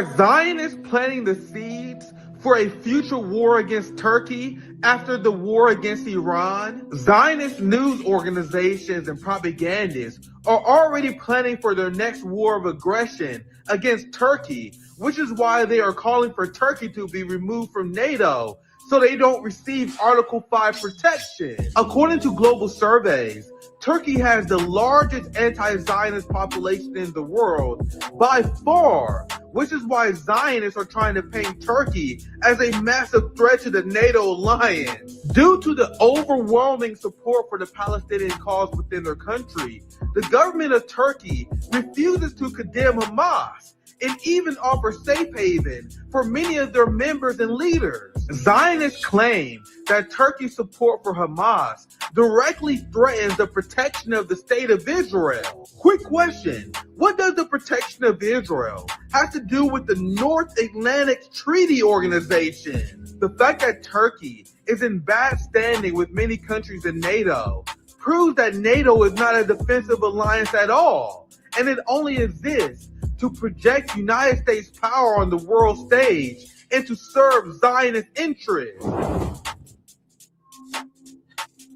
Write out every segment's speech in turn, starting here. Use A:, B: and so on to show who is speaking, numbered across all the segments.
A: Are Zionists planting the seeds for a future war against Turkey after the war against Iran? Zionist news organizations and propagandists are already planning for their next war of aggression against Turkey, which is why they are calling for Turkey to be removed from NATO so they don't receive Article 5 protection. According to global surveys, Turkey has the largest anti-Zionist population in the world by far, which is why Zionists are trying to paint Turkey as a massive threat to the NATO alliance. Due to the overwhelming support for the Palestinian cause within their country, the government of Turkey refuses to condemn Hamas and even offer safe haven for many of their members and leaders. Zionists claim that Turkey's support for Hamas directly threatens the protection of the state of Israel. Quick question, what does the protection of Israel have to do with the North Atlantic Treaty Organization? The fact that Turkey is in bad standing with many countries in NATO proves that NATO is not a defensive alliance at all, and it only exists to project United States power on the world stage and to serve Zionist interests.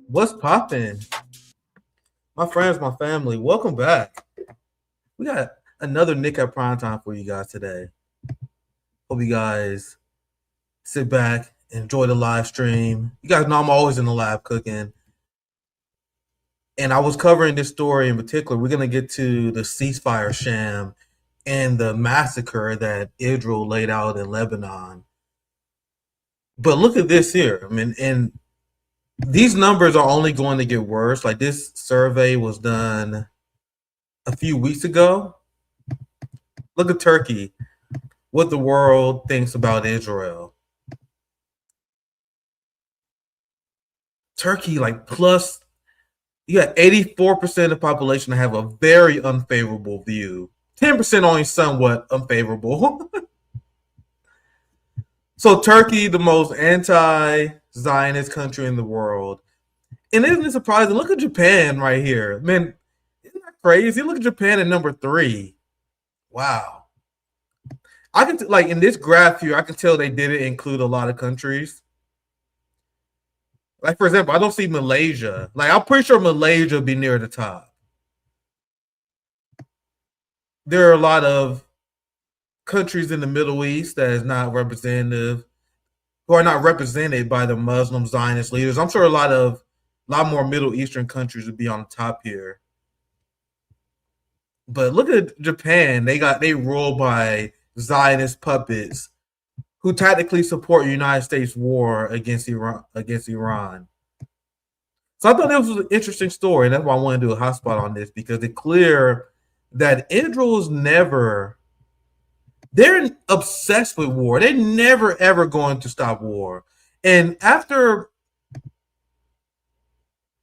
B: What's poppin'? My friends, my family, welcome back. We got another Nick at Primetime for you guys today. Hope you guys sit back, enjoy the live stream. You guys know I'm always in the lab cooking. And I was covering this story in particular. We're going to get to the ceasefire sham and the massacre that Israel laid out in Lebanon. But look at this here. I mean, and these numbers are only going to get worse. Like, this survey was done a few weeks ago. Look at Turkey, what the world thinks about Israel. Turkey, like, plus, you got 84% of the population that have a very unfavorable view. 10% only somewhat unfavorable. So Turkey, the most anti-Zionist country in the world. And isn't it surprising? Look at Japan right here. Man, isn't that crazy? Look at Japan at number 3. Wow. I can, like, in this graph here, I can tell they didn't include a lot of countries. Like, for example, I don't see Malaysia. Like, I'm pretty sure Malaysia will be near the top. There are a lot of countries in the Middle East that is not representative, who are not represented by the Muslim Zionist leaders. I'm sure a lot more Middle Eastern countries would be on the top here. But look at Japan. They rule by Zionist puppets who tactically support United States war against Iran. So I thought that was an interesting story, and that's why I want to do a hotspot on this, because it's clear that Israel is they're obsessed with war. They're never, ever going to stop war. And after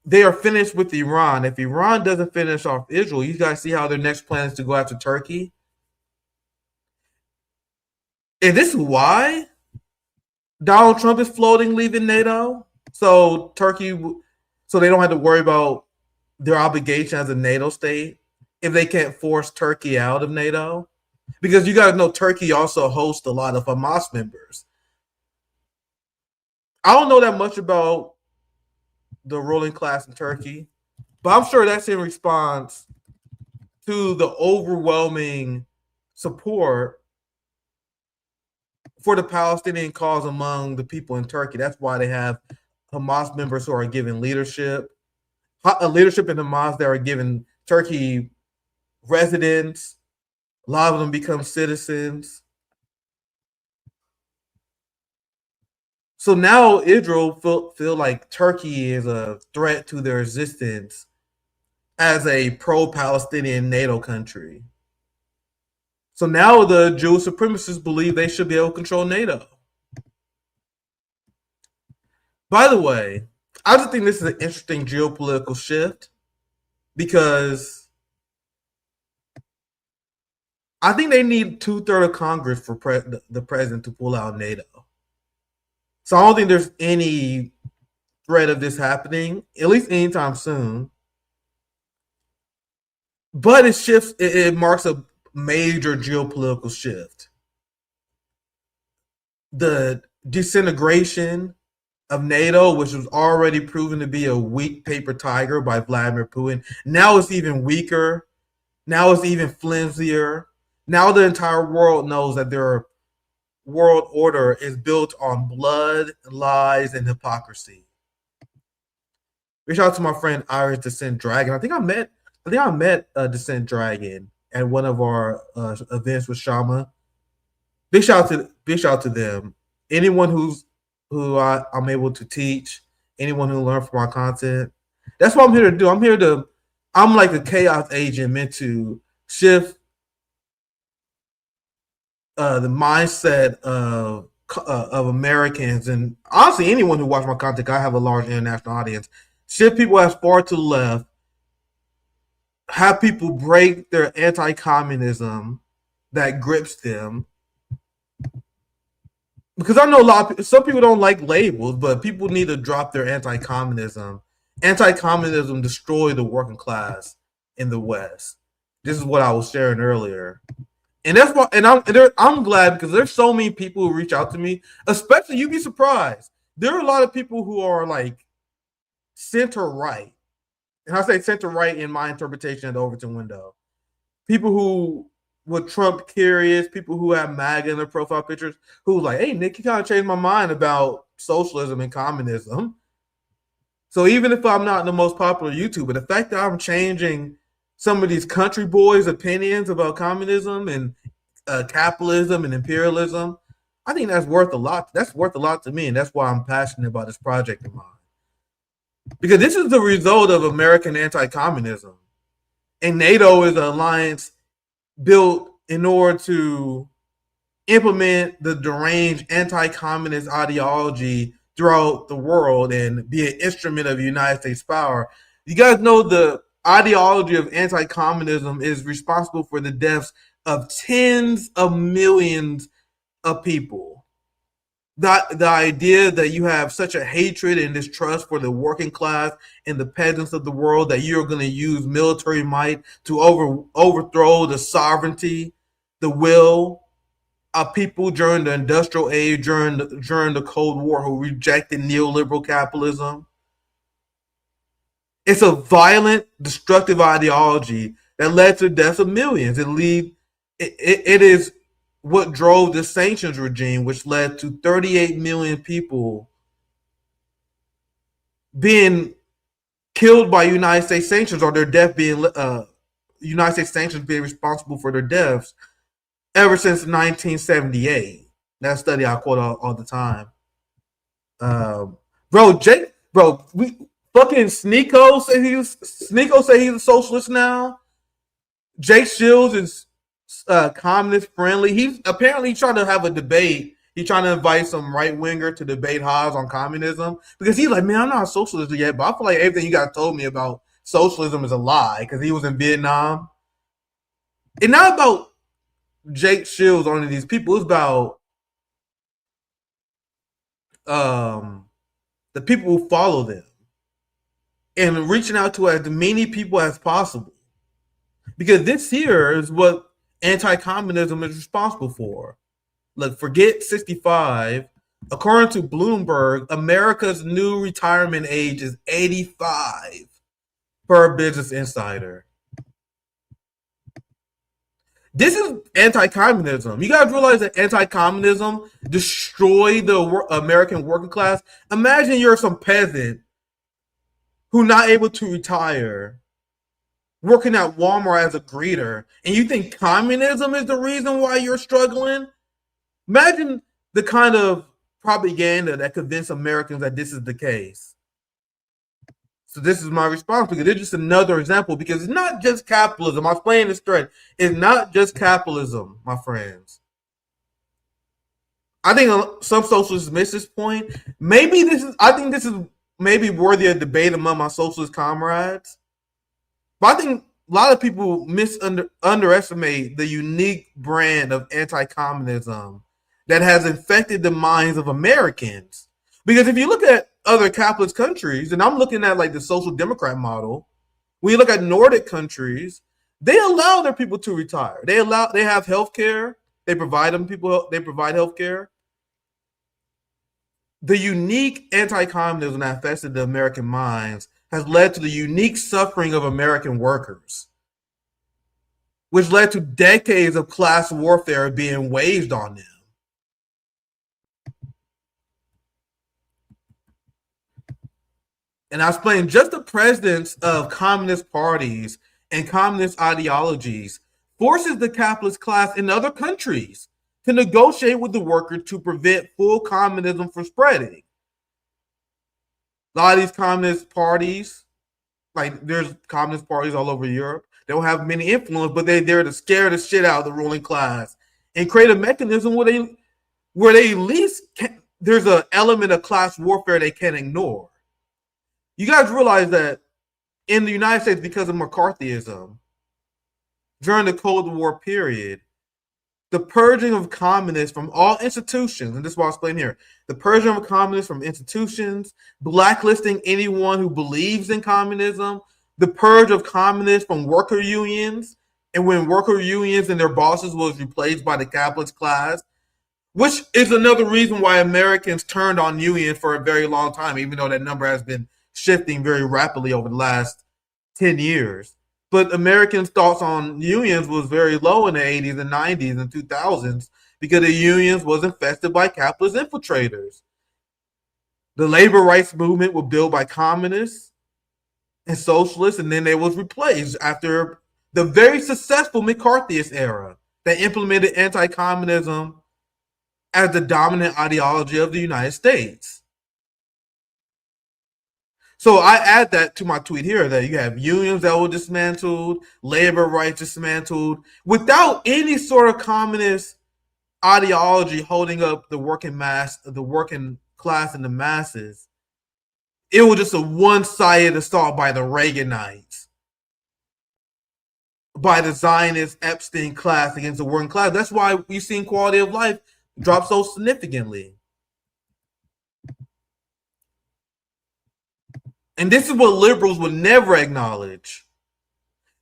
B: they are finished with Iran, if Iran doesn't finish off Israel, you guys see how their next plan is to go after Turkey? And this is why Donald Trump is floating leaving NATO. So they don't have to worry about their obligation as a NATO state if they can't force Turkey out of NATO. Because you guys know Turkey also hosts a lot of Hamas members. I don't know that much about the ruling class in Turkey, but I'm sure that's in response to the overwhelming support for the Palestinian cause among the people in Turkey. That's why they have Hamas members who are given leadership in Hamas that are given Turkey residents. A lot of them become citizens. So now Israel feel like Turkey is a threat to their existence as a pro-Palestinian NATO country. So now the Jewish supremacists believe they should be able to control NATO. By the way, I just think this is an interesting geopolitical shift, because I think they need 2/3 of Congress for the president to pull out NATO. So I don't think there's any threat of this happening, at least anytime soon. But it marks a major geopolitical shift. the disintegration of NATO, which was already proven to be a weak paper tiger by Vladimir Putin. Now it's even weaker. Now it's even flimsier. Now the entire world knows that their world order is built on blood, lies, and hypocrisy. Reach out to my friend Irish Descent Dragon. I think I met Descent Dragon at one of our events with Shama. Big shout out to them. Anyone who I'm able to teach, anyone who learn from my content. That's what I'm here to do. I'm like a chaos agent meant to shift the mindset of Americans, and honestly anyone who watches my content. I have a large international audience. Shift people as far to the left, have people break their anti-communism that grips them. Because I know some people don't like labels, but people need to drop their anti-communism. Anti-communism destroyed the working class in the West. This is what I was sharing earlier. And that's why, and I'm glad because there's so many people who reach out to me, especially, you'd be surprised. There are a lot of people who are like center right. And I say center right in my interpretation of the Overton window. People who were Trump curious, people who have MAGA in their profile pictures, who like, hey, Nick, you kind of changed my mind about socialism and communism. So even if I'm not the most popular YouTuber, the fact that I'm changing some of these country boys' opinions about communism and capitalism and imperialism, I think that's worth a lot. That's worth a lot to me, and that's why I'm passionate about this project of mine. Because this is the result of American anti-communism. And NATO is an alliance built in order to implement the deranged anti-communist ideology throughout the world and be an instrument of United States power. You guys know the ideology of anti-communism is responsible for the deaths of tens of millions of people. The idea that you have such a hatred and distrust for the working class and the peasants of the world that you're going to use military might to overthrow the sovereignty, the will of people during the industrial age, during the Cold War, who rejected neoliberal capitalism. It's a violent, destructive ideology that led to the deaths of millions. It is what drove the sanctions regime, which led to 38 million people being killed by United States sanctions, or their death being United States sanctions being responsible for their deaths ever since 1978. That study I quote all the time. Fucking Sneeko say he's a socialist now. Jake Shields is communist friendly. He's apparently trying to have a debate. He's trying to invite some right winger to debate Haas on communism, because he's like, man, I'm not a socialist yet, but I feel like everything you guys told me about socialism is a lie, because he was in Vietnam. It's not about Jake Shields or any of these people. It's about the people who follow them and reaching out to as many people as possible, because this here is what anti-communism is responsible for. Look, forget 65. According to Bloomberg, America's new retirement age is 85 per Business Insider. This is anti-communism. You guys realize that anti-communism destroyed the American working class? Imagine you're some peasant who's not able to retire, working at Walmart as a greeter, and you think communism is the reason why you're struggling? Imagine the kind of propaganda that convinced Americans that this is the case. So this is my response, because it's just another example, because it's not just capitalism. I was playing this thread. It's not just capitalism, my friends. I think some socialists miss this point. I think this is maybe worthy of debate among my socialist comrades. But I think a lot of people underestimate the unique brand of anti-communism that has infected the minds of Americans. Because if you look at other capitalist countries, and I'm looking at like the social democrat model, when you look at Nordic countries, they allow their people to retire. They have health care. They provide health care. the unique anti-communism that affected the American minds has led to the unique suffering of American workers, which led to decades of class warfare being waged on them. And I was playing just the presence of communist parties and communist ideologies forces the capitalist class in other countries to negotiate with the workers to prevent full communism from spreading. A lot of these communist parties, like there's communist parties all over Europe, they don't have many influence, but they're there to scare the shit out of the ruling class and create a mechanism where they at least there's an element of class warfare they can't ignore. You guys realize that in the United States, because of McCarthyism, during the Cold War period, the purging of communists from all institutions, and this is what I'll explain here, the purging of communists from institutions, blacklisting anyone who believes in communism, the purge of communists from worker unions, and when worker unions and their bosses was replaced by the capitalist class, which is another reason why Americans turned on unions for a very long time, even though that number has been shifting very rapidly over the last 10 years. But Americans' thoughts on unions was very low in the 80s and 90s and 2000s because the unions was infested by capitalist infiltrators. The labor rights movement was built by communists and socialists, and then they was replaced after the very successful McCarthyist era that implemented anti-communism as the dominant ideology of the United States. So I add that to my tweet here that you have unions that were dismantled, labor rights dismantled, without any sort of communist ideology holding up the working mass, the working class and the masses. It was just a one-sided assault by the Reaganites, by the Zionist Epstein class against the working class. That's why we've seen quality of life drop so significantly. And this is what liberals would never acknowledge.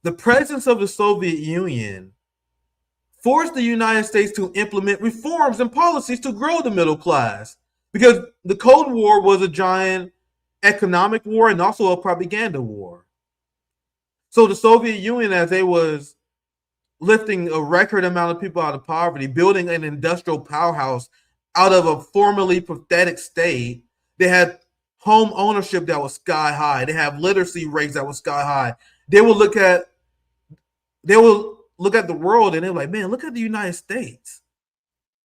B: The presence of the Soviet Union forced the United States to implement reforms and policies to grow the middle class, because the Cold War was a giant economic war and also a propaganda war. So the Soviet Union, as they was lifting a record amount of people out of poverty, building an industrial powerhouse out of a formerly pathetic state, they had home ownership that was sky high. They have literacy rates that was sky high. They will look at the world and they're like, man, look at the United States.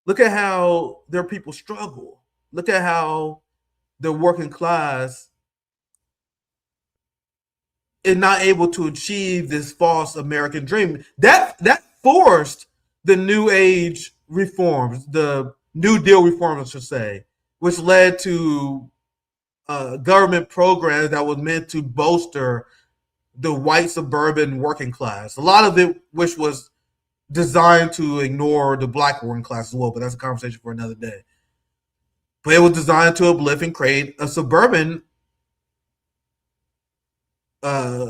B: Look at how their people struggle. Look at how the working class is not able to achieve this false American dream. That forced the New Age reforms, the New Deal reforms, I should say, which led to government programs that was meant to bolster the white suburban working class. A lot of it, which was designed to ignore the black working class as well, but that's a conversation for another day. But it was designed to uplift and create a suburban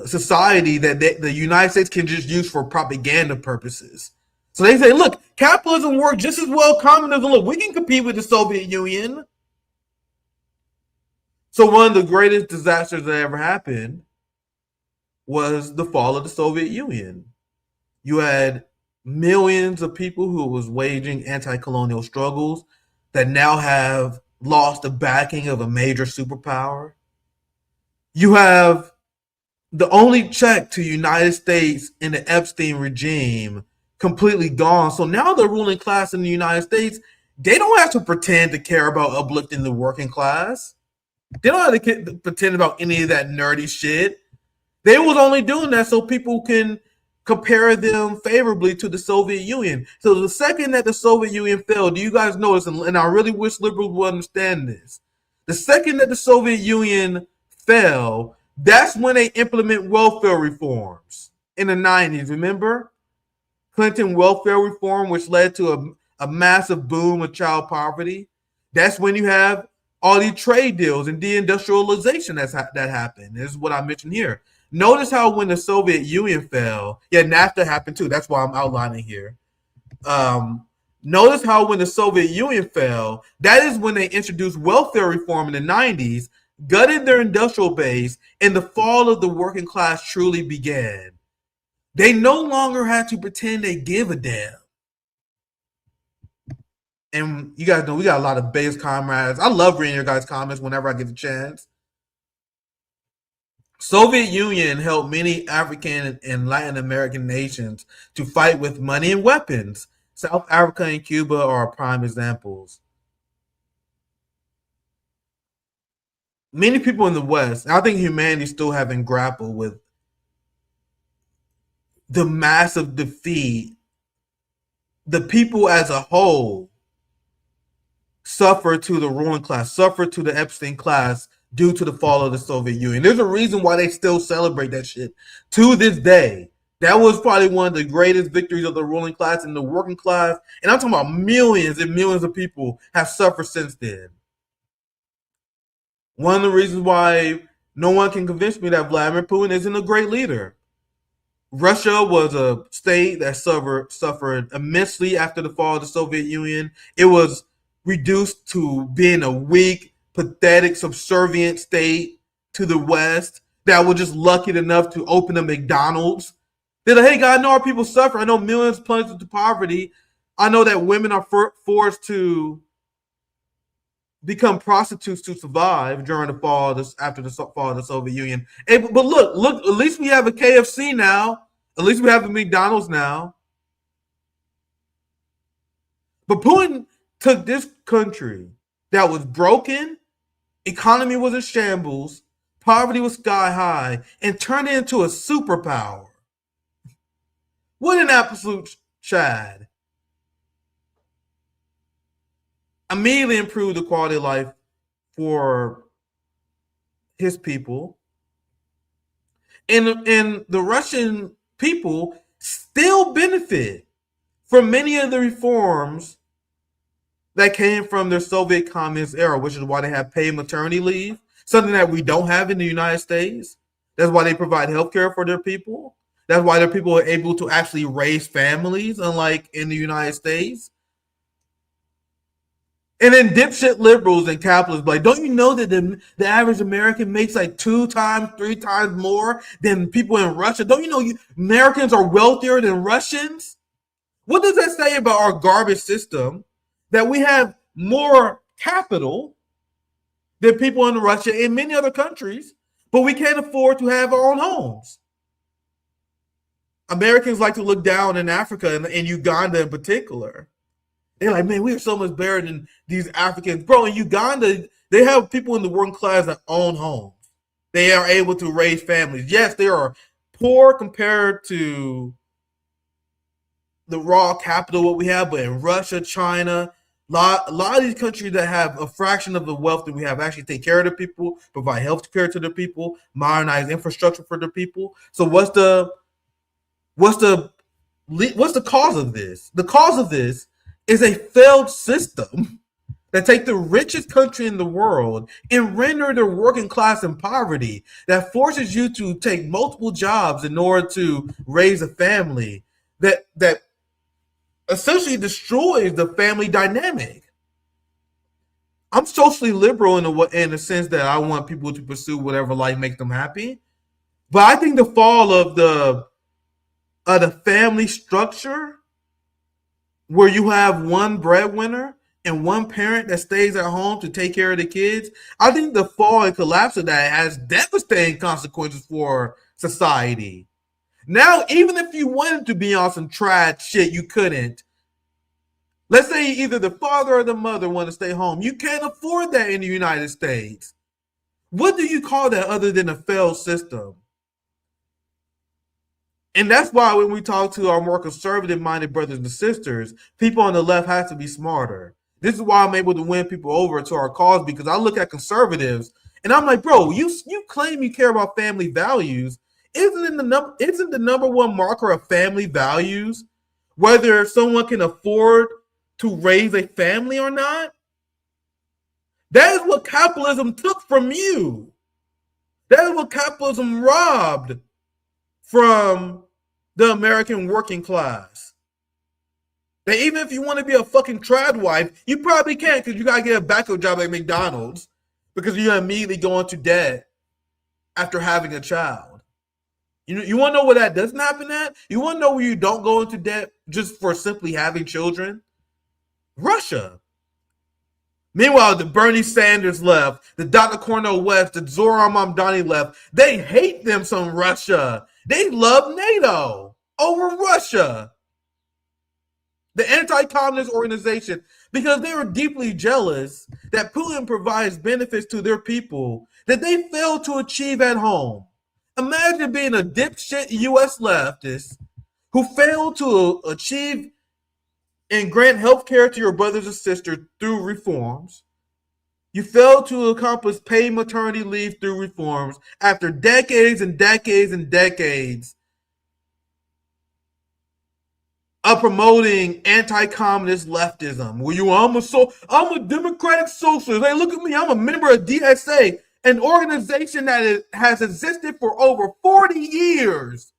B: society that the United States can just use for propaganda purposes. So they say, look, capitalism works just as well as communism. Look, we can compete with the Soviet Union. So one of the greatest disasters that ever happened was the fall of the Soviet Union. You had millions of people who was waging anti-colonial struggles that now have lost the backing of a major superpower. You have the only check to United States in the Epstein regime completely gone. So now the ruling class in the United States, they don't have to pretend to care about uplifting the working class. They don't have to pretend about any of that nerdy shit. They was only doing that so people can compare them favorably to the Soviet Union. So the second that the Soviet Union fell, do you guys notice, and I really wish liberals would understand this, the second that the Soviet Union fell, that's when they implement welfare reforms in the 90s. Remember? Clinton welfare reform, which led to a massive boom of child poverty. That's when you have all these trade deals and deindustrialization that happened. This is what I mentioned here. Notice how when the Soviet Union fell, NAFTA happened too. That's why I'm outlining here. Notice how when the Soviet Union fell, that is when they introduced welfare reform in the 90s, gutted their industrial base, and the fall of the working class truly began. They no longer had to pretend they give a damn. And you guys know we got a lot of base comrades. I love reading your guys' comments whenever I get the chance. Soviet Union helped many African and Latin American nations to fight with money and weapons. South Africa and Cuba are prime examples. Many people in the West, I think humanity still haven't grappled with the massive defeat the people as a whole suffered to the ruling class, suffered to the Epstein class due to the fall of the Soviet Union. There's a reason why they still celebrate that shit to this day. That was probably one of the greatest victories of the ruling class and the working class. And I'm talking about millions and millions of people have suffered since then. One of the reasons why no one can convince me that Vladimir Putin isn't a great leader. Russia was a state that suffered immensely after the fall of the Soviet Union. It was reduced to being a weak, pathetic, subservient state to the West that was just lucky enough to open a McDonald's. They're like, hey, God, I know our people suffer. I know millions plunged into poverty. I know that women are forced to become prostitutes to survive during the fall after the fall of the Soviet Union. Hey, but look, at least we have a KFC now. At least we have a McDonald's now. But Putin took this country that was broken, economy was in shambles, poverty was sky high, and turned it into a superpower. What an absolute Chad. Immediately improved the quality of life for his people. And the Russian people still benefit from many of the reforms that came from their Soviet communist era, which is why they have paid maternity leave, something that we don't have in the United States. That's why they provide health care for their people. That's why their people are able to actually raise families, unlike in the United States. And then dipshit liberals and capitalists like, don't you know that the average American makes like 2 times, 3 times more than people in Russia? Don't you know Americans are wealthier than Russians? What does that say about our garbage system that we have more capital than people in Russia and many other countries, but we can't afford to have our own homes? Americans like to look down in Africa and in Uganda in particular. They're like, man, we are so much better than these Africans. Bro, in Uganda, they have people in the working class that own homes. They are able to raise families. Yes, they are poor compared to the raw capital what we have, but in Russia, China, a lot of these countries that have a fraction of the wealth that we have actually take care of their people, provide health care to their people, modernize infrastructure for their people. So what's the cause of this? The cause of this is a failed system that take the richest country in the world and render their working class in poverty, that forces you to take multiple jobs in order to raise a family, that essentially destroys the family dynamic. I'm socially liberal in the sense that I want people to pursue whatever life makes them happy. But I think the fall of the family structure, where you have one breadwinner and one parent that stays at home to take care of the kids, I think the fall and collapse of that has devastating consequences for society. Now, even if you wanted to be on some trad shit, you couldn't. Let's say either the father or the mother want to stay home. You can't afford that in the United States. What do you call that other than a failed system? And that's why when we talk to our more conservative-minded brothers and sisters, people on the left have to be smarter. This is why I'm able to win people over to our cause, because I look at conservatives and I'm like, bro, you claim you care about family values. Isn't the number one marker of family values whether someone can afford to raise a family or not? That is what capitalism took from you. That is what capitalism robbed from the American working class. That even if you want to be a fucking trad wife, you probably can't because you gotta get a backup job at McDonald's because you immediately go into debt after having a child. You want to know where that doesn't happen at? You want to know where you don't go into debt just for simply having children? Russia. Meanwhile, the Bernie Sanders left, the Dr. Cornel West, the Zoran Mamdani left. They hate them some Russia. They love NATO over Russia, the anti-communist organization, because they were deeply jealous that Putin provides benefits to their people that they failed to achieve at home. Imagine being a dipshit U.S. leftist who failed to achieve and grant health care to your brothers and sisters through reforms. You failed to accomplish paid maternity leave through reforms after decades and decades and decades of promoting anti-communist leftism. Where I'm a democratic socialist. Hey, look at me. I'm a member of DSA, an organization that has existed for over 40 years.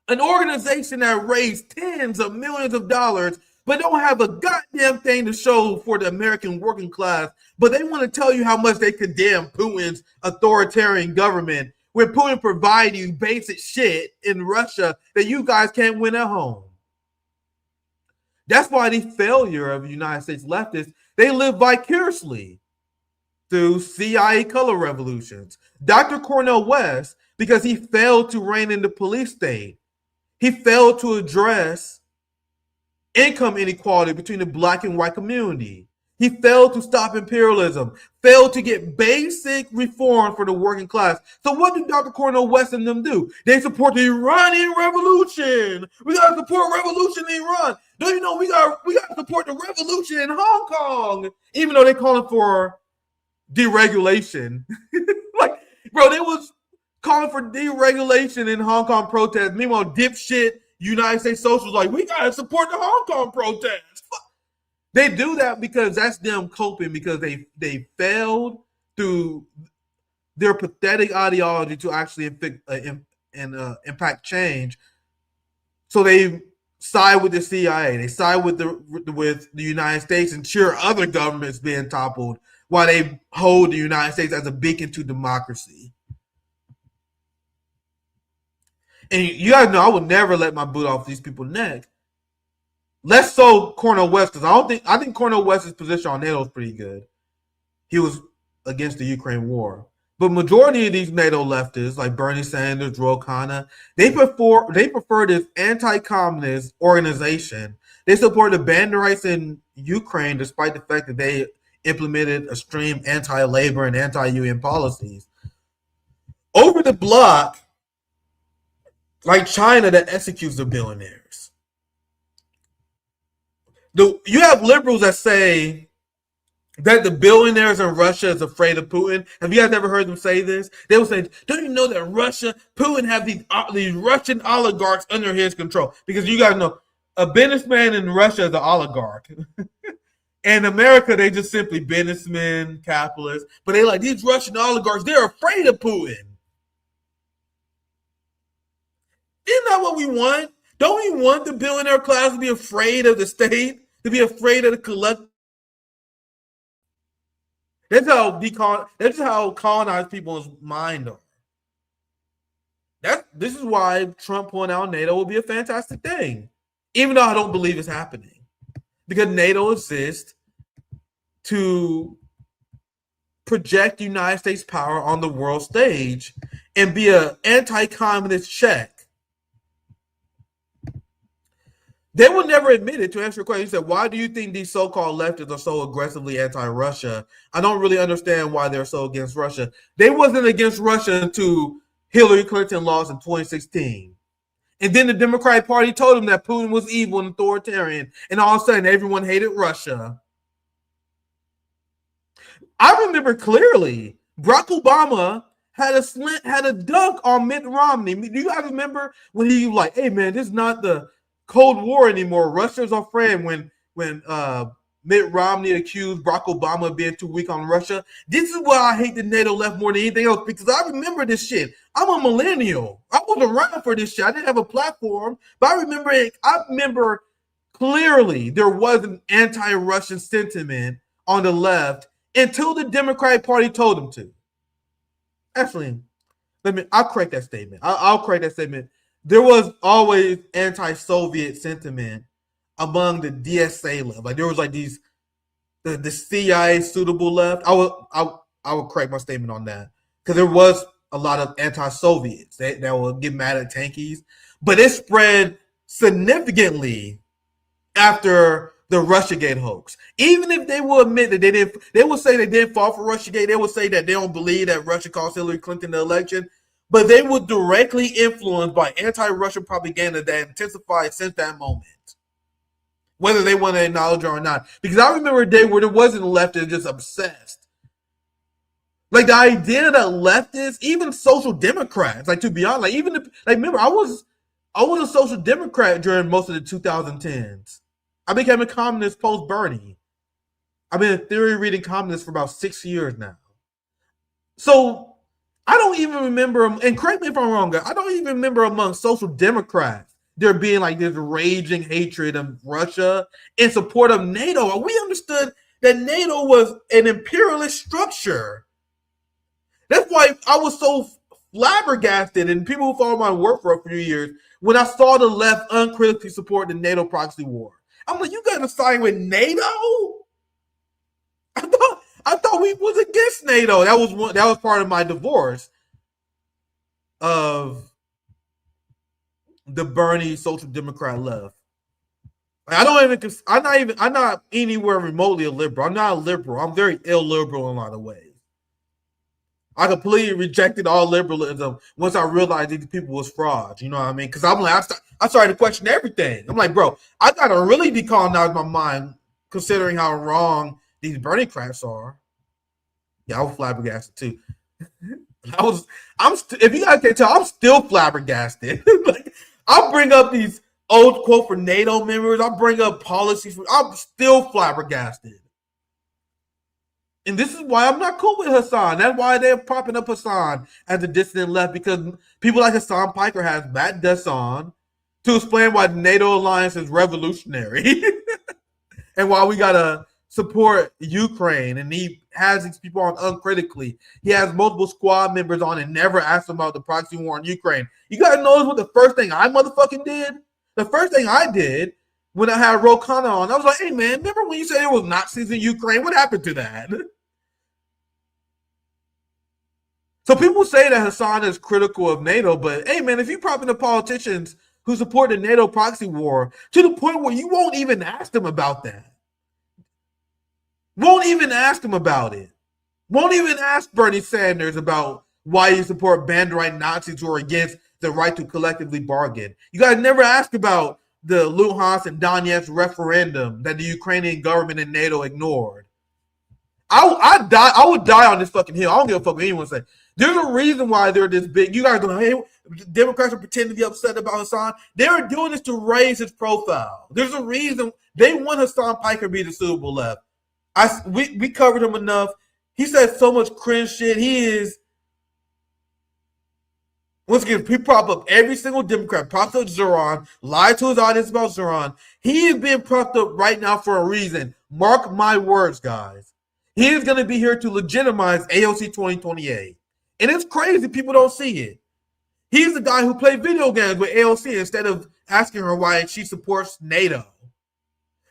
B: An organization that raised tens of millions of dollars, but don't have a goddamn thing to show for the American working class. But they want to tell you how much they condemn Putin's authoritarian government when Putin provides you basic shit in Russia that you guys can't win at home. That's why the failure of the United States leftists, they live vicariously through CIA color revolutions. Dr. Cornel West, because he failed to rein in the police state, he failed to address income inequality between the black and white community. He failed to stop imperialism, failed to get basic reform for the working class. So what did Dr. Cornel West and them do? They support the Iranian revolution. We got to support revolution in Iran. Don't you know we got to support the revolution in Hong Kong, even though they calling for deregulation. Like, bro, they was calling for deregulation in Hong Kong protests. Meanwhile, dipshit United States socialists like, we gotta support the Hong Kong protests. They do that because that's them coping, because they failed through their pathetic ideology to actually impact change. So they side with the CIA, they side with the United States and cheer other governments being toppled while they hold the United States as a beacon to democracy. And you guys know I would never let my boot off these people's neck. Less so Cornel West, because I think Cornel West's position on NATO is pretty good. He was against the Ukraine war. But majority of these NATO leftists, like Bernie Sanders, Ro Khanna, they prefer this anti-communist organization. They support the ban rights in Ukraine, despite the fact that they implemented extreme anti-labor and anti-UN policies. Over the bloc, like China, that executes the billionaires. You have liberals that say that the billionaires in Russia is afraid of Putin. Have you guys ever heard them say this? They will say, don't you know that Putin have these Russian oligarchs under his control? Because you guys know, a businessman in Russia is an oligarch. In America, they just simply businessmen, capitalists. But they like, these Russian oligarchs, they're afraid of Putin. Isn't that what we want? Don't we want the billionaire class to be afraid of the state? To be afraid of the collective? That's how colonized people's mind are. This is why Trump pointed out NATO will be a fantastic thing. Even though I don't believe it's happening. Because NATO exists to project the United States power on the world stage and be an anti-communist check. They will never admit it. To answer your question, he said, why do you think these so-called leftists are so aggressively anti-Russia? I don't really understand why they're so against Russia. They wasn't against Russia until Hillary Clinton lost in 2016. And then the Democratic Party told them that Putin was evil and authoritarian, and all of a sudden everyone hated Russia. I remember clearly Barack Obama had a dunk on Mitt Romney. Do you guys remember when he was like, hey man, this is not the Cold War anymore. Russia's our friend. When Mitt Romney accused Barack Obama of being too weak on Russia. This is why I hate the NATO left more than anything else, because I remember this shit. I'm a millennial. I wasn't around for this shit. I didn't have a platform, but I remember it. I remember clearly there was an anti-Russian sentiment on the left until the Democratic Party told them to. Actually, I'll correct that statement. I'll correct that statement. There was always anti-Soviet sentiment among the DSA left. Like there was like these the CIA suitable left. I would correct my statement on that, because there was a lot of anti-Soviets that would get mad at tankies, but it spread significantly after the Russiagate hoax. Even if they will admit that they will say they didn't fall for Russiagate. They will say that they don't believe that Russia caused Hillary Clinton the election, but they were directly influenced by anti-Russian propaganda that intensified since that moment, whether they want to acknowledge it or not. Because I remember a day where there wasn't a leftist just obsessed. Like the idea that leftists, even social democrats, like to be honest, like even remember I was a social democrat during most of the 2010s. I became a communist post Bernie. I've been in theory reading communists for about 6 years now. So I don't even remember, and correct me if I'm wrong, I don't even remember among social democrats there being like this raging hatred of Russia in support of NATO. We understood that NATO was an imperialist structure. That's why I was so flabbergasted, and people who followed my work for a few years, when I saw the left uncritically support the NATO proxy war. I'm like, you got to side with NATO? I thought we was against NATO. That was part of my divorce of the Bernie social democrat left. I'm not anywhere remotely a liberal. I'm not a liberal. I'm very illiberal in a lot of ways. I completely rejected all liberalism once I realized these people was frauds. You know what I mean? Because I'm like, I started to question everything. I'm like, bro, I gotta really decolonize my mind, considering how wrong these Bernie crafts are. Yeah, I was flabbergasted too. If you guys can't tell, I'm still flabbergasted. Like, I'll bring up these old quote for NATO members. I'll bring up policies. I'm still flabbergasted. And this is why I'm not cool with Hasan. That's why they're propping up Hasan as the dissident left, because people like Hassan Piker has Matt Desson to explain why the NATO alliance is revolutionary and why we gotta support Ukraine. And he has these people on uncritically. He has multiple squad members on and never asked them about the proxy war in Ukraine. You gotta notice what the first thing I motherfucking did? The first thing I did when I had Ro Khanna on, I was like, hey man, remember when you said there was Nazis in Ukraine? What happened to that? So people say that Hasan is critical of NATO, but hey man, if you prop in the politicians who support the NATO proxy war to the point where you won't even ask them about that. Won't even ask them about it. Won't even ask Bernie Sanders about why you support band-right Nazis who are against the right to collectively bargain. You guys never ask about the Luhansk and Donetsk referendum that the Ukrainian government and NATO ignored. I would die on this fucking hill. I don't give a fuck what anyone say. There's a reason why they're this big. You guys go, hey, Democrats are pretending to be upset about Hasan. They're doing this to raise his profile. There's a reason they want Hassan Piker to be the suitable left. We covered him enough. He said so much cringe shit. He is, once again, he prop up every single Democrat, propped up Zoran, lied to his audience about Zoran. He is being propped up right now for a reason. Mark my words, guys. He is going to be here to legitimize AOC 2028. And it's crazy people don't see it. He's the guy who played video games with AOC instead of asking her why she supports NATO.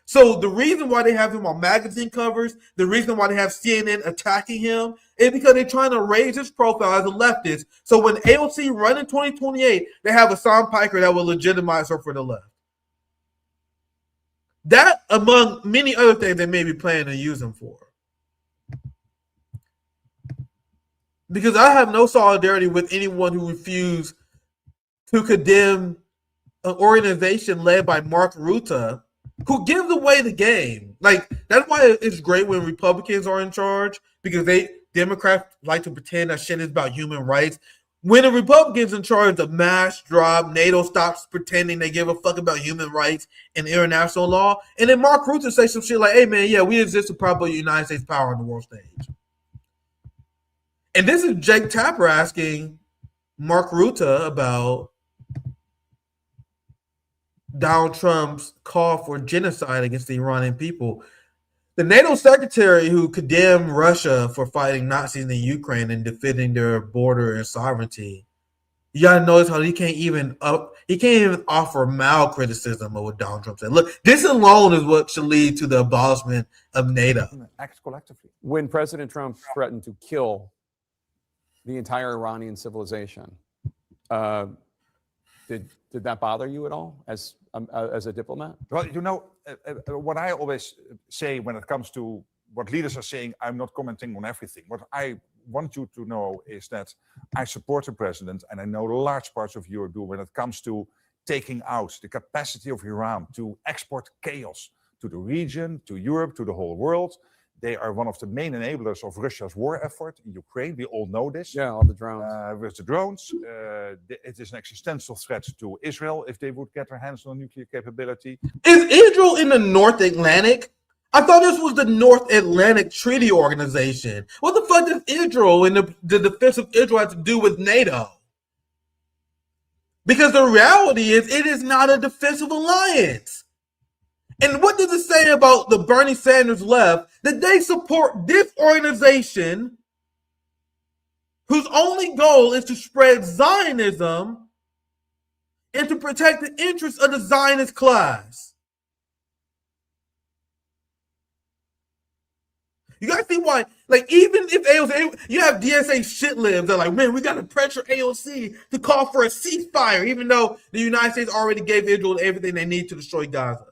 B: So the reason why they have him on magazine covers, the reason why they have CNN attacking him, is because they're trying to raise his profile as a leftist. So when AOC run in 2028, they have a Hassan Piker that will legitimize her for the left. That, among many other things they may be planning to use him for. Because I have no solidarity with anyone who refused to condemn an organization led by Mark Rutte, who gives away the game. Like, that's why it's great when Republicans are in charge, because Democrats like to pretend that shit is about human rights. When the Republicans in charge, the mask drop, NATO stops pretending they give a fuck about human rights and international law, and then Mark Rutte say some shit like, hey man, yeah, we exist to prop up the United States power on the world stage. And this is Jake Tapper asking Mark Rutte about Donald Trump's call for genocide against the Iranian people. The NATO secretary who condemned Russia for fighting Nazis in Ukraine and defending their border and sovereignty, you gotta notice how he can't even offer mild criticism of what Donald Trump said. Look, this alone is what should lead to the abolishment of NATO.
C: Act collectively. When President Trump threatened to kill the entire Iranian civilization, did that bother you at all as a diplomat?
D: Well, you know, what I always say when it comes to what leaders are saying, I'm not commenting on everything. What I want you to know is that I support the president, and I know large parts of Europe do, when it comes to taking out the capacity of Iran to export chaos to the region, to Europe, to the whole world. They are one of the main enablers of Russia's war effort in Ukraine. We all know this.
C: Yeah, all the drones.
D: With the drones, it is an existential threat to Israel if they would get their hands on nuclear capability.
B: Is Israel in the North Atlantic? I thought this was the North Atlantic Treaty Organization. What the fuck does Israel and the defense of Israel have to do with NATO? Because the reality is it is not a defensive alliance. And what does it say about the Bernie Sanders left that they support this organization whose only goal is to spread Zionism and to protect the interests of the Zionist class? You gotta see why, like, even if AOC, you have DSA shit libs that are like, man, we gotta pressure AOC to call for a ceasefire, even though the United States already gave Israel everything they need to destroy Gaza.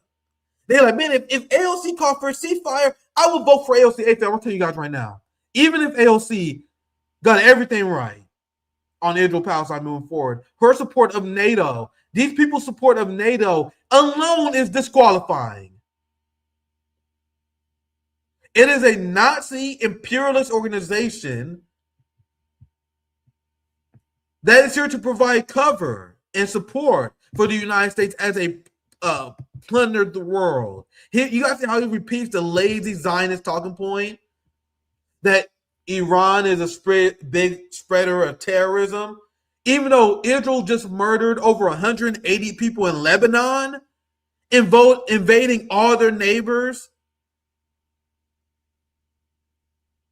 B: They're like, man, if AOC called for a ceasefire, I will vote for AOC. I'm gonna tell you guys right now, even if AOC got everything right on Israel-Palestine moving forward, her support of NATO, these people's support of NATO alone is disqualifying. It is a Nazi imperialist organization that is here to provide cover and support for the United States as a plundered the world. You guys see how he repeats the lazy Zionist talking point that Iran is a big spreader of terrorism, even though Israel just murdered over 180 people in Lebanon, invading all their neighbors,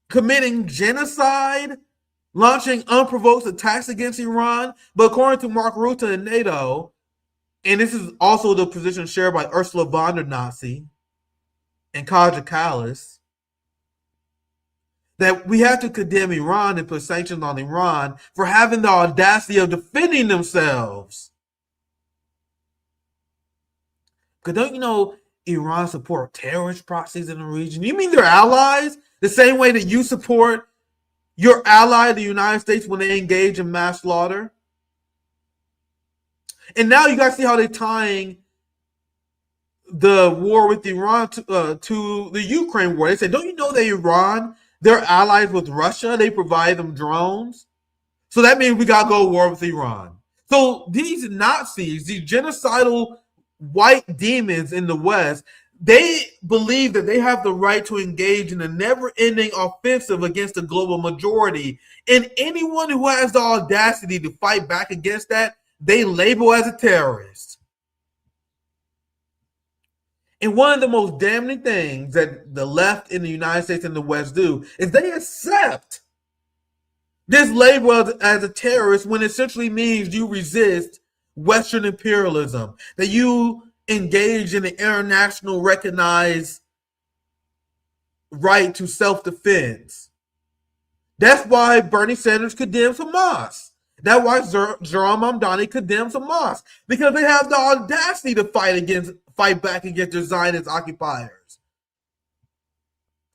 B: committing genocide, launching unprovoked attacks against Iran. But according to Mark Rutte and NATO, and this is also the position shared by Ursula von der Nazi and Kaja Kallas, that we have to condemn Iran and put sanctions on Iran for having the audacity of defending themselves. Because don't you know Iran support terrorist proxies in the region? You mean they're allies? The same way that you support your ally, the United States, when they engage in mass slaughter? And now you guys see how they're tying the war with Iran to the Ukraine war. They say, don't you know that Iran, they're allies with Russia? They provide them drones. So that means we got to go to war with Iran. So these Nazis, these genocidal white demons in the West, they believe that they have the right to engage in a never-ending offensive against the global majority. And anyone who has the audacity to fight back against that, they label as a terrorist. And one of the most damning things that the left in the United States and the West do is they accept this label as a terrorist when it essentially means you resist Western imperialism, that you engage in an international recognized right to self-defense. That's why Bernie Sanders condemns Hamas. That's why Zoran Mamdani condemns Hamas, because they have the audacity to fight back against their Zionist occupiers.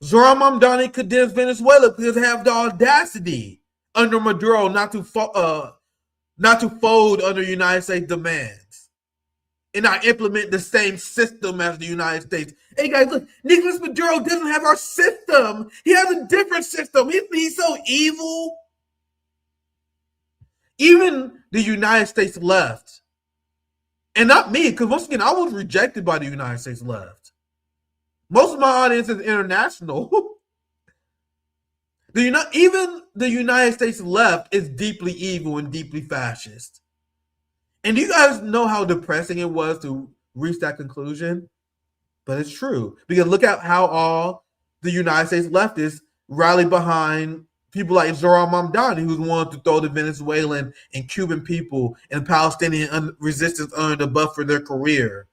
B: Zoran Mamdani condemns Venezuela because they have the audacity under Maduro not to fold under United States demands and not implement the same system as the United States. Hey guys, look, Nicolas Maduro doesn't have our system. He has a different system. He's so evil. Even the United States left, and not me, because once again, I was rejected by the United States left. Most of my audience is international. Even the United States left is deeply evil and deeply fascist. And do you guys know how depressing it was to reach that conclusion? But it's true. Because look at how all the United States leftists rallied behind people like Zoran Mamdani, who's wanted to throw the Venezuelan and Cuban people and Palestinian resistance under the bus for their career.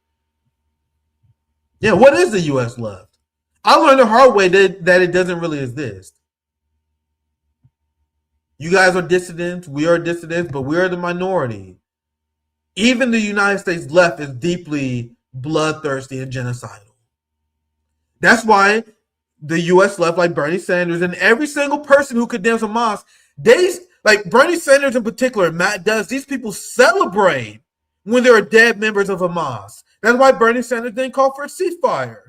B: Yeah, what is the U.S. left? I learned the hard way that it doesn't really exist. You guys are dissidents, we are dissidents, but we are the minority. Even the United States left is deeply bloodthirsty and genocidal. That's why the U.S. left, like Bernie Sanders and every single person who condemns Hamas, like Bernie Sanders in particular, Matt Does, these people celebrate when there are dead members of Hamas. That's why Bernie Sanders didn't call for a ceasefire.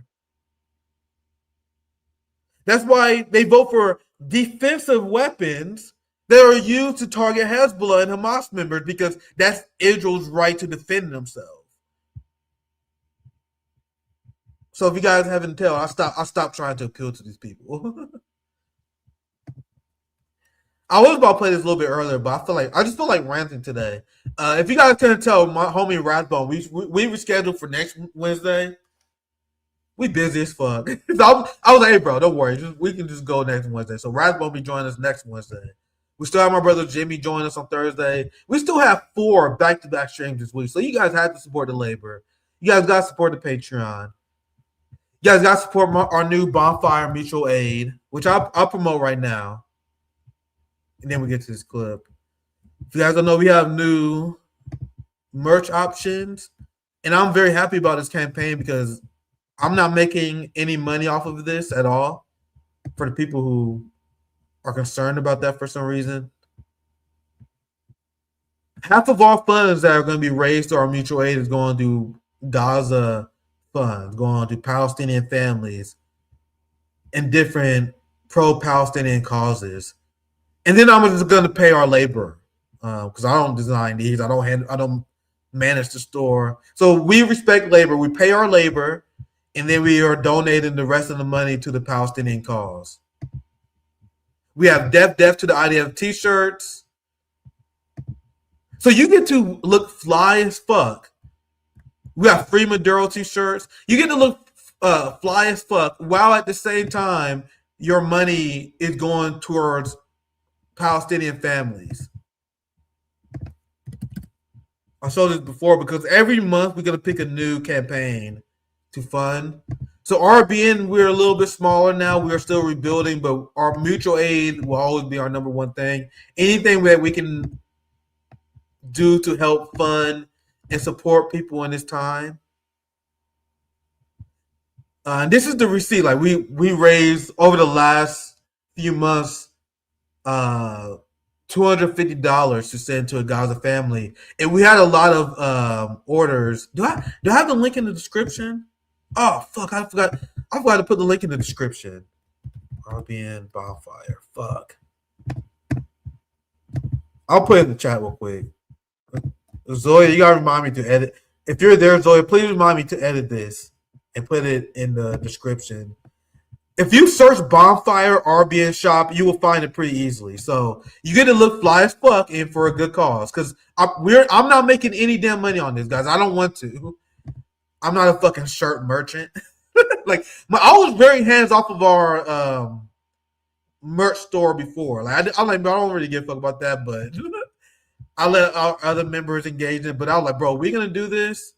B: That's why they vote for defensive weapons that are used to target Hezbollah and Hamas members, because that's Israel's right to defend themselves. So if you guys haven't tell, I stopped trying to appeal to these people. I was about to play this a little bit earlier, but I just feel like ranting today. If you guys couldn't tell, my homie Rathbone, we rescheduled for next Wednesday. We busy as fuck. So I was like, hey bro, don't worry, we can just go next Wednesday. So Rathbone be joining us next Wednesday. We still have my brother Jimmy join us on Thursday. We still have 4 back-to-back streams this week. So you guys have to support the labor. You guys got to support the Patreon. You guys got to support our new Bonfire Mutual Aid, which I'll promote right now. And then we get to this clip. If you guys don't know, we have new merch options. And I'm very happy about this campaign because I'm not making any money off of this at all. For the people who are concerned about that for some reason. Half of all funds that are going to be raised to our mutual aid is going to Gaza funds, going to Palestinian families and different pro-Palestinian causes. And then I'm just going to pay our labor because I don't design these. I don't manage the store. So we respect labor. We pay our labor, and then we are donating the rest of the money to the Palestinian cause. We have death to the IDF t-shirts. So you get to look fly as fuck. We have free Maduro t-shirts. You get to look fly as fuck while at the same time your money is going towards Palestinian families. I showed this before because every month we're going to pick a new campaign to fund. So RBN, we're a little bit smaller now. We are still rebuilding, but our mutual aid will always be our number one thing. Anything that we can do to help fund and support people in this time. And this is the receipt. Like we raised over the last few months $250 to send to a Gaza family. And we had a lot of orders. Do I have the link in the description? Oh fuck! I forgot to put the link in the description. RBN Bonfire. Fuck. I'll put it in the chat real quick. Zoya, you gotta remind me to edit. If you're there, Zoya, please remind me to edit this and put it in the description. If you search Bonfire RBN shop, you will find it pretty easily. So you get to look fly as fuck and for a good cause. Because I'm not making any damn money on this, guys. I don't want to. I'm not a fucking shirt merchant. I was very hands off of our merch store before. I don't really give a fuck about that, but I let our other members engage in it. But I was like, bro, we're gonna do this.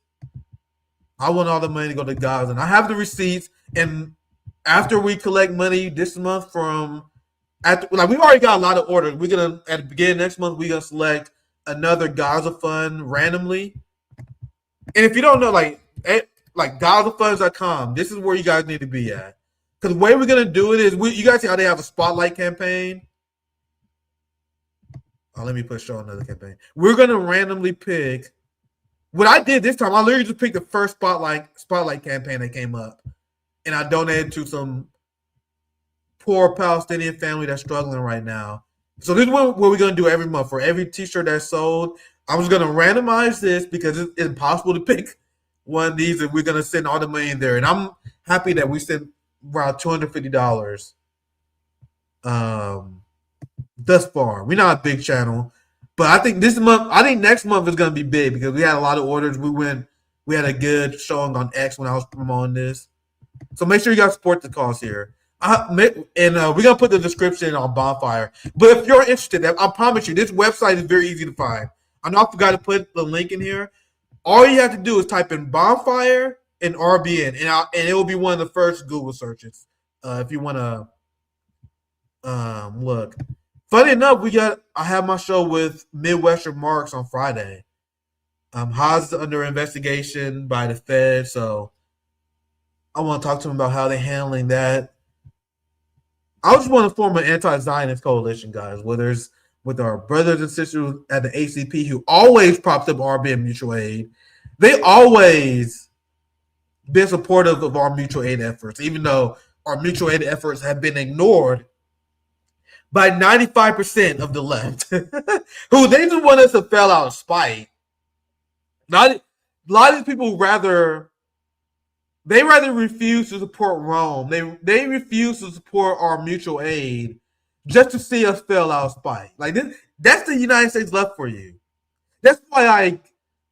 B: I want all the money to go to Gaza, and I have the receipts. And after we collect money this month we've already got a lot of orders. We're gonna at the beginning of next month we're gonna select another Gaza fund randomly. And if you don't know, like GazaFunds.com, this is where you guys need to be at. Because the way we're gonna do it is, you guys see how they have a spotlight campaign. Oh, let me show another campaign. We're gonna randomly pick. What I did this time, I literally just picked the first spotlight campaign that came up, and I donated to some poor Palestinian family that's struggling right now. So this is what we're going to do every month. For every t-shirt that's sold, I'm just going to randomize this because it's impossible to pick one of these, and we're going to send all the money in there. And I'm happy that we sent around $250 thus far. We're not a big channel, but I think next month is going to be big because we had a lot of orders. We had a good showing on X when I was promoting this. So make sure you guys support the cause here. We're going to put the description on Bonfire. But if you're interested, I promise you, this website is very easy to find. I know I forgot to put the link in here. All you have to do is type in Bonfire and RBN, and it will be one of the first Google searches. If you want to look. Funny enough, I have my show with Midwestern Marks on Friday. Haas is under investigation by the Fed, so I want to talk to him about how they're handling that. I just want to form an anti-Zionist coalition, guys, whether it's with our brothers and sisters at the ACP who always propped up RBN mutual aid. They always been supportive of our mutual aid efforts, even though our mutual aid efforts have been ignored by 95% of the left, who they just want us to fail out of spite. A lot of these people rather refuse to support Rome. They refuse to support our mutual aid just to see us fail out of spite. Like this, that's the United States left for you. That's why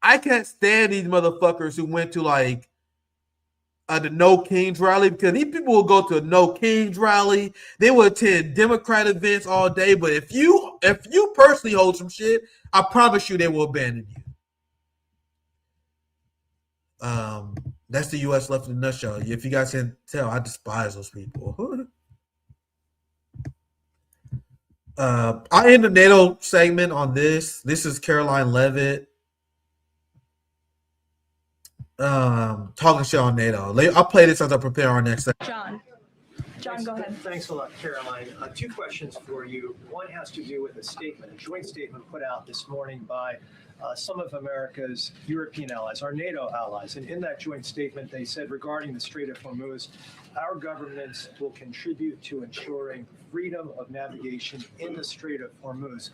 B: I can't stand these motherfuckers who went to the No Kings rally, because these people will go to a No Kings rally. They will attend Democrat events all day. But if you personally hold some shit, I promise you they will abandon you. That's the U.S. left in a nutshell. If you guys can tell, I despise those people. I end the NATO segment on this. This is Caroline Levitt talking shit on NATO. I'll play this as I prepare our next segment.
E: John, go ahead. Thanks a lot, Caroline. Two questions for you. One has to do with a joint statement put out this morning by some of America's European allies, our NATO allies. And in that joint statement, they said regarding the Strait of Hormuz, our governments will contribute to ensuring freedom of navigation in the Strait of Hormuz.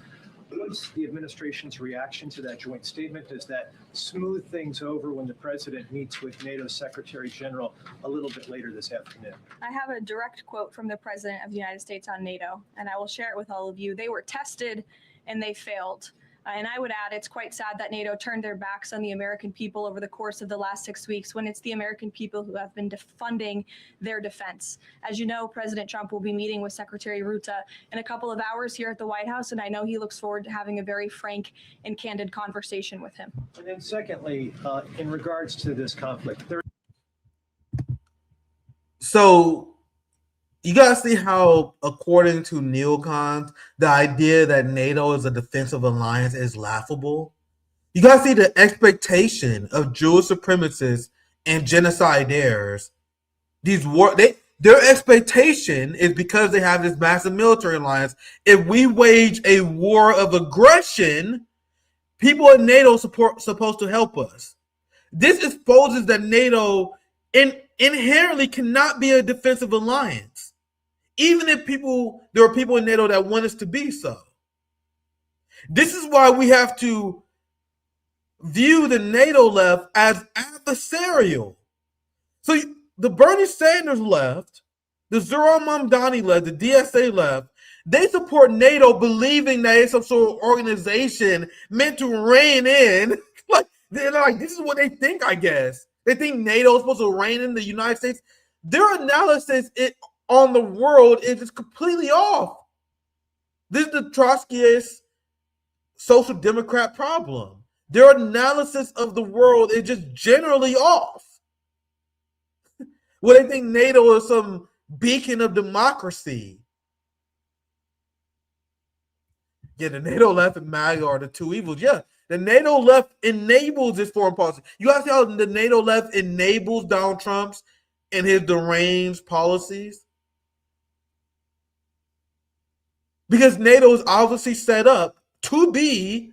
E: What's the administration's reaction to that joint statement? Does that smooth things over when the president meets with NATO Secretary General a little bit later this afternoon?
F: I have a direct quote from the President of the United States on NATO, and I will share it with all of you. They were tested and they failed. And I would add, it's quite sad that NATO turned their backs on the American people over the course of the last 6 weeks, when it's the American people who have been defunding their defense. As you know, President Trump will be meeting with Secretary Ruta in a couple of hours here at the White House, and I know he looks forward to having a very frank and candid conversation with him.
E: And then secondly, in regards to this conflict,
B: So you guys see how, according to neocons, the idea that NATO is a defensive alliance is laughable? You guys see the expectation of Jewish supremacists and genocidaires. Their expectation is, because they have this massive military alliance, if we wage a war of aggression, people in NATO supposed to help us. This exposes that NATO inherently cannot be a defensive alliance, even if there are people in NATO that want us to be so. This is why we have to view the NATO left as adversarial. So the Bernie Sanders left, the Zoran Mamdani left, the DSA left, they support NATO, believing that it's some sort of organization meant to rein in. They're like, this is what they think, I guess. They think NATO is supposed to rein in the United States. Their analysis on the world is just completely off. This is the Trotskyist social democrat problem. Their analysis of the world is just generally off. Well, they think NATO is some beacon of democracy. Yeah, the NATO left and MAGA are the two evils. Yeah, the NATO left enables this foreign policy. You guys see how the NATO left enables Donald Trump's and his deranged policies? Because NATO is obviously set up to be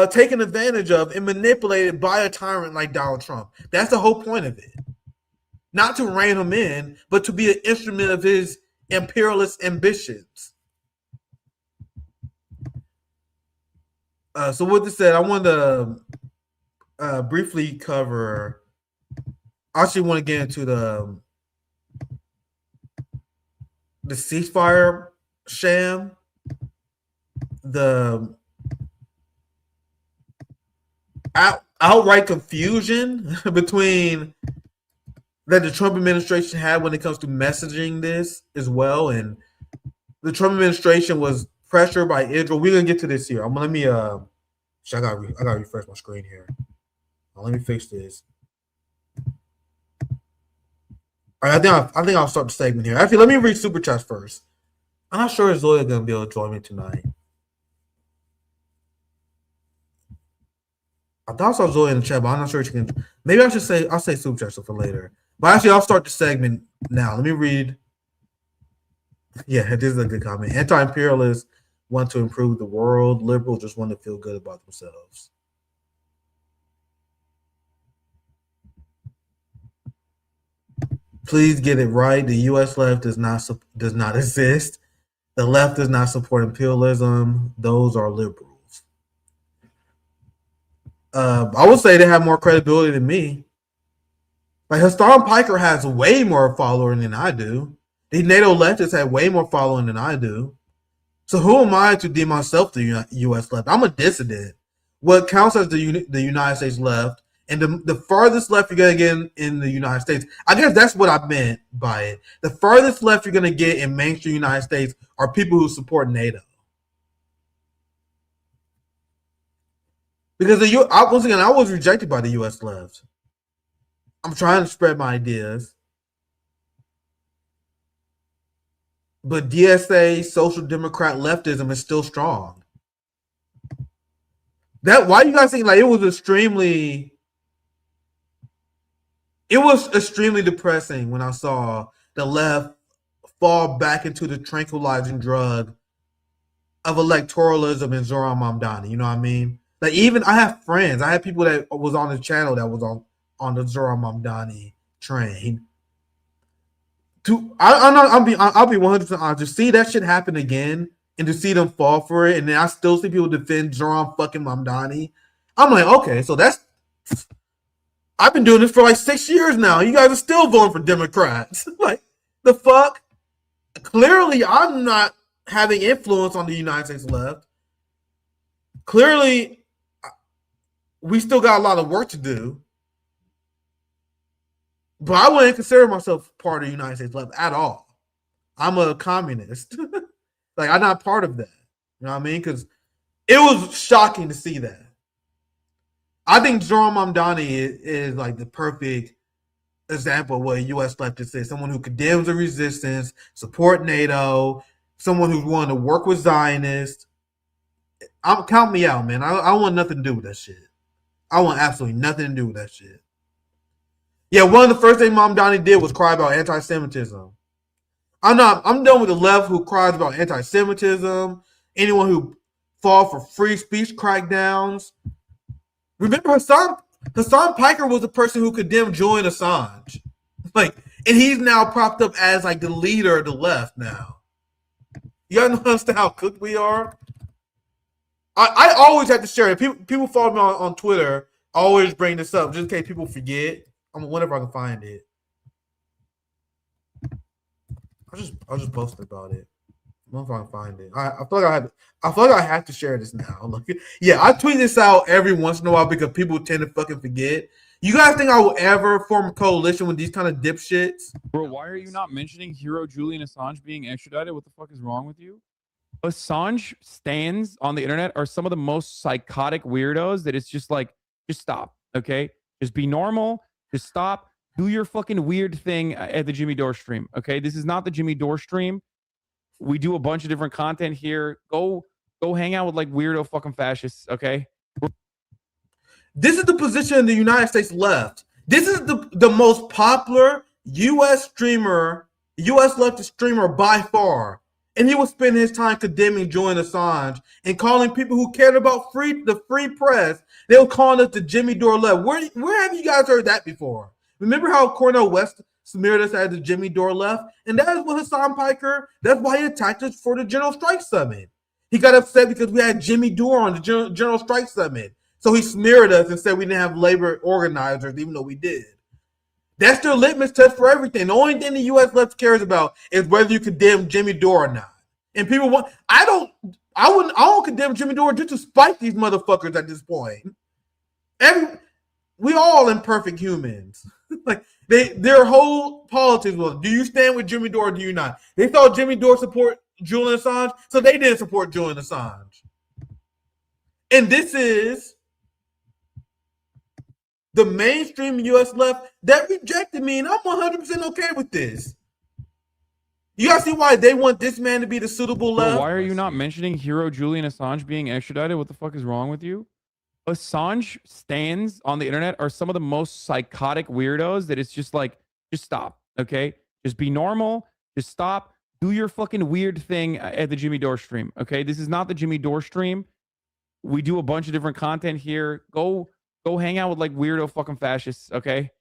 B: taken advantage of and manipulated by a tyrant like Donald Trump. That's the whole point of it. Not to rein him in, but to be an instrument of his imperialist ambitions. So with this said, I want to briefly cover. I actually want to get into the ceasefire sham, the outright confusion between that the Trump administration had when it comes to messaging this as well, and the Trump administration was pressured by Israel. We're gonna get to this here. Let me I gotta refresh my screen here. Let me fix this. All right, I think I'll start the segment here. Actually, let me read super chats first. I'm not sure if Zoya gonna be able to join me tonight. I thought I saw Zoya in the chat, but I'm not sure if she can. Maybe I'll say super chats for later. But actually, I'll start the segment now. Let me read. Yeah, this is a good comment. Anti-imperialists want to improve the world. Liberals just want to feel good about themselves. Please get it right. The U.S. left does not exist. The left does not support imperialism. Those are liberals. I would say they have more credibility than me. Like Hassan Piker has way more following than I do. The NATO leftists have way more following than I do. So who am I to deem myself the U.S. left? I'm a dissident. What counts as the United States left, and the farthest left you're going to get in the United States, I guess that's what I meant by it. The farthest left you're going to get in mainstream United States are people who support NATO. Because once again, I was rejected by the U.S. left. I'm trying to spread my ideas. But DSA, social democrat leftism is still strong. Why you guys think like it was extremely depressing when I saw the left fall back into the tranquilizing drug of electoralism and Zoran Mamdani. You know what I mean? Like even I have friends, I have people that was on the channel that was on the Zoran Mamdani train. I'll be 100% honest. To see that shit happen again and to see them fall for it, and then I still see people defend Zoran fucking Mamdani. I'm like, okay, so I've been doing this for like 6 years now. You guys are still voting for Democrats. Like the fuck? Clearly, I'm not having influence on the United States left. Clearly, we still got a lot of work to do. But I wouldn't consider myself part of the United States left at all. I'm a communist. Like, I'm not part of that. You know what I mean? Because it was shocking to see that. I think Zoran Mamdani is like the perfect example of what a U.S. leftist is. Someone who condemns the resistance, support NATO, someone who's willing to work with Zionists. Count me out, man. I want nothing to do with that shit. I want absolutely nothing to do with that shit. Yeah, one of the first things Mamdani did was cry about anti-Semitism. I'm done with the left who cries about anti-Semitism, anyone who falls for free speech crackdowns. Remember, Hassan Piker was the person who condemned Julian Assange. Like, and he's now propped up as like the leader of the left now. You guys understand how cooked we are? I always have to share it. People follow me on Twitter. I always bring this up just in case people forget. Whenever I can find it. I'll just post about it. I don't know if I can find it. I feel like I have to share this now. Look, yeah, I tweet this out every once in a while because people tend to fucking forget. You guys think I will ever form a coalition with these kind of dipshits?
G: Bro, why are you not mentioning hero Julian Assange being extradited? What the fuck is wrong with you? Assange stands on the internet are some of the most psychotic weirdos that it's just like, just stop, okay? Just be normal. Just stop. Do your fucking weird thing at the Jimmy Dore stream. Okay, this is not the Jimmy Dore stream. We do a bunch of different content here. Go hang out with like weirdo fucking fascists. Okay.
B: This is the position of the United States left. This is the most popular U.S. leftist streamer by far, and he will spend his time condemning Julian Assange and calling people who cared about the free press. They were calling us the Jimmy Dore left. Where have you guys heard that before? Remember how Cornel West smeared us as the Jimmy Dore left? And that is what Hassan Piker, that's why he attacked us for the General Strike Summit. He got upset because we had Jimmy Dore on the General Strike Summit. So he smeared us and said we didn't have labor organizers, even though we did. That's their litmus test for everything. The only thing the U.S. left cares about is whether you condemn Jimmy Dore or not. And people want, I don't condemn Jimmy Dore just to spite these motherfuckers at this point. We all imperfect humans. Like their whole politics was, do you stand with Jimmy Dore or do you not? They saw Jimmy Dore support Julian Assange, so they didn't support Julian Assange. And this is the mainstream U.S. left that rejected me, and I'm 100% okay with this. You guys see why they want this man to be the suitable left?
G: Why are you not mentioning hero Julian Assange being extradited? What the fuck is wrong with you? Assange stands on the internet are some of the most psychotic weirdos that it's just like, just stop, okay? Just be normal. Just stop. Do your fucking weird thing at the Jimmy Dore stream, okay? This is not the Jimmy Dore stream. We do a bunch of different content here. Go hang out with like weirdo fucking fascists, okay?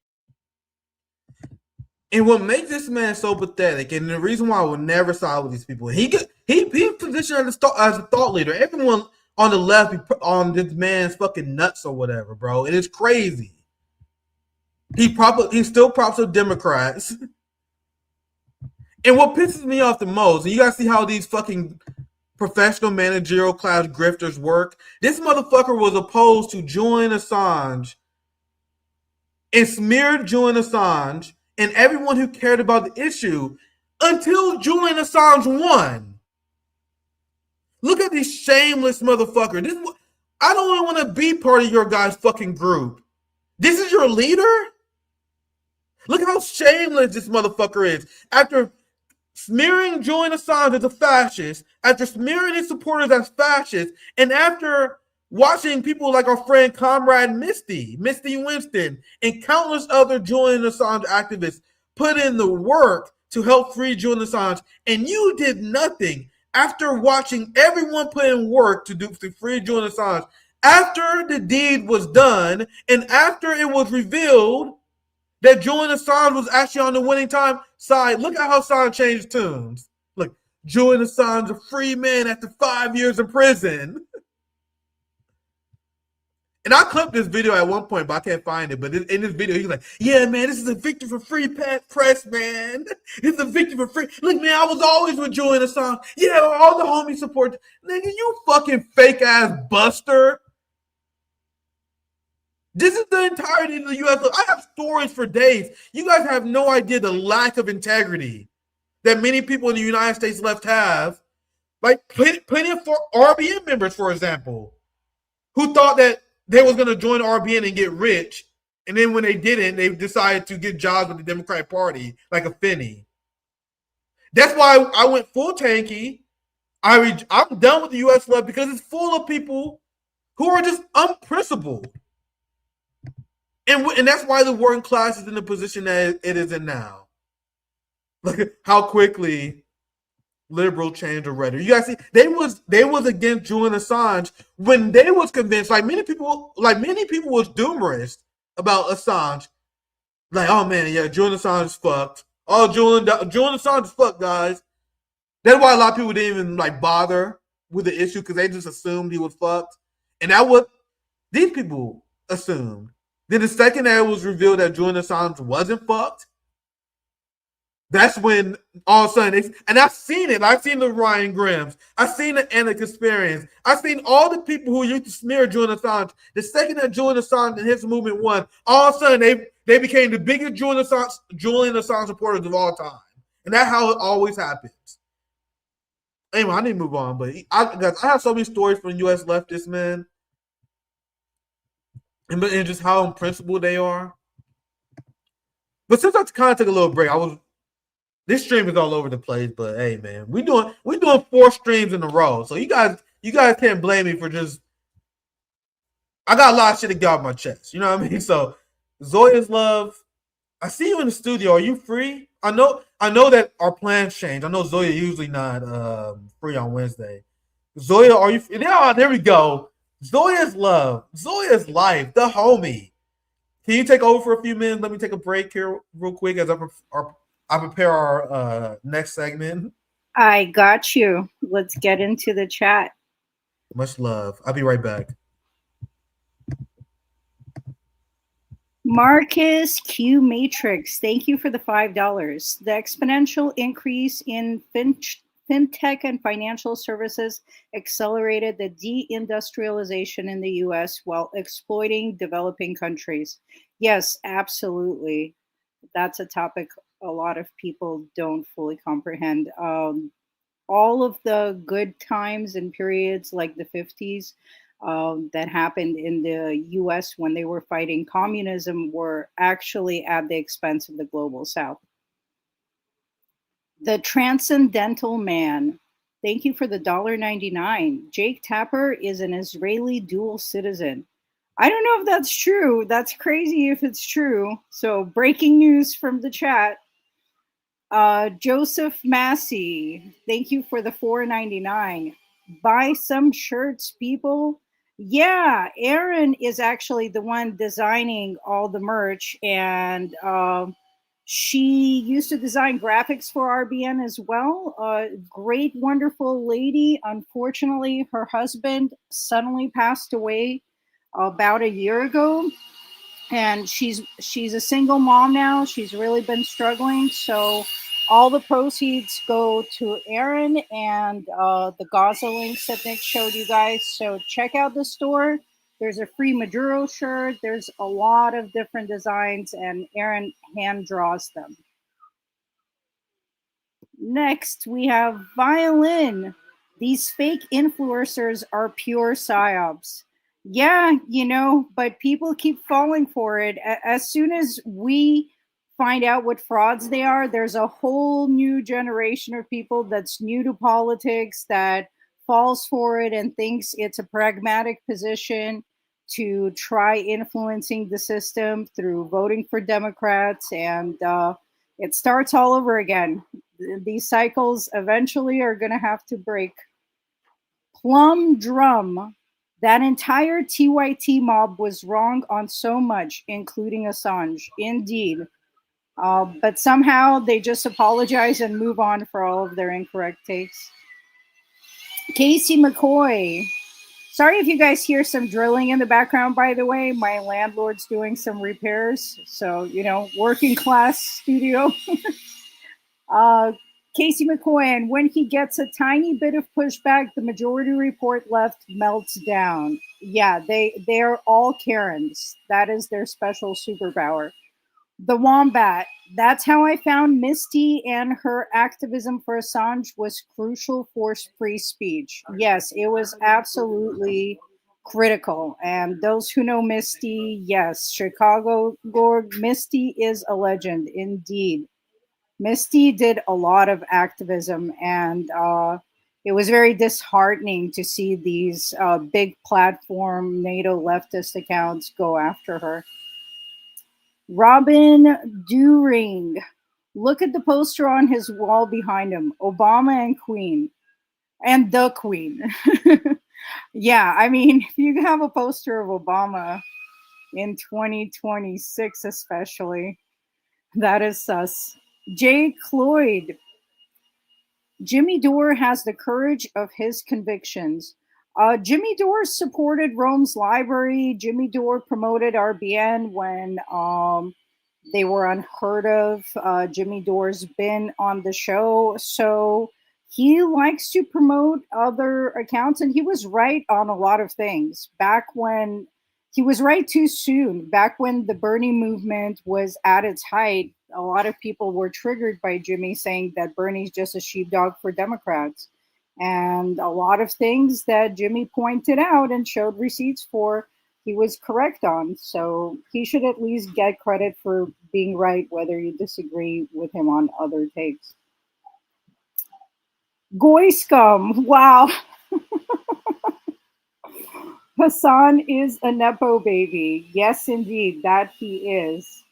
B: And what makes this man so pathetic, and the reason why I will never side with these people, he positioned as a thought leader. Everyone on the left on this man's fucking nuts or whatever, bro. It is crazy. He still props up Democrats. And what pisses me off the most, and you guys see how these fucking professional managerial class grifters work. This motherfucker was opposed to Julian Assange and smeared Julian Assange and everyone who cared about the issue until Julian Assange won. Look at this shameless motherfucker. I don't even want to be part of your guys' fucking group. This is your leader? Look how shameless this motherfucker is. After smearing Julian Assange as a fascist, after smearing his supporters as fascists, and after watching people like our friend Comrade Misty Winston, and countless other Julian Assange activists put in the work to help free Julian Assange, and you did nothing after watching everyone put in work to free Julian Assange, after the deed was done, and after it was revealed that Julian Assange was actually on the winning side. Look at how Assange changed tunes. Look, Julian Assange, a free man after 5 years in prison. And I clipped this video at one point, but I can't find it. But in this video, he's like, yeah, man, this is a victory for free press, man. This is a victory for free. Look, man, I was always with Julian Assange. Yeah, all the homies support. Nigga, you fucking fake-ass buster. This is the entirety of the U.S. I have stories for days. You guys have no idea the lack of integrity that many people in the United States left have. Like plenty of RBN members, for example, who thought that they was going to join RBN and get rich. And then when they didn't, they decided to get jobs with the Democratic Party, like a Finney. That's why I went full tanky. I'm done with the U.S. left because it's full of people who are just unprincipled. And that's why the working class is in the position that it is in now. Look at how quickly liberal change the rhetoric. You guys see, they was against Julian Assange when they was convinced. Many people was doomerish about Assange. Like, oh man, yeah, Julian Assange is fucked. Oh, Julian Assange is fucked, guys. That's why a lot of people didn't even bother with the issue because they just assumed he was fucked, and that what these people assumed. Then the second that it was revealed that Julian Assange wasn't fucked, that's when all of a sudden, and I've seen it. I've seen the Ryan Grims. I've seen the Anna Kasparians. I've seen all the people who used to smear Julian Assange. The second that Julian Assange and his movement won, all of a sudden they became the biggest Julian Assange supporters of all time. And that's how it always happens. Anyway, I need to move on, but I have so many stories from U.S. leftists, man. And just how unprincipled they are. But since I kind of took a little break, this stream is all over the place. But hey, man, we doing 4 streams in a row, so you guys can't blame me for just. I got a lot of shit to get off my chest. You know what I mean? So Zoya's love. I see you in the studio. Are you free? I know that our plans change. I know Zoya usually not free on Wednesday. Zoya, are you? Yeah, there we go. Zoya's love, Zoya's life, the homie. Can you take over for a few minutes? Let me take a break here real quick as I prepare our next segment.
H: I got you. Let's get into the chat.
B: Much love. I'll be right back.
H: Marcus Q Matrix, thank you for the $5. The exponential increase in fintech and financial services accelerated the deindustrialization in the US while exploiting developing countries. Yes, absolutely. That's a topic a lot of people don't fully comprehend. All of the good times and periods like the 50s that happened in the US when they were fighting communism were actually at the expense of the global South. The Transcendental Man. Thank you for the $1.99. Jake Tapper is an Israeli dual citizen. I don't know if that's true. That's crazy if it's true. So breaking news from the chat. Joseph Massey, thank you for the $4.99. Buy some shirts, people. Yeah, Erin is actually the one designing all the merch, and she used to design graphics for RBN as well. Great, wonderful lady. Unfortunately, her husband suddenly passed away about a year ago, and she's a single mom now. She's really been struggling, so all the proceeds go to Erin and the Gaza links that Nick showed you guys. So check out the store. There's a free Maduro shirt. There's a lot of different designs, and Erin hand draws them. Next, we have Violin. These fake influencers are pure psyops. Yeah, you know, but people keep falling for it. As soon as we find out what frauds they are, there's a whole new generation of people that's new to politics that falls for it and thinks it's a pragmatic position to try influencing the system through voting for Democrats, and it starts all over again. These cycles eventually are going to have to break. Plum Drum. That entire TYT mob was wrong on so much, including Assange. Indeed. But somehow they just apologize and move on for all of their incorrect takes. Casey McCoy. Sorry if you guys hear some drilling in the background, by the way. My landlord's doing some repairs. So, you know, working class studio. Casey McCoy, and when he gets a tiny bit of pushback, the majority report left melts down. Yeah, they're all Karens. That is their special superpower. The Wombat. That's how I found Misty, and her activism for Assange was crucial for free speech. Yes, it was absolutely critical. And those who know Misty, yes, Chicago Gorg, Misty is a legend indeed. Misty did a lot of activism, and it was very disheartening to see these big platform NATO leftist accounts go after her. Robin During. Look at the poster on his wall behind him. Obama and Queen. And the Queen. Yeah, I mean, if you have a poster of Obama in 2026 especially, that is sus. Jay Cloyd. Jimmy Dore has the courage of his convictions. Jimmy Dore supported Rome's Library. Jimmy Dore promoted RBN when they were unheard of. Jimmy Dore's been on the show, so he likes to promote other accounts, and he was right on a lot of things. Back when he was right too soon, back when the Bernie movement was at its height, a lot of people were triggered by Jimmy saying that Bernie's just a sheepdog for Democrats. And a lot of things that Jimmy pointed out and showed receipts for, he was correct on. So he should at least get credit for being right, whether you disagree with him on other takes. Goy Scum, wow. Hasan is a Nepo baby. Yes, indeed, that he is.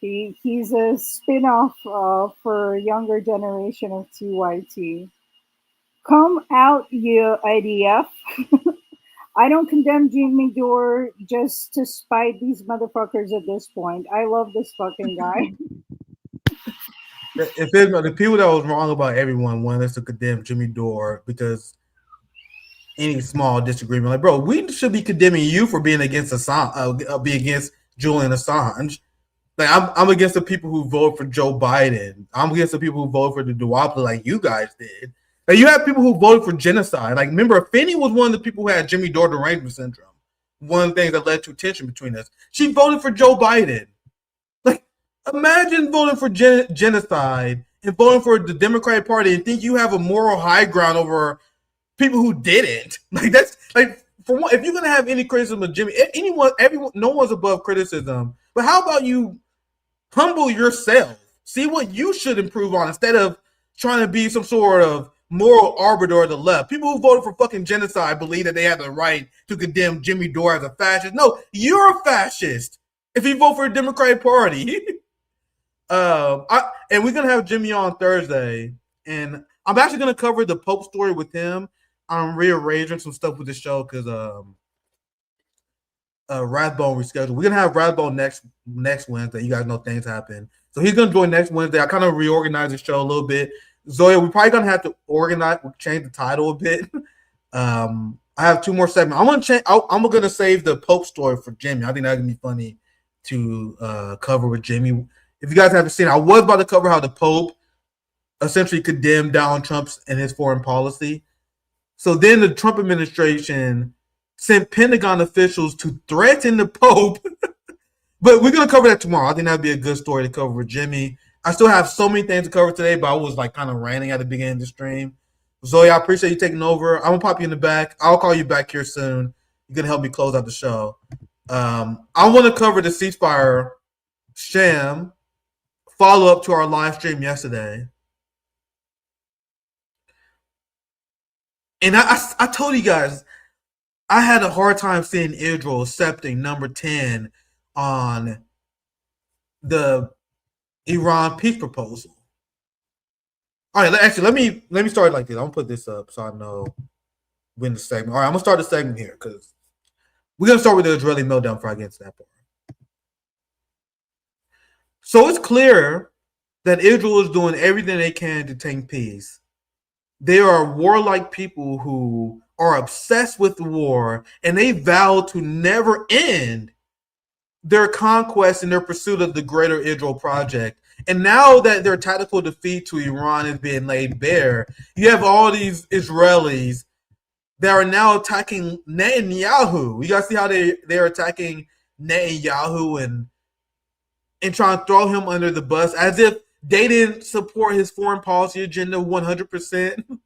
H: He's a spin-off for a younger generation of TYT. Come out, you IDF. I don't condemn Jimmy Dore just to spite these motherfuckers at this point. I love this fucking guy.
B: If it, the people that was wrong about everyone wanted us to condemn Jimmy Dore because any small disagreement. Like, bro, we should be condemning you for being against Assange, be against Julian Assange. Like, I'm against the people who vote for Joe Biden. I'm against the people who vote for the duopoly like you guys did. Like, you have people who voted for genocide. Like, remember, Finney was one of the people who had Jimmy Dore derangement syndrome. One of the things that led to tension between us. She voted for Joe Biden. Like, imagine voting for genocide and voting for the Democratic Party and think you have a moral high ground over people who didn't. Like, that's like, for one, if you're gonna have any criticism of Jimmy, everyone, no one's above criticism. But how about you humble yourself? See what you should improve on instead of trying to be some sort of moral arbiter of the left. People who voted for fucking genocide believe that they have the right to condemn Jimmy Dore as a fascist. No, you're a fascist if you vote for the Democratic Party. And we're gonna have Jimmy on Thursday, and I'm actually gonna cover the Pope story with him. I'm rearranging some stuff with the show because Rathbone rescheduled. We're gonna have Rathbone next Wednesday. You guys know things happen, so he's gonna join next Wednesday. I kind of reorganized the show a little bit. Zoya, we're probably gonna have to change the title a bit. I have 2 more segments. I'm gonna save the Pope story for Jimmy. I think that's gonna be funny to cover with Jimmy. If you guys haven't seen it, I was about to cover how the Pope essentially condemned Donald Trump and his foreign policy. So then the Trump administration sent Pentagon officials to threaten the Pope. But we're going to cover that tomorrow. I think that'd be a good story to cover with Jimmy. I still have so many things to cover today, but I was like kind of ranting at the beginning of the stream. Zoe, I appreciate you taking over. I'm going to pop you in the back. I'll call you back here soon. You're going to help me close out the show. I want to cover the Ceasefire Sham follow-up to our live stream yesterday. And I told you guys, I had a hard time seeing Israel accepting number 10 on the Iran peace proposal. All right, actually, let me start like this. I'm gonna put this up so I know when the segment. All right, I'm gonna start the segment here because we're gonna start with the Israeli meltdown before I get to that part. So it's clear that Israel is doing everything they can to attain peace. They are warlike people who are obsessed with the war, and they vow to never end their conquest and their pursuit of the greater Israel project. And now that their tactical defeat to Iran is being laid bare, you have all these Israelis that are now attacking Netanyahu. You guys see how they're attacking Netanyahu and trying to throw him under the bus as if they didn't support his foreign policy agenda 100%.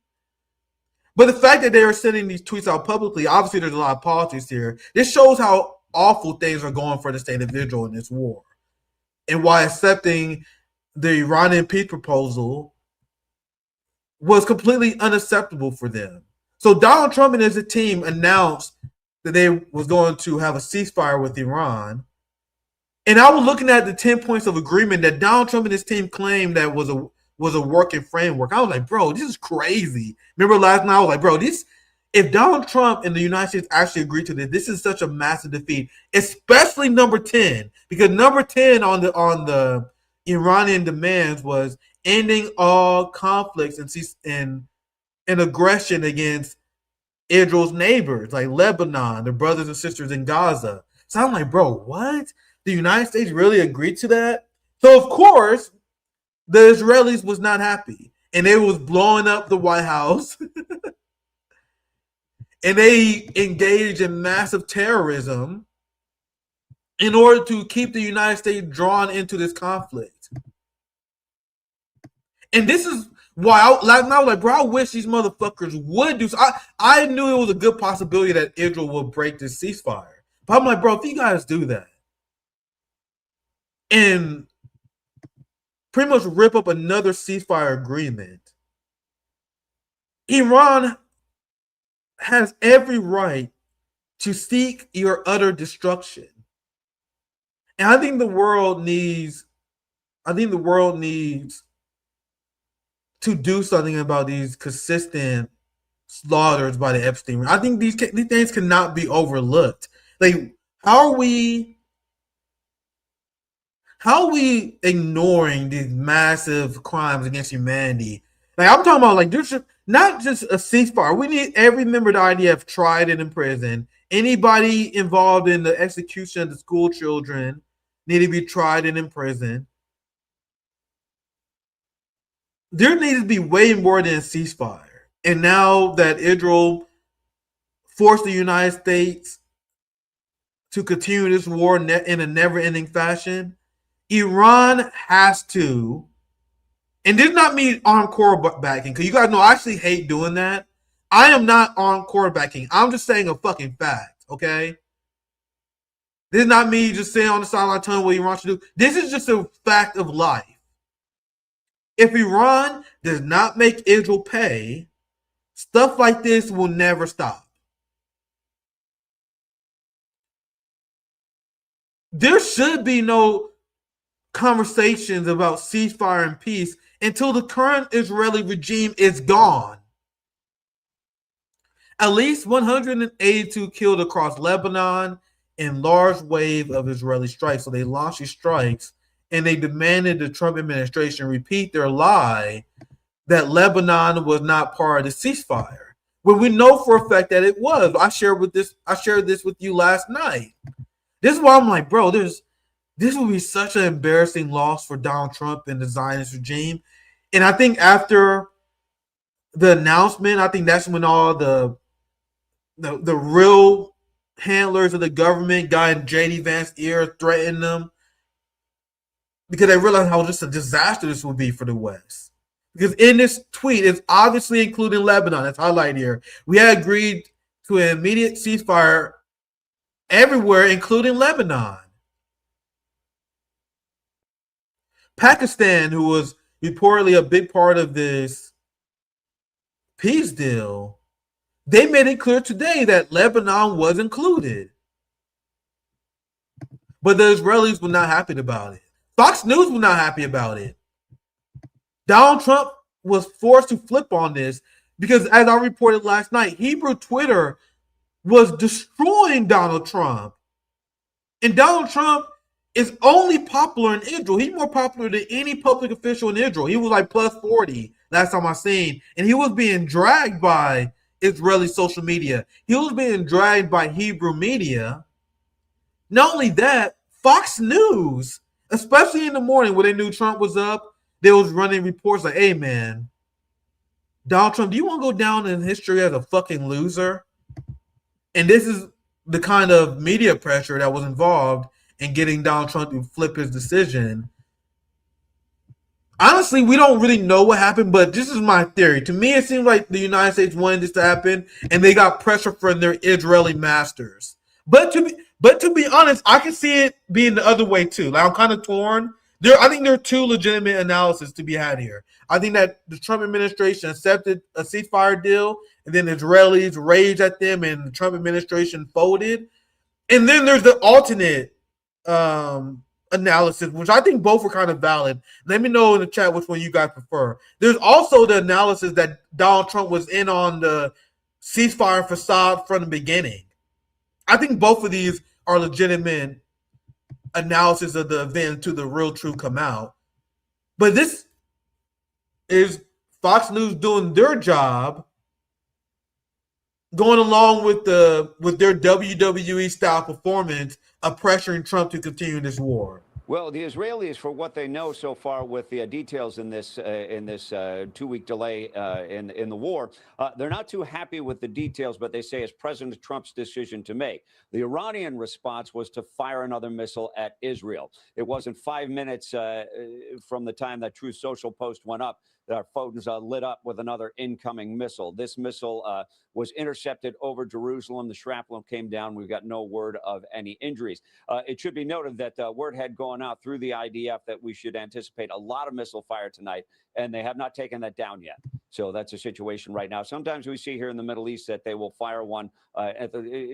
B: But the fact that they are sending these tweets out publicly, obviously there's a lot of politics here. This shows how awful things are going for the state of Israel in this war, and why accepting the Iranian peace proposal was completely unacceptable for them. So Donald Trump and his team announced that they was going to have a ceasefire with Iran. And I was looking at the 10 points of agreement that Donald Trump and his team claimed that was a working framework. I was like, bro, this is crazy. Remember last night I was like, bro, if Donald Trump and the United States actually agreed to this is such a massive defeat, especially number 10, because number 10 on the Iranian demands was ending all conflicts and aggression against Israel's neighbors, like Lebanon, their brothers and sisters in Gaza. So I'm like, bro, what? The United States really agreed to that? So, of course, the Israelis was not happy. And they was blowing up the White House. And they engaged in massive terrorism in order to keep the United States drawn into this conflict. And this is why I was like, bro, I wish these motherfuckers would do so. I knew it was a good possibility that Israel would break this ceasefire. But I'm like, bro, if you guys do that and pretty much rip up another ceasefire agreement, Iran has every right to seek your utter destruction. And I think the world needs to do something about these consistent slaughters by the Epstein. I think these things cannot be overlooked. Like, how are we ignoring these massive crimes against humanity? Like I'm talking about, like there's not just a ceasefire. We need every member of the IDF tried and in prison. Anybody involved in the execution of the school children need to be tried and in prison. There needs to be way more than a ceasefire. And now that Israel forced the United States to continue this war in a never-ending fashion, Iran has to, and this does not mean on quarterbacking, because you guys know I actually hate doing that. I am not on quarterbacking. I'm just saying a fucking fact, okay? This is not me just saying on the sideline telling what Iran should do. This is just a fact of life. If Iran does not make Israel pay, stuff like this will never stop. There should be no conversations about ceasefire and peace until the current Israeli regime is gone. At least 182 killed across Lebanon in large wave of Israeli strikes. So they launched these strikes and they demanded the Trump administration repeat their lie that Lebanon was not part of the ceasefire, when we know for a fact that it was. I shared this with you last night. This is why I'm like, bro, this will be such an embarrassing loss for Donald Trump and the Zionist regime. And I think after the announcement, I think that's when all the real handlers of the government got in J.D. Vance's ear, threatened them, because they realized how just a disaster this would be for the West. Because in this tweet, it's obviously including Lebanon. It's highlighted here. We had agreed to an immediate ceasefire everywhere, including Lebanon. Pakistan, who was reportedly a big part of this peace deal, they made it clear today that Lebanon was included. But the Israelis were not happy about it. Fox News was not happy about it. Donald Trump was forced to flip on this because, as I reported last night, Hebrew Twitter was destroying Donald Trump. And Donald Trump is only popular in Israel. He's more popular than any public official in Israel. He was like plus 40 last time I seen. And he was being dragged by Israeli social media. He was being dragged by Hebrew media. Not only that, Fox News, especially in the morning when they knew Trump was up, they was running reports like, hey, man, Donald Trump, do you want to go down in history as a fucking loser? And this is the kind of media pressure that was involved in getting Donald Trump to flip his decision. Honestly, we don't really know what happened, but this is my theory. To me, it seems like the United States wanted this to happen, and they got pressure from their Israeli masters. But to be honest, I can see it being the other way too. Like, I'm kind of torn. I think there are two legitimate analyses to be had here. I think that the Trump administration accepted a ceasefire deal, and then the Israelis raged at them, and the Trump administration folded. And then there's the alternate analysis, which I think both are kind of valid. Let me know in the chat which one you guys prefer. There's also the analysis that Donald Trump was in on the ceasefire facade from the beginning. I think both of these are legitimate analysis of the event to the real truth come out. But this is Fox News doing their job, going along with their WWE style performance of pressuring Trump to continue this war.
I: Well, the Israelis, for what they know so far with the details in this 2-week delay in the war, they're not too happy with the details, but they say it's President Trump's decision to make. The Iranian response was to fire another missile at Israel. It wasn't 5 minutes from the time that Truth Social post went up that our phones lit up with another incoming missile. This missile was intercepted over Jerusalem. The shrapnel came down. We've got no word of any injuries. It should be noted that word had gone out through the IDF that we should anticipate a lot of missile fire tonight, and they have not taken that down yet. So that's a situation right now. Sometimes we see here in the Middle East that they will fire one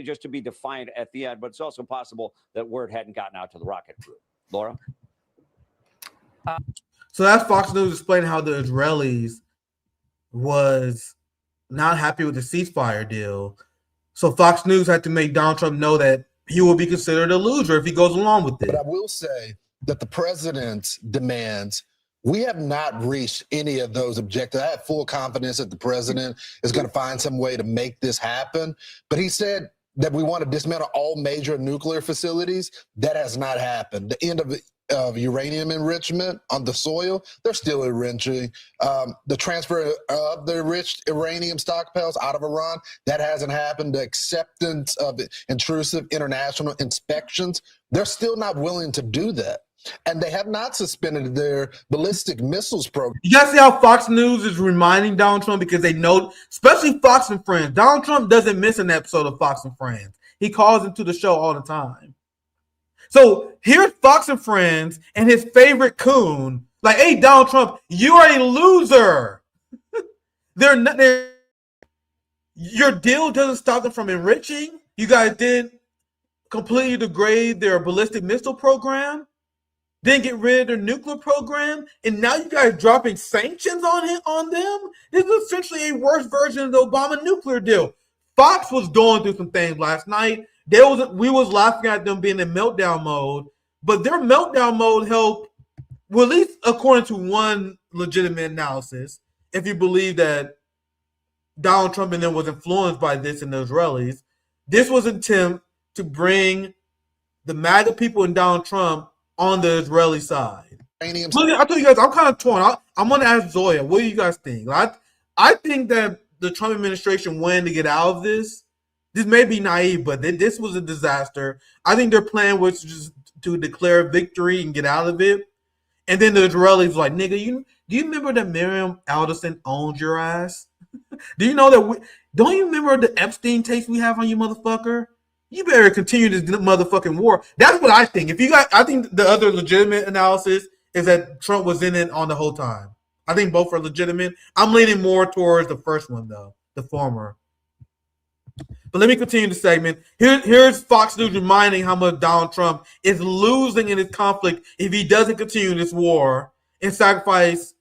I: just to be defiant at the end, but it's also possible that word hadn't gotten out to the rocket crew. Laura?
B: So that's Fox News explaining how the Israelis was not happy with the ceasefire deal. So Fox News had to make Donald Trump know that he will be considered a loser if he goes along with it.
J: But I will say that the president's demands We have not reached any of those objectives. I have full confidence that the president is going to find some way to make this happen. But he said that we want to dismantle all major nuclear facilities. That has not happened. The end of uranium enrichment on the soil, they're still enriching. The transfer of the enriched uranium stockpiles out of Iran, that hasn't happened. The acceptance of intrusive international inspections, they're still not willing to do that. And they have not suspended their ballistic missiles program.
B: You guys see how Fox News is reminding Donald Trump because they know, especially Fox and Friends. Donald Trump doesn't miss an episode of Fox and Friends. He calls into the show all the time. So here's Fox and Friends and his favorite coon. Like, hey, Donald Trump, you're a loser. Your deal doesn't stop them from enriching. You guys did completely degrade their ballistic missile program. Then get rid of their nuclear program, and now you guys dropping sanctions on them? This is essentially a worse version of the Obama nuclear deal. Fox was going through some things last night. We was laughing at them being in meltdown mode, but their meltdown mode helped, well, at least according to one legitimate analysis, if you believe that Donald Trump and them was influenced by this and the Israelis, this was an attempt to bring the MAGA people and Donald Trump on the Israeli side. Look, I told you guys, I'm kind of torn. I'm going to ask Zoya, what do you guys think? I think that the Trump administration wanted to get out of this. This may be naive, but this was a disaster. I think their plan was just to declare victory and get out of it. And then the Israelis were like, nigga, do you remember that Miriam Alderson owned your ass? Do you know that don't you remember the Epstein tapes we have on you, motherfucker? You better continue this motherfucking war. That's what I think. I think the other legitimate analysis is that Trump was in it on the whole time. I think both are legitimate. I'm leaning more towards the first one, though, the former. But let me continue the segment. Here's Fox News reminding how much Donald Trump is losing in this conflict if he doesn't continue this war and sacrifice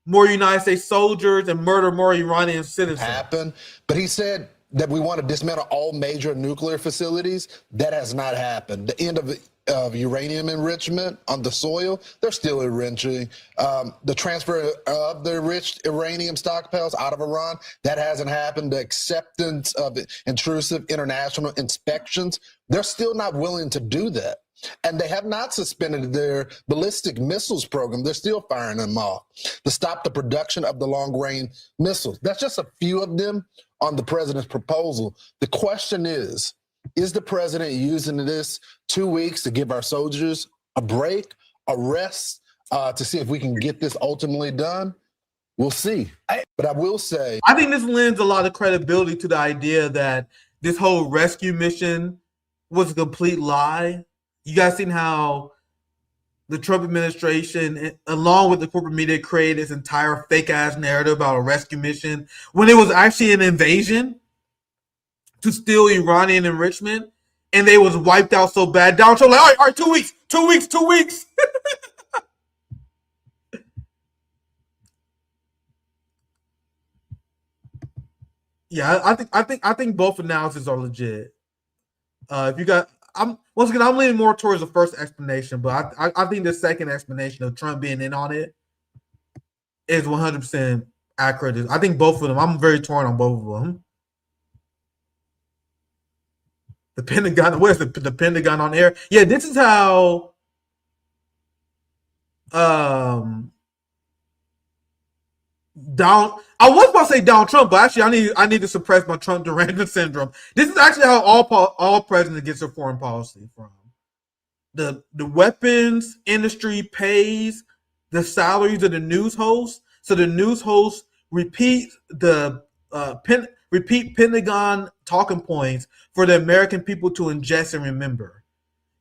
B: more United States soldiers and murder more Iranian citizens.
J: Happen, but he said that we want to dismantle all major nuclear facilities. That has not happened. The end of uranium enrichment on the soil, they're still enriching. The transfer of the enriched uranium stockpiles out of Iran, that hasn't happened. The acceptance of intrusive international inspections, they're still not willing to do that. And they have not suspended their ballistic missiles program. They're still firing them off to stop the production of the long-range missiles. That's just a few of them on the president's proposal. The question is the president using this 2 weeks to give our soldiers a break, a rest, to see if we can get this ultimately done? We'll see. But I will say,
B: I think this lends a lot of credibility to the idea that this whole rescue mission was a complete lie. You guys seen how the Trump administration, along with the corporate media, created this entire fake-ass narrative about a rescue mission when it was actually an invasion to steal Iranian enrichment, and they was wiped out so bad. Donald Trump like, all right, 2 weeks, 2 weeks, 2 weeks. Yeah, I think both analyses are legit. If you got, I'm leaning more towards the first explanation, but I think the second explanation of Trump being in on it is 100% accurate. I think both of them. I'm very torn on both of them. The Pentagon, where's the Pentagon on air? Yeah, this is how I was about to say Donald Trump, but actually I need to suppress my Trump Durandon syndrome. This is actually how all presidents get their foreign policy from. The weapons industry pays the salaries of the news hosts, so the news hosts repeat Pentagon talking points for the American people to ingest and remember.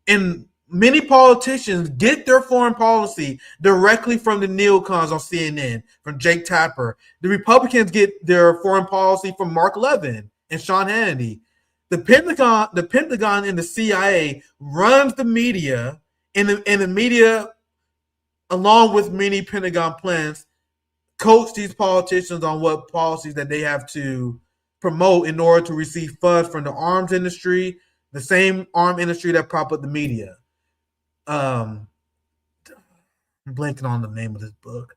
B: And many politicians get their foreign policy directly from the neocons on CNN, from Jake Tapper. The Republicans get their foreign policy from Mark Levin and Sean Hannity. The Pentagon and the CIA runs the media, and the media, along with many Pentagon plans, coach these politicians on what policies that they have to promote in order to receive funds from the arms industry, the same arms industry that prop up the media. I'm blanking on the name of this book.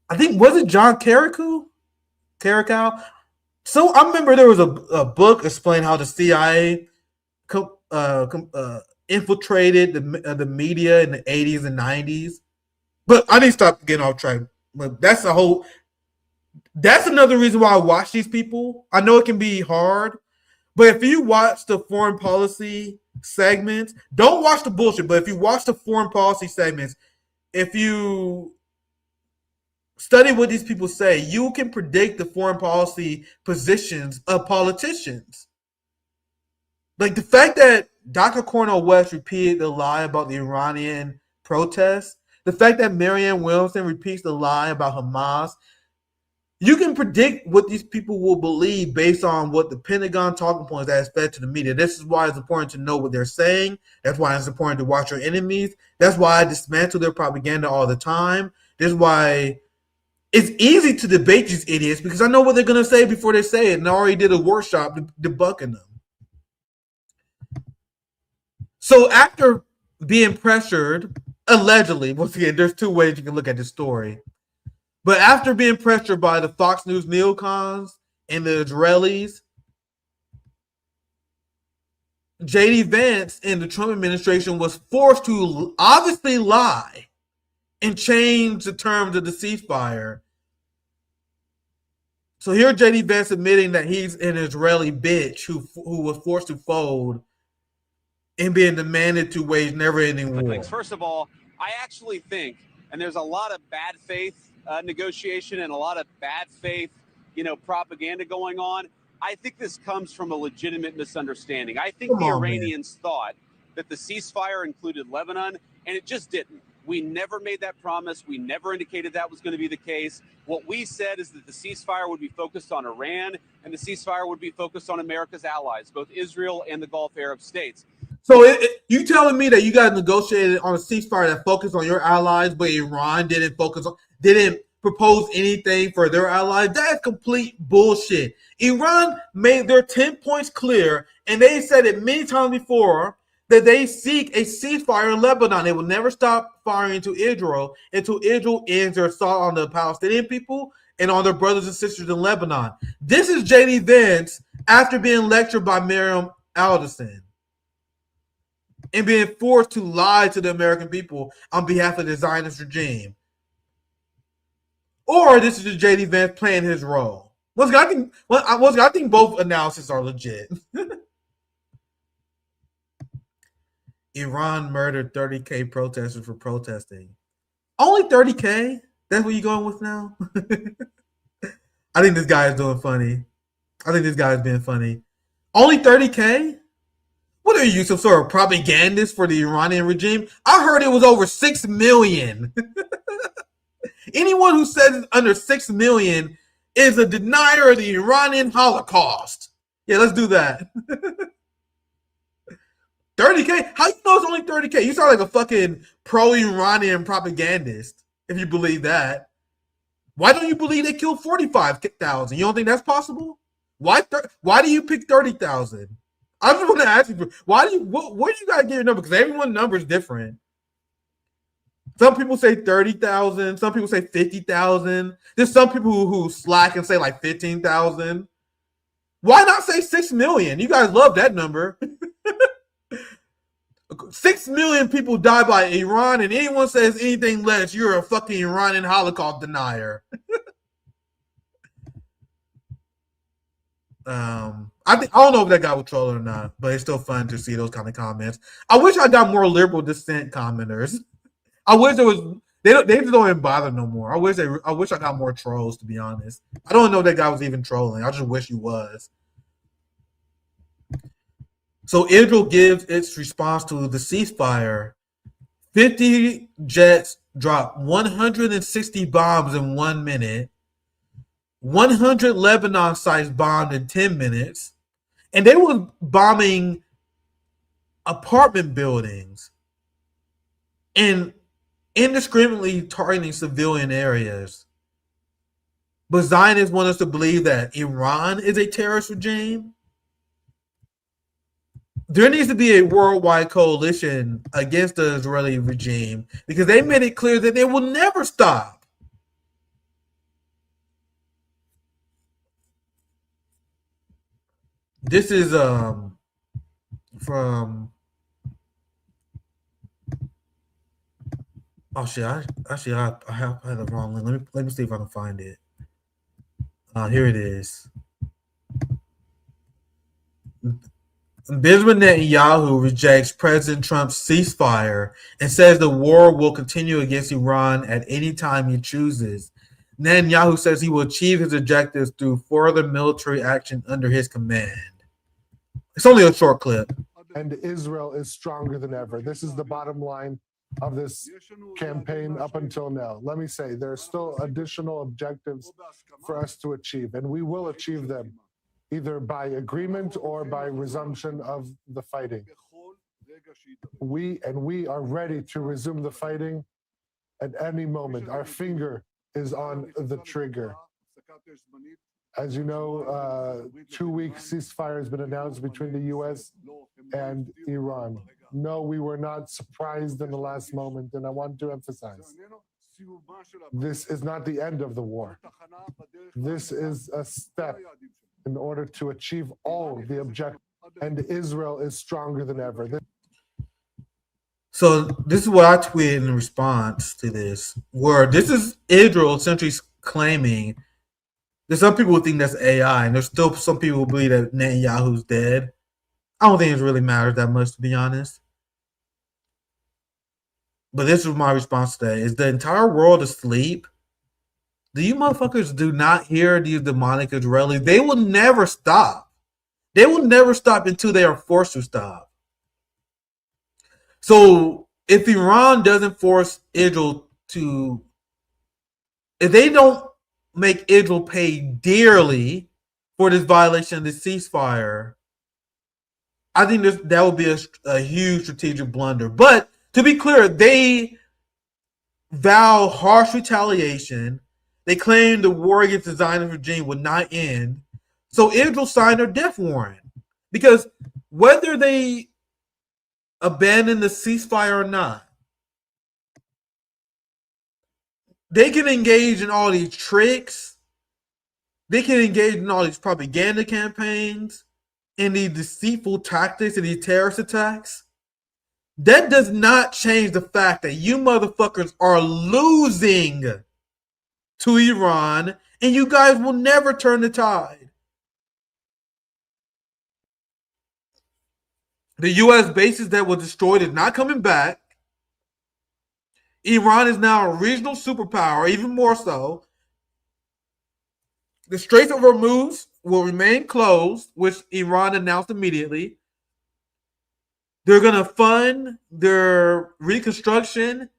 B: I think, was it John Carricow? So I remember there was a book explaining how the CIA infiltrated the media in the 80s and 90s. But I need to stop getting off track. But that's another reason why I watch these people. I know it can be hard, but if you watch the foreign policy segments, don't watch the bullshit, but if you watch the foreign policy segments, if you study what these people say, you can predict the foreign policy positions of politicians. Like the fact that Dr. Cornel West repeated the lie about the Iranian protests, the fact that Marianne Williamson repeats the lie about Hamas, you can predict what these people will believe based on what the Pentagon talking points that is fed to the media. This is why it's important to know what they're saying. That's why it's important to watch your enemies. That's why I dismantle their propaganda all the time. This is why it's easy to debate these idiots because I know what they're going to say before they say it, and I already did a workshop debunking them. So after being pressured, allegedly, once again, there's two ways you can look at this story. But after being pressured by the Fox News neocons and the Israelis, J.D. Vance and the Trump administration was forced to obviously lie and change the terms of the ceasefire. So here J.D. Vance admitting that he's an Israeli bitch who was forced to fold and being demanded to wage never-ending war.
K: First of all, I actually think, and there's a lot of bad faith negotiation and a lot of bad faith, propaganda going on. I think this comes from a legitimate misunderstanding. I think the Iranians thought that the ceasefire included Lebanon, and it just didn't. We never made that promise. We never indicated that was going to be the case. What we said is that the ceasefire would be focused on Iran, and the ceasefire would be focused on America's allies, both Israel and the Gulf Arab states.
B: So you telling me that you guys negotiated on a ceasefire that focused on your allies, but Iran didn't propose anything for their allies? That is complete bullshit. Iran made their 10 points clear, and they said it many times before that they seek a ceasefire in Lebanon. They will never stop firing into Israel until Israel ends their assault on the Palestinian people and on their brothers and sisters in Lebanon. This is J.D. Vance after being lectured by Miriam Alderson and being forced to lie to the American people on behalf of the Zionist regime. Or this is just J.D. Vance playing his role. I think both analyses are legit. Iran murdered 30K protesters for protesting. Only 30K? That's what you're going with now? I think this guy is doing funny. I think this guy is being funny. Only 30K? What are you, some sort of propagandist for the Iranian regime? I heard it was over 6 million. Anyone who says it's under 6 million is a denier of the Iranian Holocaust. Yeah, let's do that. 30K? How you know it's only 30K? You sound like a fucking pro-Iranian propagandist if you believe that. Why don't you believe they killed 45,000? You don't think that's possible? Why do you pick 30,000? I just want to ask you, where do you guys get your number? Because everyone's number is different. Some people say 30,000. Some people say 50,000. There's some people who slack and say like 15,000. Why not say 6 million? You guys love that number. 6 million people die by Iran, and anyone says anything less, you're a fucking Iranian Holocaust denier. I don't know if that guy was trolling or not, but it's still fun to see those kind of comments. I wish I got more liberal dissent commenters. I wish there was. They just don't even bother no more. I wish I got more trolls, to be honest. I don't know if that guy was even trolling. I just wish he was. So Israel gives its response to the ceasefire. 50 jets dropped 160 bombs in 1 minute. 100 Lebanon sites bombed in 10 minutes. And they were bombing apartment buildings and indiscriminately targeting civilian areas. But Zionists want us to believe that Iran is a terrorist regime. there needs to be a worldwide coalition against the Israeli regime because they made it clear that they will never stop. This is from oh shit! I had the wrong link. Let me see if I can find it. Here it is. Benjamin Netanyahu rejects President Trump's ceasefire and says the war will continue against Iran at any time he chooses. Netanyahu says he will achieve his objectives through further military action under his command. It's only a short clip.
L: And Israel is stronger than ever. This is the bottom line of this campaign up until now. Let me say, there are still additional objectives for us to achieve, and we will achieve them either by agreement or by resumption of the fighting. We are ready to resume the fighting at any moment. Our finger is on the trigger. As you know, 2-week ceasefire has been announced between the U.S. and Iran. No, we were not surprised in the last moment, and I want to emphasize, this is not the end of the war. This is a step in order to achieve all the objectives, and Israel is stronger than ever.
B: So this is what I tweeted in response to this, where this is Israel essentially claiming. There's some people who think that's AI, and there's still some people who believe that Netanyahu's dead. I don't think it really matters that much, to be honest. But this was my response today. Is the entire world asleep? Do you motherfuckers do not hear these demonic Israelis? They will never stop. They will never stop until they are forced to stop. So if Iran doesn't force Israel to, if they don't make Israel pay dearly for this violation of the ceasefire, I think that would be a huge strategic blunder. But to be clear, they vow harsh retaliation. They claim the war against the Zionist regime would not end. So Israel signed their death warrant. Because whether they abandon the ceasefire or not, they can engage in all these tricks. They can engage in all these propaganda campaigns and these deceitful tactics and these terrorist attacks. That does not change the fact that you motherfuckers are losing to Iran, and you guys will never turn the tide. The U.S. bases that were destroyed is not coming back. Iran is now a regional superpower, even more so. The Straits of Hormuz will remain closed, which Iran announced immediately. They're going to fund their reconstruction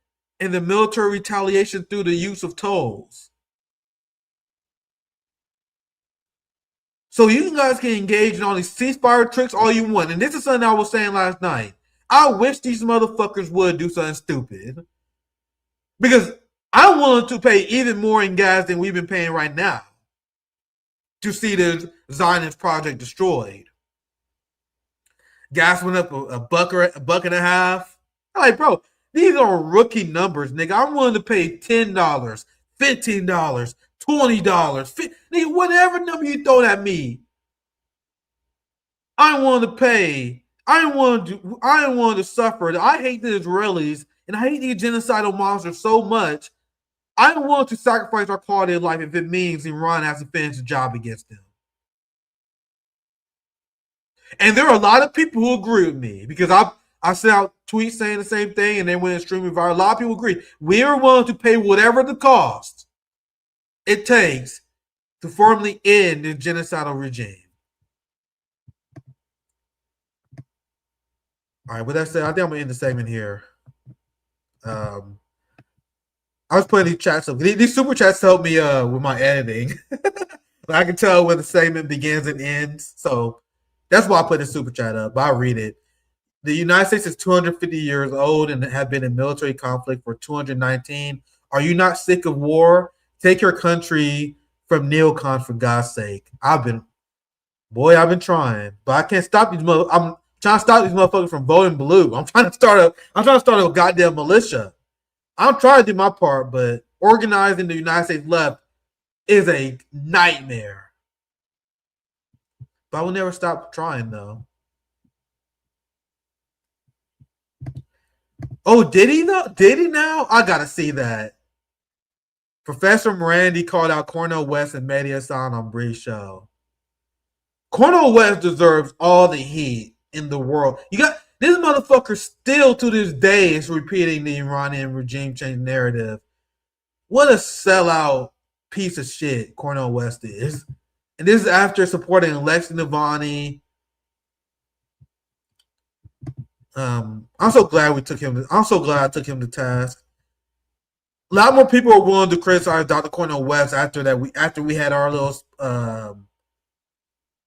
B: and the military retaliation through the use of tolls. So you guys can engage in all these ceasefire tricks all you want. And this is something I was saying last night. I wish these motherfuckers would do something stupid. Because I'm willing to pay even more in gas than we've been paying right now to see the Zionist project destroyed. Gas went up a buck and a half. I'm like, bro, these are rookie numbers, nigga. I'm willing to pay $10, $15, $20, nigga, whatever number you throw at me. I want to pay. I want to suffer. I hate the Israelis and I hate these genocidal monsters so much. I want to sacrifice our quality of life if it means Iran has to finish the job against them. And there are a lot of people who agree with me because I sent out tweets saying the same thing and they went extremely viral. A lot of people agree. We are willing to pay whatever the cost it takes to formally end the genocidal regime. All right, with that said, I think I'm going to end the segment here. I was putting these chats up. These super chats help me with my editing. I can tell where the segment begins and ends. So that's why I put the super chat up. I'll read it. The United States is 250 years old and have been in military conflict for 219. Are you not sick of war? Take your country from neocons for God's sake. I've been trying, but I can't stop these mother. trying to stop these motherfuckers from voting blue. I'm trying to start a goddamn militia. I'm trying to do my part, but organizing the United States left is a nightmare. But I will never stop trying, though. Oh, did he though? Did he now? I gotta see that. Professor Morandi called out Cornel West and Mehdi Hasan on Bree's show. Cornel West deserves all the heat in the world. You got this motherfucker still to this day is repeating the Iranian regime change narrative. What a sellout piece of shit Cornel West is. And this is after supporting Alexei Navalny. I'm so glad we took him. I'm so glad I took him to task. A lot more people were willing to criticize Dr. Cornel West after we had our little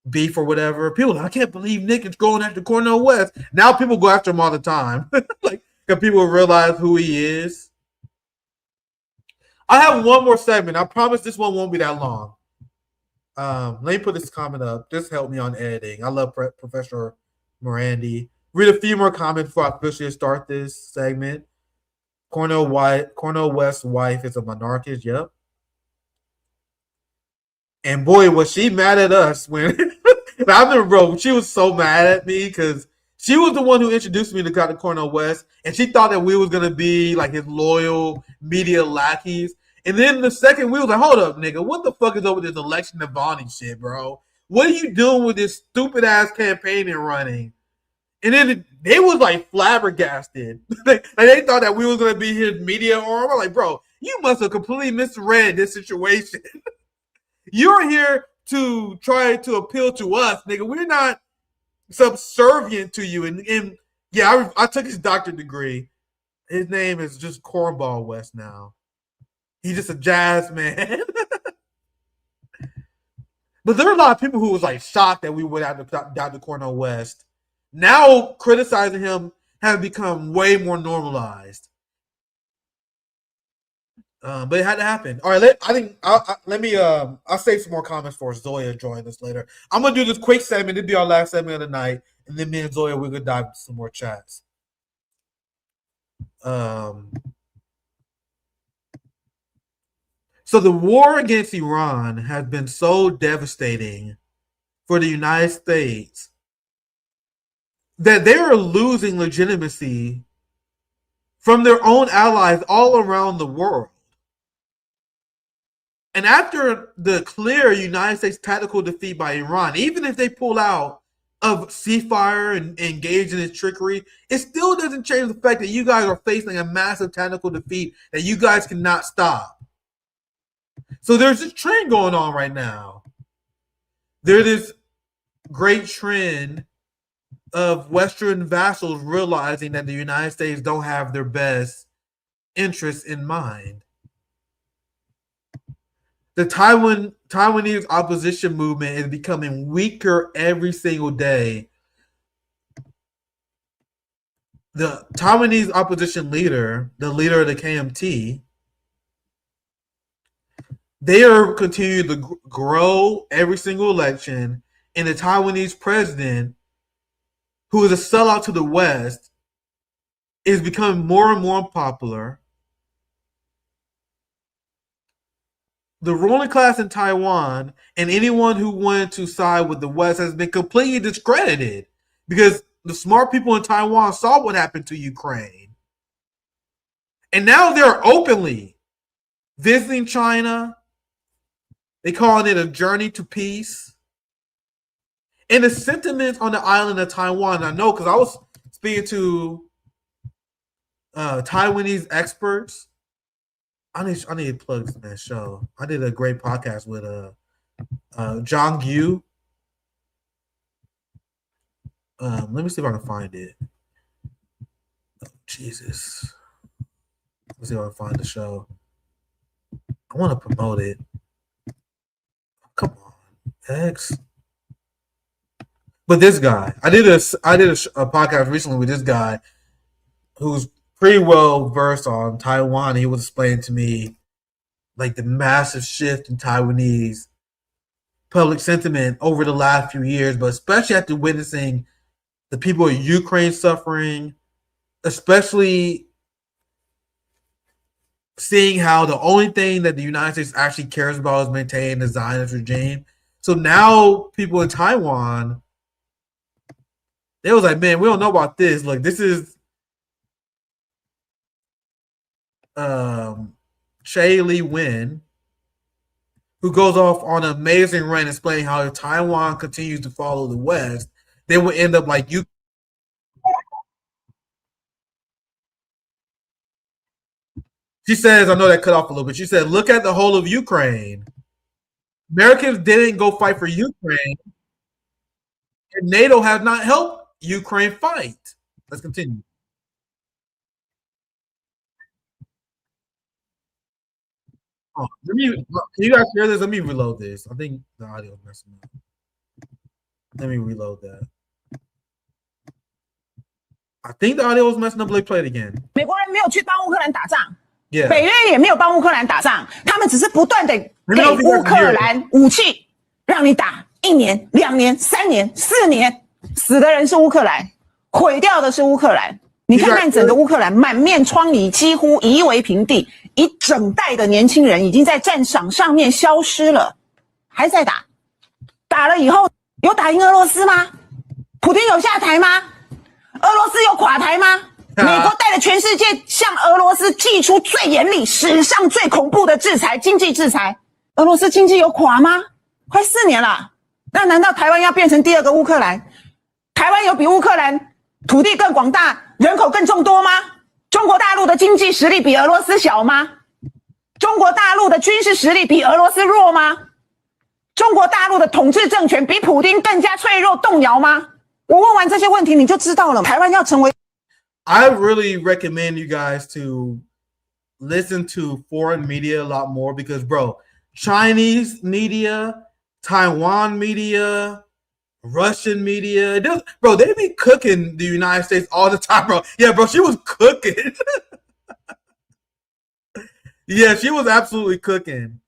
B: beef or whatever. People, I can't believe Nick is going after Cornel West. Now people go after him all the time, like because people realize who he is. I have one more segment. I promise this one won't be that long. Let me put this comment up. This helped me on editing. I love Professor Morandi. Read a few more comments before I officially start this segment. Cornel West's wife is a monarchist. Yep. And boy, was she mad at us when I remember, bro. She was so mad at me because she was the one who introduced me to Dr. Cornel West, and she thought that we was gonna be like his loyal media lackeys. And then the second we was like, hold up, nigga, what the fuck is over this election Navalny shit, bro? What are you doing with this stupid ass campaign and running? And then they was like flabbergasted. They thought that we was gonna be his media arm. I'm like, bro, you must have completely misread this situation. You're here to try to appeal to us, nigga. We're not subservient to you. And yeah, I took his doctorate degree. His name is just Cornball West now. He's just a jazz man. But there are a lot of people who was like shocked that we went after Dr. Cornel West. Now criticizing him has become way more normalized. But it had to happen. All right, I'll save some more comments for Zoya join us later. I'm gonna do this quick segment. It'll be our last segment of the night, and then me and Zoya we're gonna dive into some more chats. So the war against Iran has been so devastating for the United States that they are losing legitimacy from their own allies all around the world. And after the clear United States tactical defeat by Iran, even if they pull out of ceasefire and engage in its trickery, it still doesn't change the fact that you guys are facing a massive tactical defeat that you guys cannot stop. So there's this trend going on right now. There's this great trend of Western vassals realizing that the United States don't have their best interests in mind. The Taiwanese opposition movement is becoming weaker every single day. The Taiwanese opposition leader, the leader of the KMT, they are continuing to grow every single election, and the Taiwanese president, who is a sellout to the West, is becoming more and more unpopular. The ruling class in Taiwan and anyone who wanted to side with the West has been completely discredited because the smart people in Taiwan saw what happened to Ukraine. And now they're openly visiting China. They calling it a journey to peace. And the sentiments on the island of Taiwan, I know because I was speaking to Taiwanese experts. I need to plug that show. I did a great podcast with Zhang Yu. Let me see if I can find it. Oh, Jesus. Let's see if I can find the show. I want to promote it. Come on, X. But this guy, I did a podcast recently with this guy who's pretty well versed on Taiwan. He was explaining to me like the massive shift in Taiwanese public sentiment over the last few years, but especially after witnessing the people of Ukraine suffering, especially seeing how the only thing that the United States actually cares about is maintaining the Zionist regime. So now people in Taiwan, they was like, man, we don't know about this. Like, this is Che Li Wen, who goes off on an amazing rant explaining how if Taiwan continues to follow the West, they will end up like you. She says, I know that cut off a little bit. She said, look at the whole of Ukraine. Americans didn't go fight for Ukraine, and NATO has not helped Ukraine fight. Let's continue. Oh, can you guys hear this? Let me reload this. I think the audio is messing up. Let me reload that. I think the audio was messing up. Let's play it again.
M: 美国人没有去帮乌克兰打仗，
B: Yeah.
M: 北约也没有帮乌克兰打仗，他们只是不断的给乌克兰武器，让你打1年、2年、3年、4年，死的人是乌克兰，毁掉的是乌克兰。你看看整个乌克兰满面疮痍，几乎夷为平地，一整代的年轻人已经在战场上面消失了，还在打，打了以后有打赢俄罗斯吗？普丁有下台吗？俄罗斯有垮台吗？美国带着全世界向俄罗斯祭出最严厉、史上最恐怖的制裁，经济制裁。俄罗斯经济有垮吗？快4年了。那难道台湾要变成第2个乌克兰？台湾有比乌克兰土地更广大、人口更众多吗？中国大陆的经济实力比俄罗斯小吗？中国大陆的军事实力比俄罗斯弱吗？中国大陆的统治政权比普丁更加脆弱动摇吗？我问完这些问题你就知道了，台湾要成为
B: I really recommend you guys to listen to foreign media a lot more because, bro, Chinese media, Taiwan media, Russian media, bro, they be cooking the United States all the time, bro. Yeah, bro, she was cooking. Yeah, she was absolutely cooking.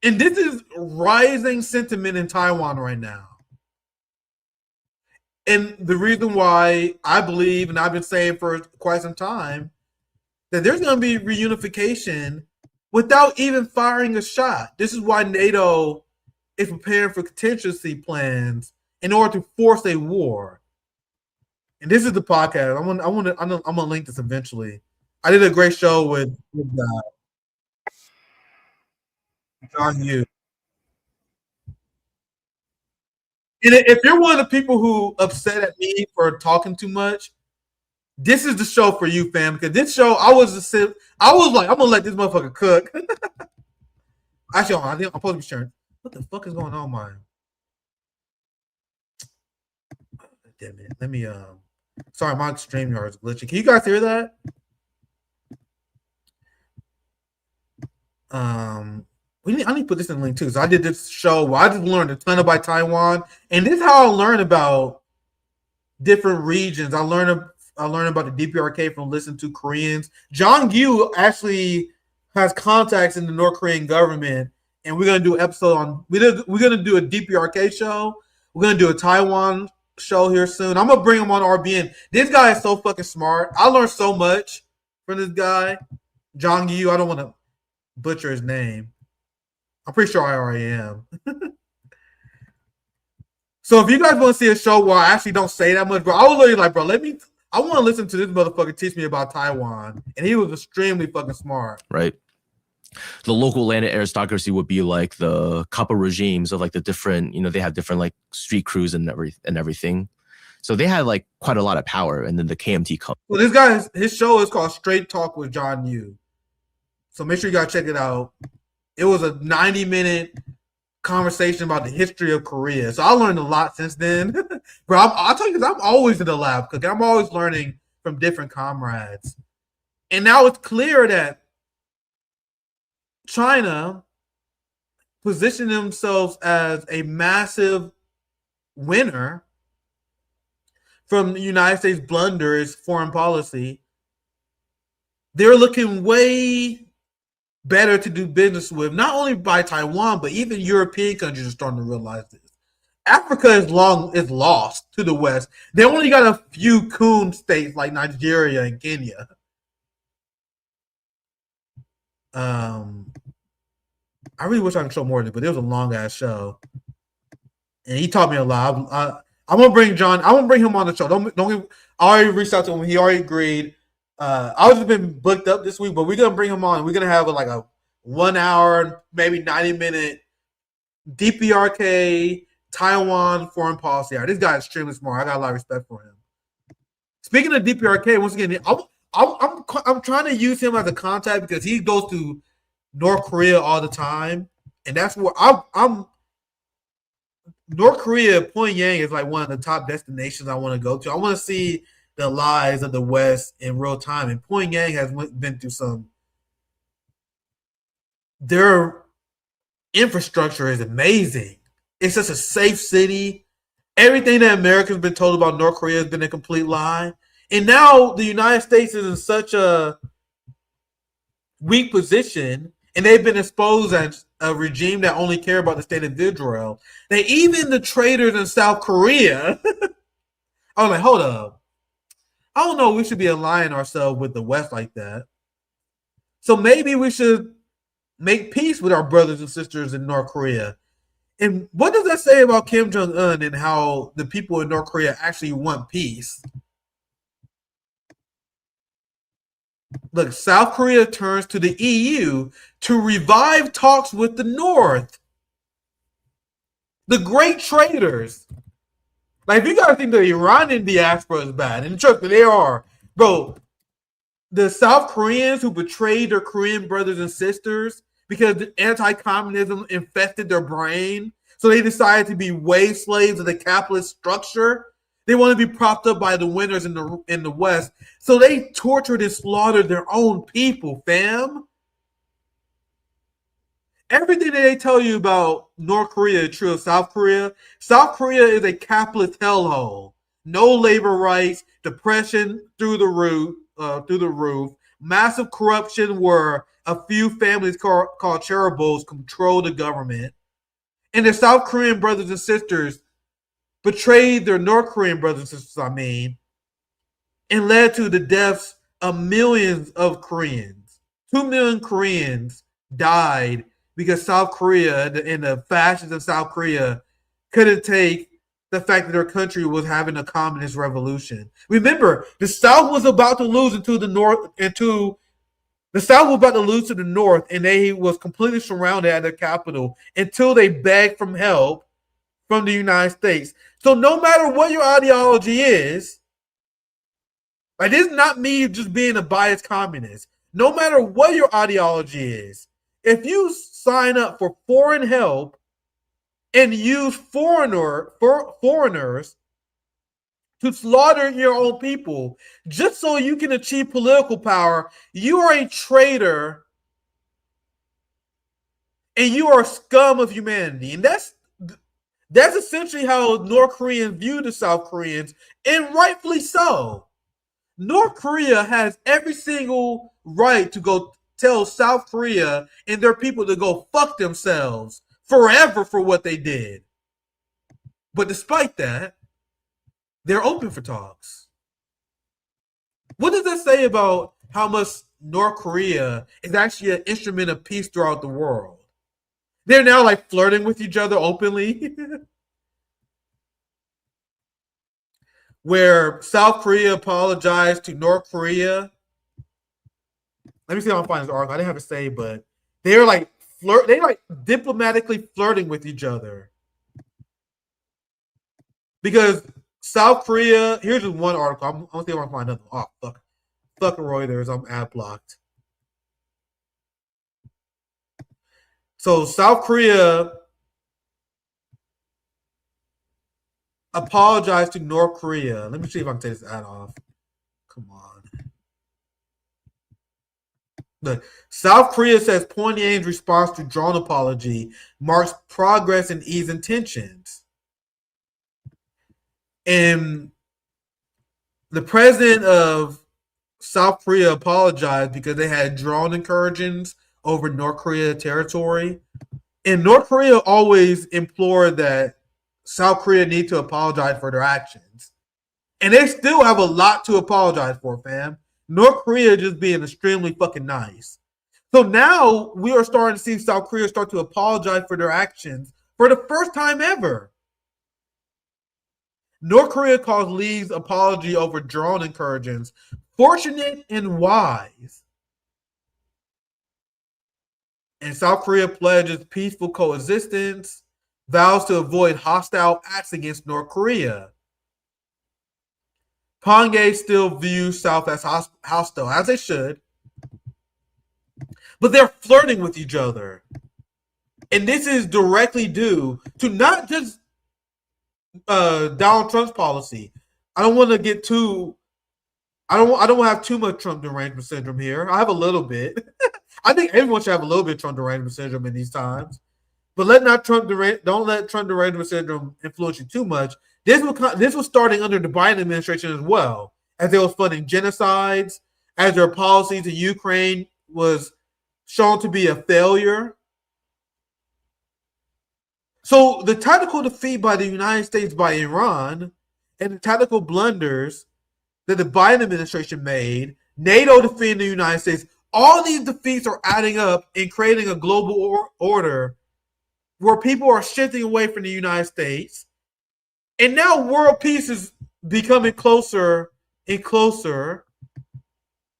B: And this is rising sentiment in Taiwan right now. And the reason why I believe, and I've been saying for quite some time, that there's going to be reunification without even firing a shot. This is why NATO is preparing for contingency plans in order to force a war. And this is the podcast. I'm gonna link this eventually. I did a great show with John Yu. And if you're one of the people who upset at me for talking too much, this is the show for you, fam. Because this show, I was like, I'm gonna let this motherfucker cook. Actually, I think I'm supposed to be sharing. What the fuck is going on, man? Damn it. Let me sorry, my StreamYard is glitching. Can you guys hear that? I need to put this in the link too. So I did this show where I just learned a ton about Taiwan, and this is how I learned about different regions. I learned about the DPRK from listening to Koreans. John Yu actually has contacts in the North Korean government, and we're gonna do an episode on. We're gonna do a DPRK show. We're gonna do a Taiwan show here soon. I'm gonna bring him on RBN. This guy is so fucking smart. I learned so much from this guy, John Yu. I don't want to butcher his name. I'm pretty sure I already am. So if you guys want to see a show where I actually don't say that much, bro, I was literally like, bro, I want to listen to this motherfucker teach me about Taiwan. And he was extremely fucking smart.
N: Right. The local landed aristocracy would be like the couple regimes of like the different, they have different like street crews and everything. So they had like quite a lot of power. And then the KMT comes.
B: Well, this guy, his show is called Straight Talk with John Yu. So make sure you guys check it out. It was a 90-minute conversation about the history of Korea. So I learned a lot since then. Bro, I'll tell you, I'm always in the lab cooking. I'm always learning from different comrades. And now it's clear that China positioned themselves as a massive winner from the United States' blunders foreign policy. They're looking way better to do business with, not only by Taiwan, but even European countries are starting to realize this. Africa is lost to the West. They only got a few coon states like Nigeria and Kenya. I really wish I could show more of it, but it was a long ass show, and he taught me a lot. I'm gonna bring John. I won't bring him on the show. Don't. I already reached out to him. He already agreed. I was been booked up this week, but we're gonna bring him on. We're gonna have like a 1 hour, maybe 90-minute DPRK Taiwan foreign policy. This guy is extremely smart. I got a lot of respect for him. Speaking of DPRK, once again, I'm trying to use him as a contact because he goes to North Korea all the time, and that's where I'm. North Korea, Pyongyang is like one of the top destinations I want to go to. I want to see the lies of the West in real time, and Pyongyang has been through some. Their infrastructure is amazing. It's such a safe city. Everything that America's been told about North Korea has been a complete lie. And now the United States is in such a weak position, and they've been exposed as a regime that only care about the state of Israel. That even the traitors in South Korea, I was like, hold up. I don't know if we should be aligning ourselves with the West like that. So maybe we should make peace with our brothers and sisters in North Korea. And what does that say about Kim Jong-un and how the people in North Korea actually want peace? Look, South Korea turns to the EU to revive talks with the North. The great traitors. Like, if you guys think the Iranian diaspora is bad, and trust me, they are. Bro, the South Koreans who betrayed their Korean brothers and sisters because anti-communism infested their brain, so they decided to be wage slaves of the capitalist structure. They want to be propped up by the winners in the West. So they tortured and slaughtered their own people, fam. Everything that they tell you about North Korea is true of South Korea. South Korea is a capitalist hellhole. No labor rights, depression through the roof, massive corruption where a few families called Cherubos control the government. And the South Korean brothers and sisters betrayed their North Korean brothers and sisters, and led to the deaths of millions of Koreans. 2 million Koreans died because South Korea and the fascists in South Korea couldn't take the fact that their country was having a communist revolution. Remember, the South was about to lose to the North, and they was completely surrounded at their capital until they begged for help from the United States. So no matter what your ideology is, like, this is not me just being a biased communist. No matter what your ideology is, if you sign up for foreign help and use foreigners to slaughter your own people just so you can achieve political power, you are a traitor and you are a scum of humanity. And that's essentially how North Koreans view the South Koreans, and rightfully so. North Korea has every single right to go tell South Korea and their people to go fuck themselves forever for what they did. But despite that, they're open for talks. What does that say about how much North Korea is actually an instrument of peace throughout the world? They're now like flirting with each other openly. Where South Korea apologized to North Korea. Let me see if I can find this article. I didn't have to say, but they're like diplomatically flirting with each other. Because South Korea, here's just one article. I'm gonna see if I can find another. Oh, fuck. Fucking Reuters, I'm ad blocked. So South Korea apologized to North Korea. Let me see if I can take this ad off. Come on. Look, South Korea says Pyongyang's response to drone apology marks progress in easing tensions. And the president of South Korea apologized because they had drone incursions over North Korea territory. And North Korea always implored that South Korea need to apologize for their actions. And they still have a lot to apologize for, fam. North Korea just being extremely fucking nice. So now we are starting to see South Korea start to apologize for their actions for the first time ever. North Korea calls Lee's apology over drone incursions fortunate and wise. And South Korea pledges peaceful coexistence, vows to avoid hostile acts against North Korea. Pyongyang still views South as hostile, as they should. But they're flirting with each other. And this is directly due to not just Donald Trump's policy. I don't want to get too... I don't have too much Trump derangement syndrome here. I have a little bit. I think everyone should have a little bit of Trump derangement syndrome in these times. But don't let Trump derangement syndrome influence you too much. This was starting under the Biden administration as well, as they was funding genocides, as their policies in Ukraine was shown to be a failure. So the tactical defeat by the United States by Iran and the tactical blunders that the Biden administration made, NATO defeating the United States, all these defeats are adding up and creating a global order where people are shifting away from the United States. And now world peace is becoming closer and closer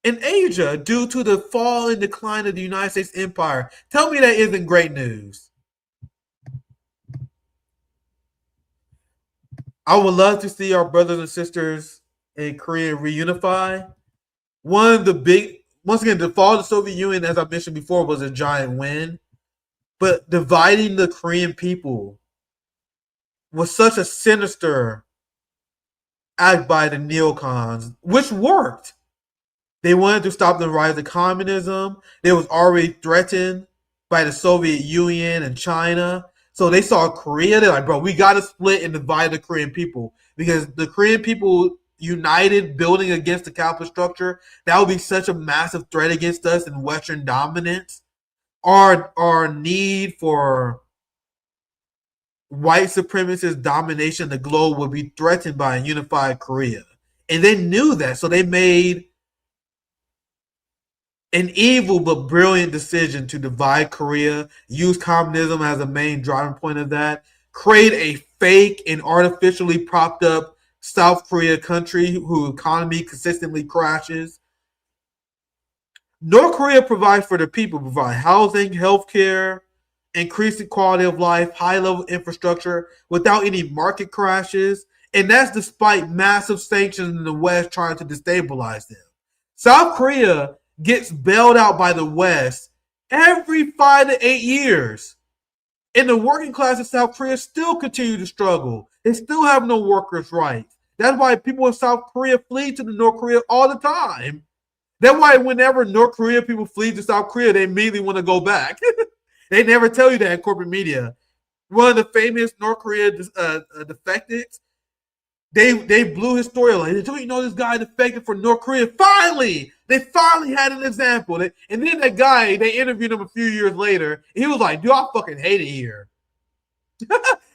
B: in Asia due to the fall and decline of the United States empire. Tell me that isn't great news. I would love to see our brothers and sisters in Korea reunify. Once again, the fall of the Soviet Union, as I mentioned before, was a giant win. But dividing the Korean people was such a sinister act by the neocons, which worked. They wanted to stop the rise of communism. They was already threatened by the Soviet Union and China. So they saw Korea. They're like, bro, we got to split and divide the Korean people. Because the Korean people united, building against the capitalist structure, that would be such a massive threat against us in Western dominance. Our need for white supremacist domination of the globe would be threatened by a unified Korea. And they knew that, so they made an evil but brilliant decision to divide Korea, use communism as a main driving point of that, create a fake and artificially propped up South Korea country whose economy consistently crashes. North Korea provides for the people, provide housing, healthcare, increasing quality of life, high-level infrastructure without any market crashes, and that's despite massive sanctions in the West trying to destabilize them. South Korea gets bailed out by the West every 5 to 8 years, and the working class of South Korea still continue to struggle. They still have no workers' rights. That's why people in South Korea flee to the North Korea all the time. That's why whenever North Korea people flee to South Korea, they immediately want to go back. They never tell you that in corporate media. One of the famous North Korea defectors, they blew his story like, don't you know this guy defected for North Korea? Finally! They finally had an example. And then that guy, they interviewed him a few years later. He was like, dude, I fucking hate it here.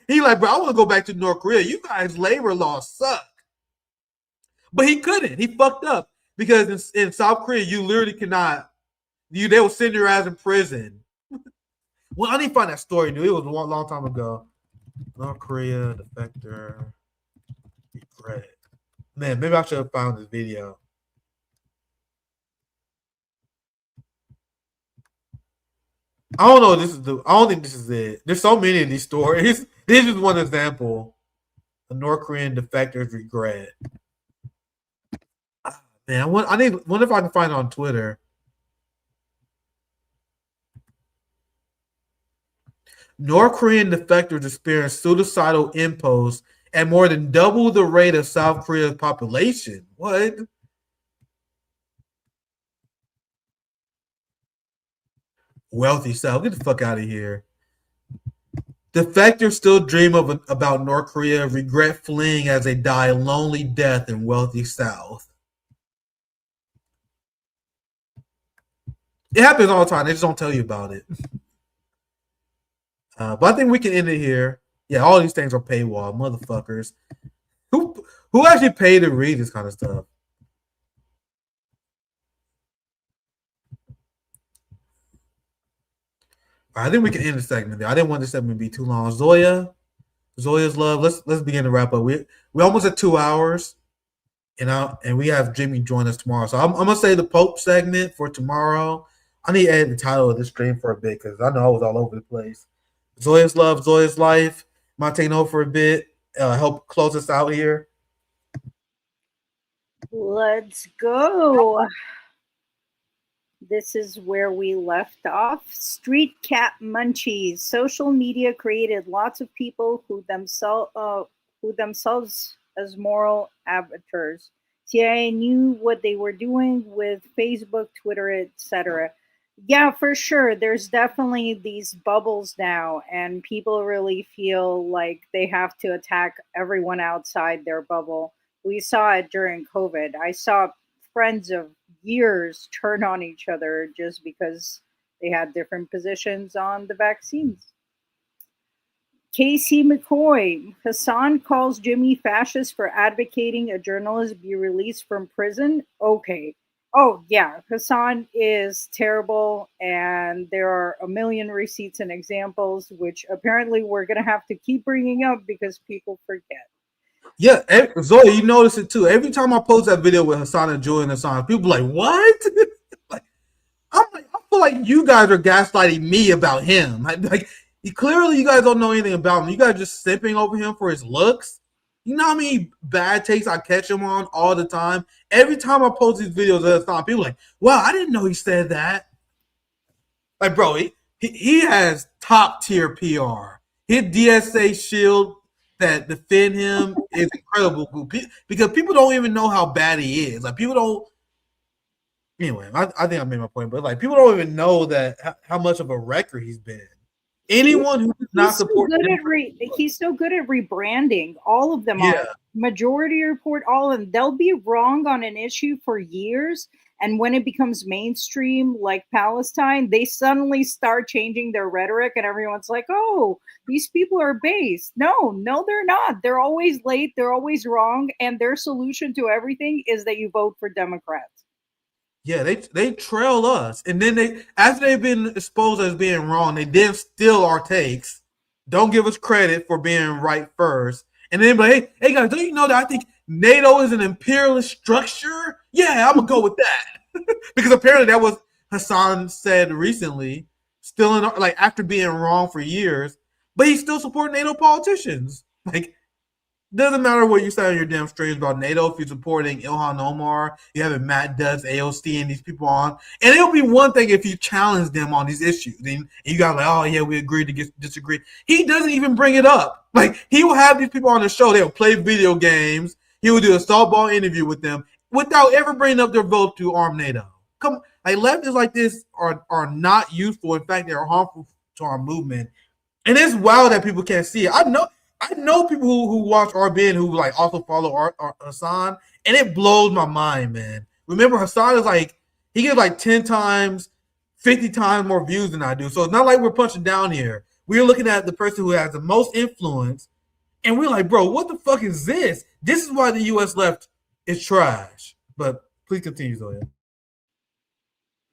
B: He like, bro, I want to go back to North Korea. You guys' labor laws suck. But he couldn't. He fucked up. Because in South Korea, you literally cannot, they will send your ass in prison. Well, I need to find that story, dude. It was a long time ago. North Korea defector regret. Man, maybe I should have found this video. I don't know. I don't think this is it. There's so many of these stories. This is one example. The North Korean defector's regret. Man, wonder if I can find it on Twitter. North Korean defectors experience suicidal impulse at more than double the rate of South Korea's population. What? Wealthy South. Get the fuck out of here. Defectors still dream about North Korea, regret fleeing as they die a lonely death in wealthy South. It happens all the time. They just don't tell you about it. But I think we can end it here. Yeah, all these things are paywall, motherfuckers. Who actually paid to read this kind of stuff? I think we can end the segment there. I didn't want this segment to be too long. Zoya's love. Let's begin to wrap up. We're almost at 2 hours, and we have Jimmy join us tomorrow. So I'm gonna say the Pope segment for tomorrow. I need to edit the title of this stream for a bit because I know I was all over the place. Zoya's love, Zoya's life. Might take over for a bit. Help close us out here.
H: Let's go. This is where we left off. Street cat munchies. Social media created lots of people who themselves as moral avatars. CIA knew what they were doing with Facebook, Twitter, etc. Yeah, for sure. There's definitely these bubbles now, and people really feel like they have to attack everyone outside their bubble. We saw it during COVID. I saw friends of years turn on each other just because they had different positions on the vaccines. Casey McCoy. Hasan calls Jimmy fascist for advocating a journalist be released from prison. Okay. Oh, yeah. Hasan is terrible, and there are a million receipts and examples, which apparently we're going to have to keep bringing up because people forget.
B: Yeah, Zoe, you notice it too. Every time I post that video with Hasan and Julian Assange, people are like, what? I feel like you guys are gaslighting me about him. Clearly you guys don't know anything about him. You guys are just simping over him for his looks. You know how many bad takes I catch him on all the time? Every time I post these videos of Hasan, people are like, wow, I didn't know he said that. Like, bro, he has top tier PR. His DSA shield that defend him is incredible because people don't even know how bad he is. Like, people don't. Anyway, I think I made my point, but like, people don't even know that how much of a wrecker he's been. Anyone who does not support him,
H: he's so good at rebranding. All of them are. Majority Report, all of them. They'll be wrong on an issue for years, and when it becomes mainstream, like Palestine, they suddenly start changing their rhetoric, and everyone's like, oh, these people are based. No, they're not. They're always late. They're always wrong, and their solution to everything is that you vote for Democrats.
B: Yeah, they trail us, and then after they've been exposed as being wrong, they then steal our takes, don't give us credit for being right first, and then like, hey guys, don't you know that I think NATO is an imperialist structure? Yeah, I'm gonna go with that because apparently that was Hasan said recently, still in like after being wrong for years, but he still supports NATO politicians. Like, doesn't matter what you say on your damn streams about NATO. If you're supporting Ilhan Omar, you having Matt Dutz, AOC, and these people on, and it'll be one thing if you challenge them on these issues, and you got like, oh yeah, we agree to disagree. He doesn't even bring it up. Like, he will have these people on the show. They'll play video games. He will do a softball interview with them without ever bringing up their vote to arm NATO. Come, like, leftists like this are not useful. In fact, they are harmful to our movement, and it's wild that people can't see it. I know people who watch RBN who like also follow Hasan, and it blows my mind, man. Remember, Hasan is like, he gets like 10 times, 50 times more views than I do. So it's not like we're punching down here. We're looking at the person who has the most influence, and we're like, bro, what the fuck is this? This is why the U.S. left is trash. But please continue, Zoya.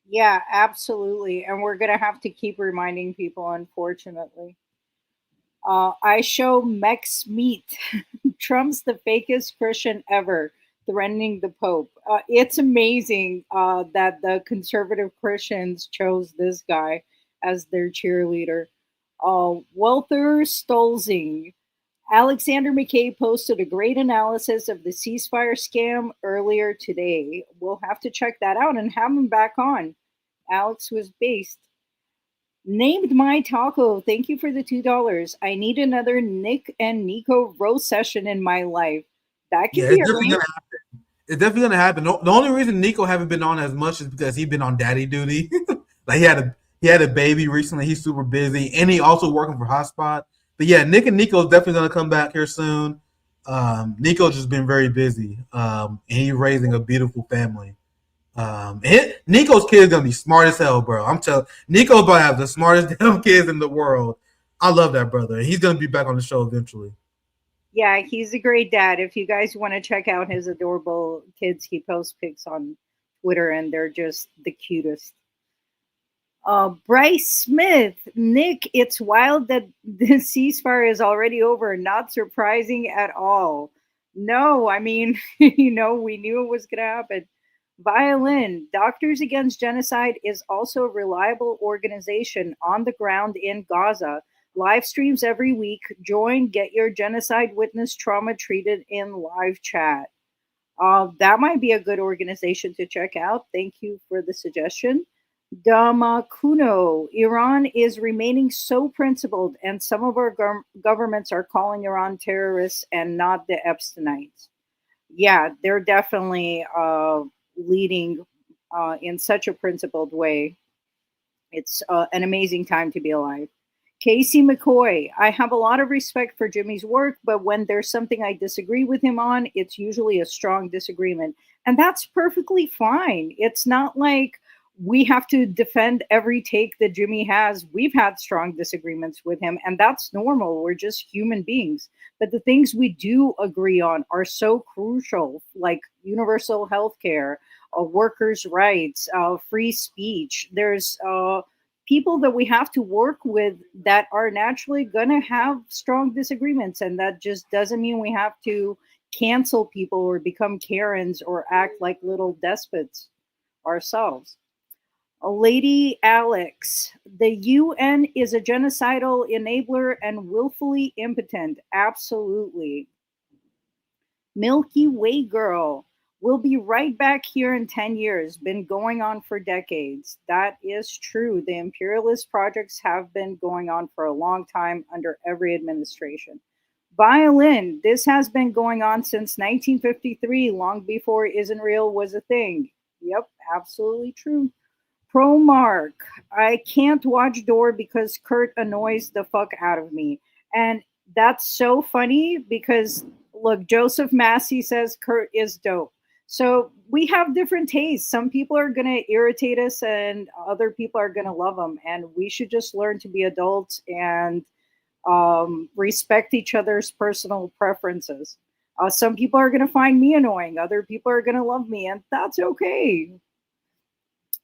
H: Yeah, absolutely. And we're going to have to keep reminding people, unfortunately. I show Mex meat. Trump's the fakest Christian ever, threatening the Pope. It's amazing that the conservative Christians chose this guy as their cheerleader. Walter Stolzing. Alexander McKay posted a great analysis of the ceasefire scam earlier today. We'll have to check that out and have him back on. Alex was based. Named My Taco, thank you for the $2. I need another Nick and Nico roast session in my life. That could be arranged.
B: It's definitely gonna happen. The only reason Nico haven't been on as much is because he's been on daddy duty. Like, he had a baby recently. He's super busy, and he also working for Hotspot. But yeah, Nick and Nico is definitely gonna come back here soon. Nico's just been very busy, and he's raising a beautiful family. Nico's kid is gonna be smart as hell, bro. I'm telling Nico's about to have the smartest damn kids in the world. I love that brother. He's gonna be back on the show eventually.
H: Yeah, he's a great dad. If you guys want to check out his adorable kids, he posts pics on Twitter, and they're just the cutest. Bryce Smith, Nick, it's wild that the ceasefire is already over. Not surprising at all. No, I mean, we knew it was going to happen. Violin, Doctors Against Genocide is also a reliable organization on the ground in Gaza. Live streams every week. Join, get your genocide witness trauma treated in live chat. That might be a good organization to check out. Thank you for the suggestion. Damakuno, Iran is remaining so principled, and some of our governments are calling Iran terrorists and not the Epsteinites. Yeah, they're definitely leading in such a principled way. It's an amazing time to be alive. Casey McCoy, I have a lot of respect for Jimmy's work, but when there's something I disagree with him on, it's usually a strong disagreement. And that's perfectly fine. It's not like we have to defend every take that Jimmy has. We've had strong disagreements with him, and that's normal. We're just human beings. But the things we do agree on are so crucial, like universal health care, workers' rights, free speech. There's people that we have to work with that are naturally going to have strong disagreements, and that just doesn't mean we have to cancel people or become Karens or act like little despots ourselves. Lady Alex, the UN is a genocidal enabler and willfully impotent. Absolutely. Milky Way Girl, we'll be right back here in 10 years. Been going on for decades. That is true. The imperialist projects have been going on for a long time under every administration. Violin, this has been going on since 1953, long before Isn't Real was a thing. Yep, absolutely true. Pro Mark, I can't watch Door because Kurt annoys the fuck out of me. And that's so funny because, look, Joseph Massey says Kurt is dope. So we have different tastes. Some people are going to irritate us and other people are going to love them. And we should just learn to be adults and respect each other's personal preferences. Some people are going to find me annoying. Other people are going to love me, and that's okay.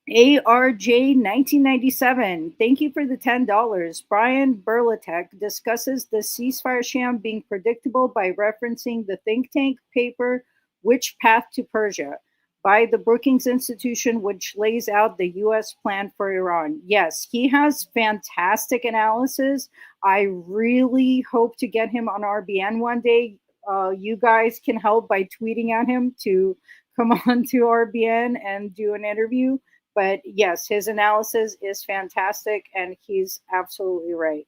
H: ARJ 1997, thank you for the $10. Brian Berlatek discusses the ceasefire sham being predictable by referencing the think tank paper, Which Path to Persia, by the Brookings Institution, which lays out the U.S. plan for Iran. Yes, he has fantastic analysis. I really hope to get him on RBN one day. You guys can help by tweeting at him to come on to RBN and do an interview. But yes, his analysis is fantastic, and he's absolutely right.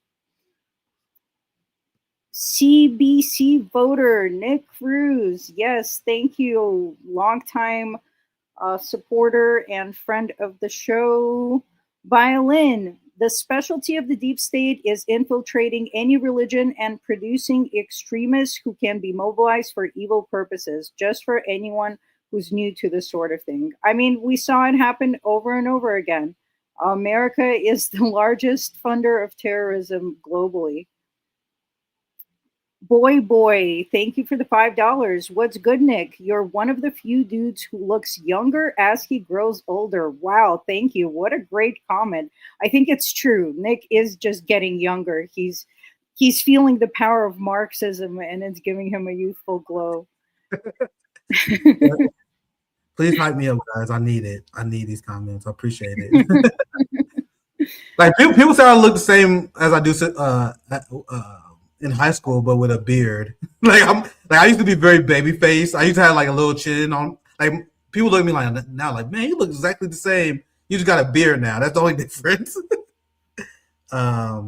H: CBC voter, Nick Cruse. Yes, thank you. Longtime supporter and friend of the show. Violin, the specialty of the deep state is infiltrating any religion and producing extremists who can be mobilized for evil purposes, just for anyone who's new to this sort of thing. I mean, we saw it happen over and over again. America is the largest funder of terrorism globally. Boy, thank you for the $5. What's good, Nick? You're one of the few dudes who looks younger as he grows older. Wow, thank you. What a great comment. I think it's true. Nick is just getting younger. He's feeling the power of Marxism, and it's giving him a youthful glow.
B: Please hype me up, guys. I need it. I need these comments. I appreciate it. Like people say I look the same as I do in high school, but with a beard. I used to be very baby faced. I used to have like a little chin on. Like people look at me like now, like, man, you look exactly the same. You just got a beard now. That's the only difference. I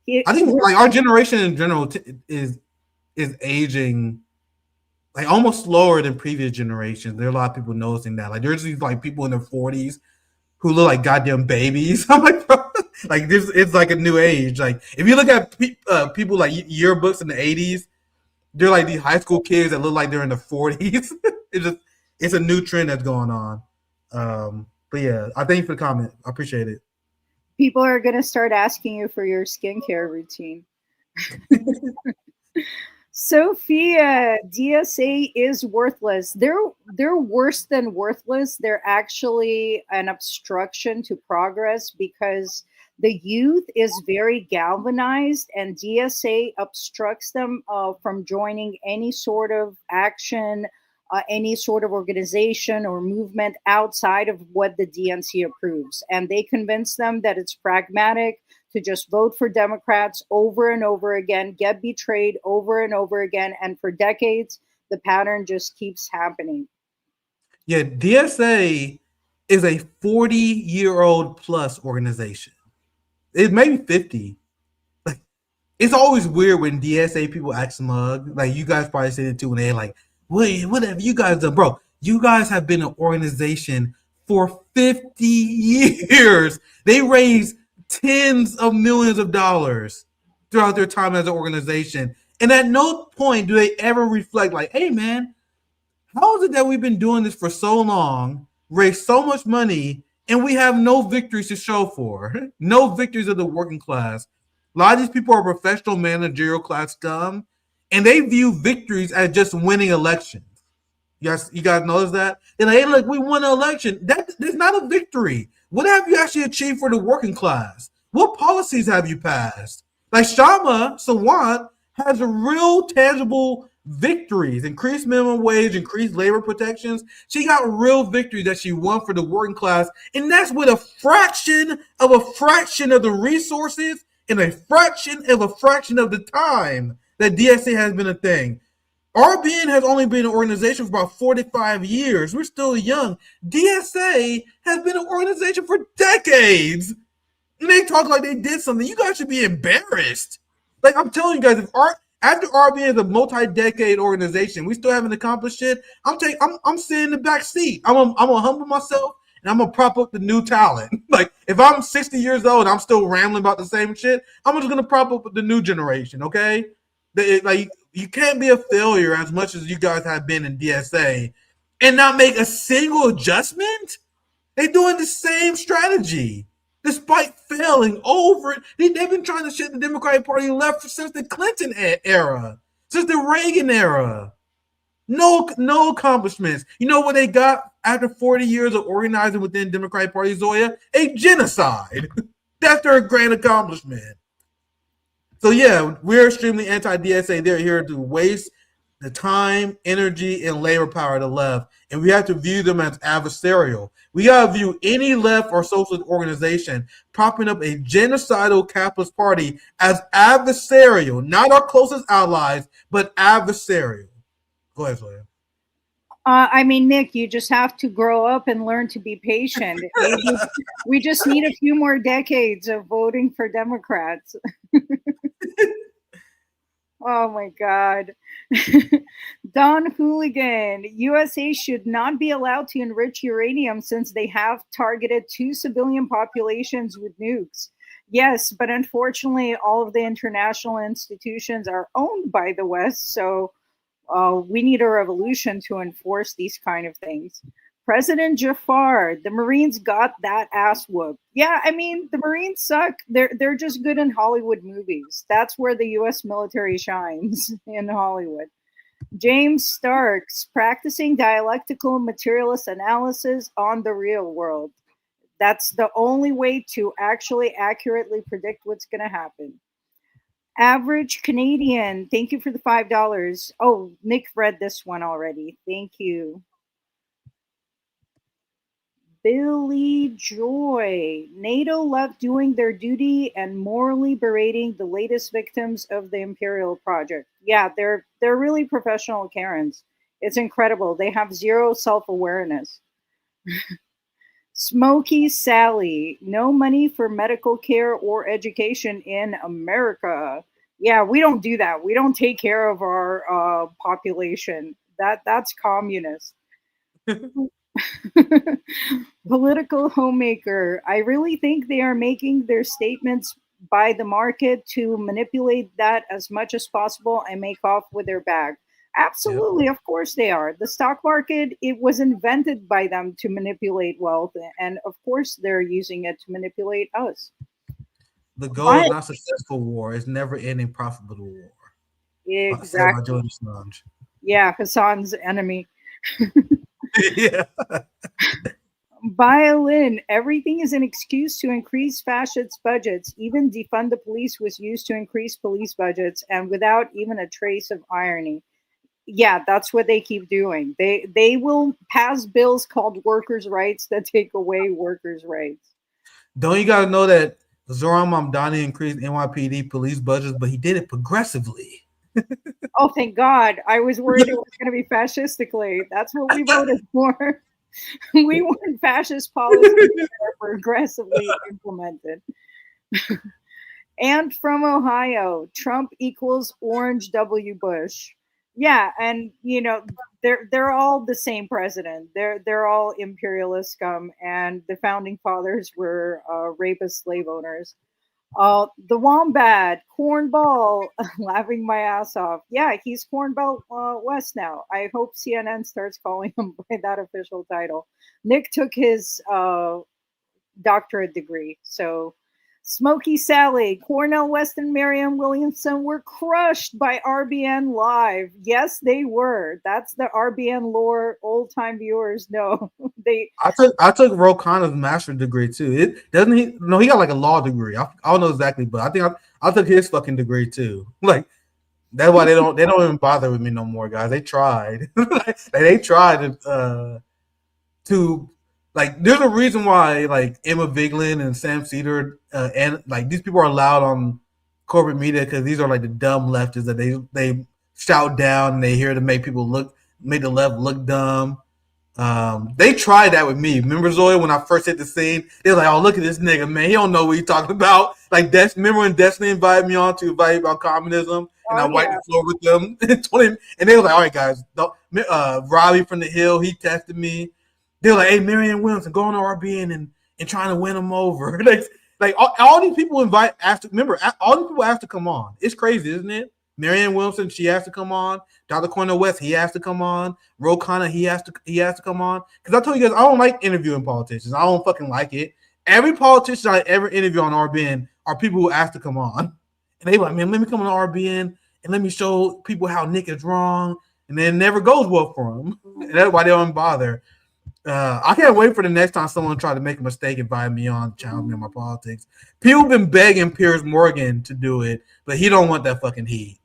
B: think like our generation in general is aging like almost slower than previous generations. There are a lot of people noticing that. Like there's these like people in their 40s who look like goddamn babies. I'm like, bro, like this, it's like a new age. Like if you look at people like yearbooks in the 80s, they're like these high school kids that look like they're in the 40s. It's a new trend that's going on. But yeah, I thank you for the comment. I appreciate it.
H: People are going to start asking you for your skincare routine. Sophia, DSA is worthless. They're worse than worthless. They're actually an obstruction to progress because the youth is very galvanized, and DSA obstructs them from joining any sort of action, any sort of organization or movement outside of what the DNC approves. And they convince them that it's pragmatic to just vote for Democrats over and over again, get betrayed over and over again. And for decades, the pattern just keeps happening.
B: Yeah, DSA is a 40-year-old plus organization. It may be 50. Like, it's always weird when DSA people act smug. Like, you guys probably say it too when they're like, wait, what have you guys done? Bro, you guys have been an organization for 50 years. They raised tens of millions of dollars throughout their time as an organization. And at no point do they ever reflect like, hey, man, how is it that we've been doing this for so long, raised so much money, and we have no victories to show for? No victories of the working class. A lot of these people are professional managerial class scum, and they view victories as just winning elections. You guys notice that? They're like, hey, look, we won an election. That's not a victory. What have you actually achieved for the working class? What policies have you passed? Like Shama Sawant has a real tangible victories, increased minimum wage, increased labor protections. She got real victories that she won for the working class. And that's with a fraction of the resources and a fraction of the time that DSA has been a thing. RBN has only been an organization for about 45 years. We're still young. DSA has been an organization for decades. And they talk like they did something. You guys should be embarrassed. Like, I'm telling you guys, after RBN is a multi-decade organization, we still haven't accomplished shit. I'm sitting in the back seat. I'm gonna humble myself and I'm gonna prop up the new talent. Like, if I'm 60 years old and I'm still rambling about the same shit, I'm just gonna prop up the new generation, okay? Like, you can't be a failure as much as you guys have been in DSA and not make a single adjustment. They're doing the same strategy despite failing over it. They've been trying to shit the Democratic Party left since the Clinton era, since the Reagan era. No accomplishments. You know what they got after 40 years of organizing within Democratic Party, Zoya? A genocide. That's their grand accomplishment. So yeah, we're extremely anti-DSA. They're here to waste the time, energy, and labor power of the left, and we have to view them as adversarial. We gotta view any left or socialist organization propping up a genocidal capitalist party as adversarial, not our closest allies, but adversarial. Go ahead, Zoya.
H: I mean, Nick, you just have to grow up and learn to be patient. We just need a few more decades of voting for Democrats. Oh my God. Don Hooligan, USA should not be allowed to enrich uranium since they have targeted 2 civilian populations with nukes. Yes, but unfortunately, all of the international institutions are owned by the West, so we need a revolution to enforce these kind of things. President Jafar, the Marines got that ass whooped. Yeah, I mean, the Marines suck. They're just good in Hollywood movies. That's where the U.S. military shines, in Hollywood. James Starks, practicing dialectical materialist analysis on the real world. That's the only way to actually accurately predict what's going to happen. Average Canadian, thank you for the $5. Oh, Nick read this one already. Thank you. Billy Joy, NATO left doing their duty and morally berating the latest victims of the Imperial Project. Yeah, they're really professional Karens. It's incredible. They have zero self-awareness. Smoky Sally, no money for medical care or education in America. Yeah, we don't do that. We don't take care of our population. That's communist. Political homemaker, I really think they are making their statements by the market to manipulate that as much as possible and make off with their bag. Absolutely, of course they are. The stock market, it was invented by them to manipulate wealth, and of course they're using it to manipulate us.
B: The goal is not successful war; it's never ending profitable war. Said by Julian Assange.
H: Yeah, Hassan's enemy.
B: Yeah.
H: Violin, everything is an excuse to increase fascist budgets. Even defund the police was used to increase police budgets, and without even a trace of irony. Yeah, that's what they keep doing. They will pass bills called workers' rights that take away workers' rights.
B: Don't you guys know that Zoran Mamdani increased NYPD police budgets, but he did it progressively?
H: Oh, thank God. I was worried it was going to be fascistically. That's what we voted for. We want fascist policies that are progressively implemented. And from Ohio, Trump equals Orange W. Bush. Yeah, and you know they're all the same president. They're all imperialist scum, and the founding fathers were rapist slave owners. The Wombat, Cornball, laughing my ass off. Yeah, he's Cornball West now. I hope CNN starts calling him by that official title. Nick took his doctorate degree. So Smokey Sally, Cornell West, and Marianne Williamson were crushed by RBN Live. Yes, they were. That's the RBN lore old time viewers know.
B: I took Ro Khanna's master's degree too. It doesn't he? No, he got like a law degree. I don't know exactly, but I think I took his fucking degree too. Like that's why they don't even bother with me no more, guys. They tried. They tried to like. There's a reason why like Emma Vigeland and Sam Cedar and like these people are allowed on corporate media because these are like the dumb leftists that they shout down and they hear to make the left look dumb. They tried that with me. Remember, Zoe, when I first hit the scene, they were like, "Oh, look at this nigga, man. He don't know what he's talking about." Like, remember when Destiny invited me on to invite about communism, and I wiped the floor with them, and they were like, "All right, guys." Robbie from the Hill, he tested me. They were like, "Hey, Marianne Williamson, go on to RBN and trying to win them over." like all these people remember, all these people asked to come on. It's crazy, isn't it? Marianne Williamson, she has to come on. Dr. Cornel West, he has to come on. Ro Khanna, he has to come on. Because I told you guys, I don't like interviewing politicians. I don't fucking like it. Every politician I ever interview on RBN are people who ask to come on. And they like, man, let me come on RBN and let me show people how Nick is wrong. And then it never goes well for them. And that's why they don't bother. I can't wait for the next time someone try to make a mistake and invite me on, challenge me on my politics. People have been begging Piers Morgan to do it, but he don't want that fucking heat.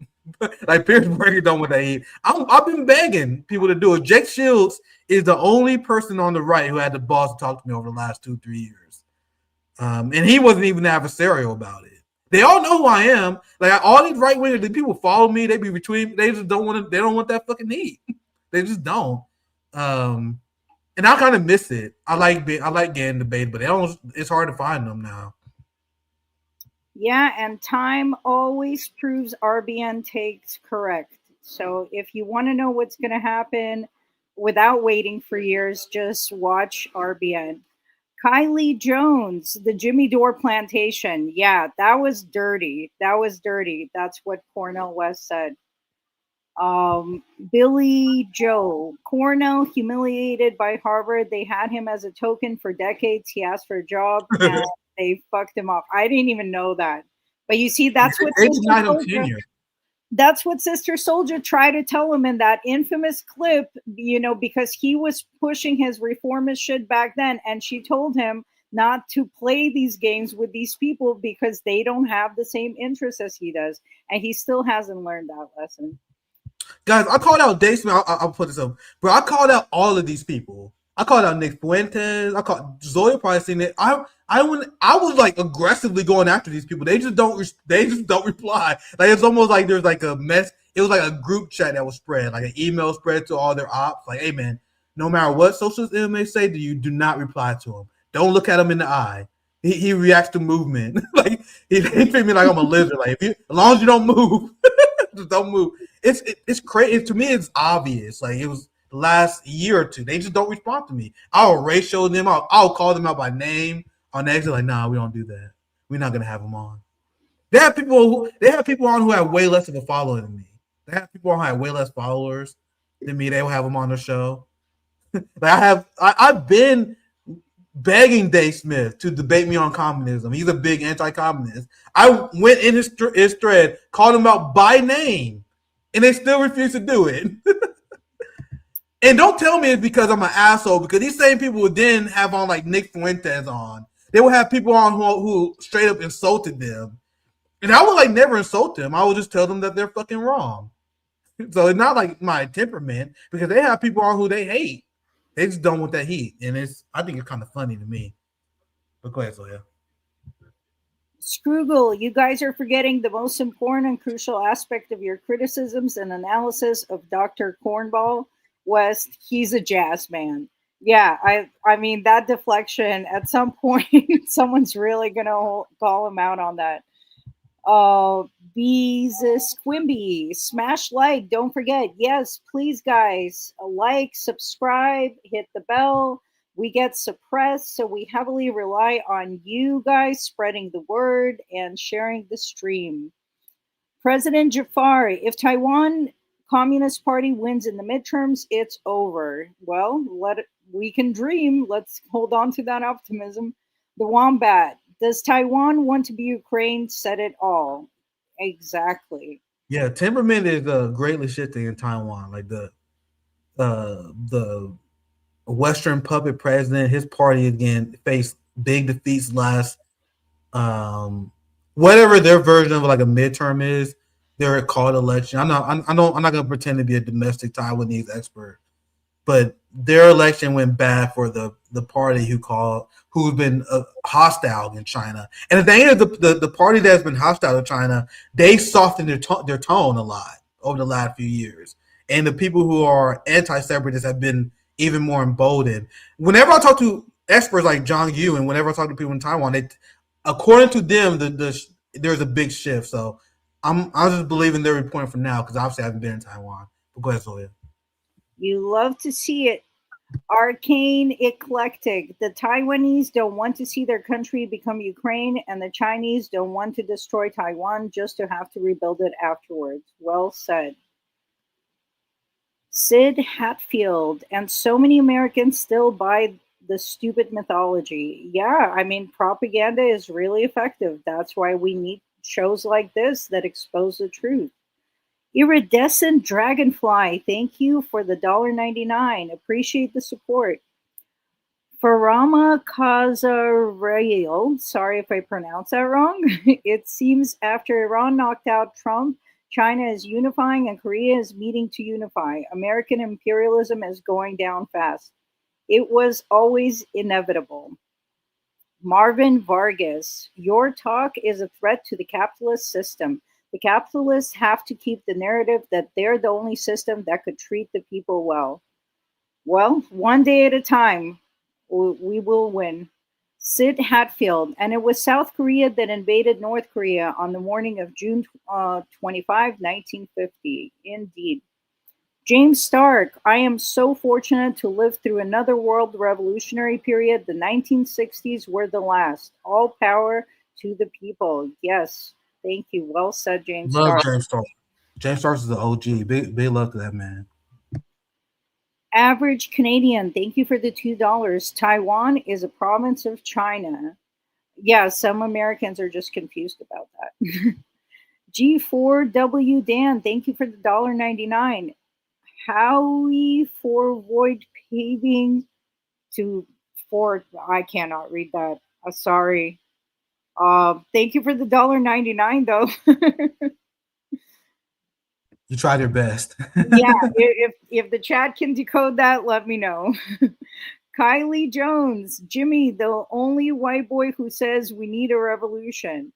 B: Like Piers Morgan don't want that heat. I've been begging people to do it. Jake Shields is the only person on the right who had the balls to talk to me over the last 2-3 years, and he wasn't even adversarial about it. They all know who I am. Like all these right wingers, the people follow me. They be retweeting. They just don't want to. They don't want that fucking heat. They just don't. And I kind of miss it. I like getting debated, but it's hard to find them now.
H: Yeah, and time always proves RBN takes correct. So if you want to know what's going to happen without waiting for years, just watch RBN. Kylie Jones, the Jimmy Dore plantation. Yeah, that was dirty. That's what Cornel West said. Billy Joe, Cornell humiliated by Harvard. They had him as a token for decades. He asked for a job and they fucked him up. I didn't even know that. But you see, that's what Sister Soldier tried to tell him in that infamous clip, because he was pushing his reformist shit back then. And she told him not to play these games with these people because they don't have the same interests as he does. And he still hasn't learned that lesson.
B: Guys, I called out Dave Smith. I'll put this up. Bro, I called out all of these people. I called out Nick Fuentes. I called Zoe. Probably seen it. I was like aggressively going after these people. They just don't reply. Like it's almost like there's like a mess. It was like a group chat that was spread, like an email spread to all their ops. Like, hey man, no matter what socialist may say to you, do not reply to him. Don't look at him in the eye. He reacts to movement. Like he treat me like I'm a lizard. Like as long as you don't move, just don't move. It's crazy. To me, it's obvious. Like it was the last year or two. They just don't respond to me. I'll ratio them out. I'll call them out by name on the exit. Like, nah, we don't do that. We're not gonna have them on. They have people on who have way less of a following than me. They have people on have way less followers than me. They will have them on the show. I've been begging Dave Smith to debate me on communism. He's a big anti-communist. I went in his thread, called him out by name, and they still refuse to do it. And don't tell me it's because I'm an asshole, because these same people would then have on like Nick Fuentes on. They would have people on who straight up insulted them. And I would like never insult them. I would just tell them that they're fucking wrong. So it's not like my temperament, because they have people on who they hate. They just don't want that heat. And I think it's kind of funny to me. But go ahead, Soya.
H: Scroogle, you guys are forgetting the most important and crucial aspect of your criticisms and analysis of Dr. Cornball West. He's a jazz man. Yeah, I mean, that deflection, at some point, someone's really going to call him out on that. Bees Squimby, smash like, don't forget. Yes, please, guys, like, subscribe, hit the bell. We get suppressed, so we heavily rely on you guys spreading the word and sharing the stream. President Jafar, if Taiwan Communist Party wins in the midterms, it's over. Well, we can dream. Let's hold on to that optimism. The Wombat, does Taiwan want to be Ukraine? Said it all. Exactly.
B: Yeah, temperament is greatly shifting in Taiwan. Like the Western puppet president, his party again faced big defeats last whatever their version of like a midterm is. Their called election. I'm not gonna pretend to be a domestic Taiwanese expert, but their election went bad for the party who's been hostile in China. And the thing is, the party that's been hostile to China, they softened their tone a lot over the last few years. And the people who are anti-separatists have been even more emboldened. Whenever I talk to experts like Zhang Yu, and whenever I talk to people in Taiwan, according to them, there's a big shift. So I'm just believing their report for now, because obviously I haven't been in Taiwan. But go ahead, Zoya.
H: You love to see it. Arcane Eclectic. The Taiwanese don't want to see their country become Ukraine, and the Chinese don't want to destroy Taiwan just to have to rebuild it afterwards. Well said. Sid Hatfield. And so many Americans still buy the stupid mythology. Yeah, I mean, propaganda is really effective. That's why we need shows like this that expose the truth. Iridescent Dragonfly, thank you for the $1.99. Appreciate the support. Farama Kazarail, sorry if I pronounced that wrong. It seems after Iran knocked out Trump, China is unifying and Korea is meeting to unify. American imperialism is going down fast. It was always inevitable. Marvin Vargas, your talk is a threat to the capitalist system. The capitalists have to keep the narrative that they're the only system that could treat the people well. Well, one day at a time, we will win. Sid Hatfield, and it was South Korea that invaded North Korea on the morning of June 25, 1950. Indeed. James Stark, I am so fortunate to live through another world revolutionary period. The 1960s were the last. All power to the people. Yes. Thank you. Well said, James Stark.
B: James Stark. James Stark is the OG. Big love to that man.
H: Average Canadian, thank you for the $2. Taiwan is a province of China. Yeah, some Americans are just confused about that. G4W Dan, thank you for the $1.99. Howie for void paving for I cannot read that. Sorry. Thank you for the $1.99 though.
B: You tried your best.
H: Yeah, if the chat can decode that, let me know. Kylie Jones, Jimmy, the only white boy who says we need a revolution.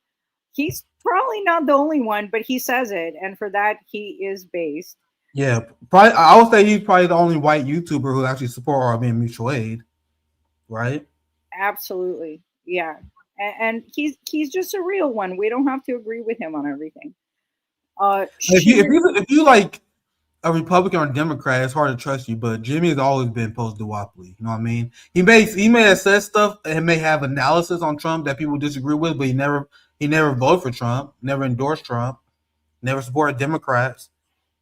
H: He's probably not the only one, but he says it, and for that he is based.
B: Yeah, probably. I would say he's probably the only white YouTuber who actually support our being mutual aid, right?
H: Absolutely, yeah. And he's just a real one. We don't have to agree with him on everything.
B: If you like a Republican or a Democrat, it's hard to trust you. But Jimmy has always been post-duopoly. You know what I mean? He may have said stuff and may have analysis on Trump that people disagree with, but he never voted for Trump, never endorsed Trump, never supported Democrats.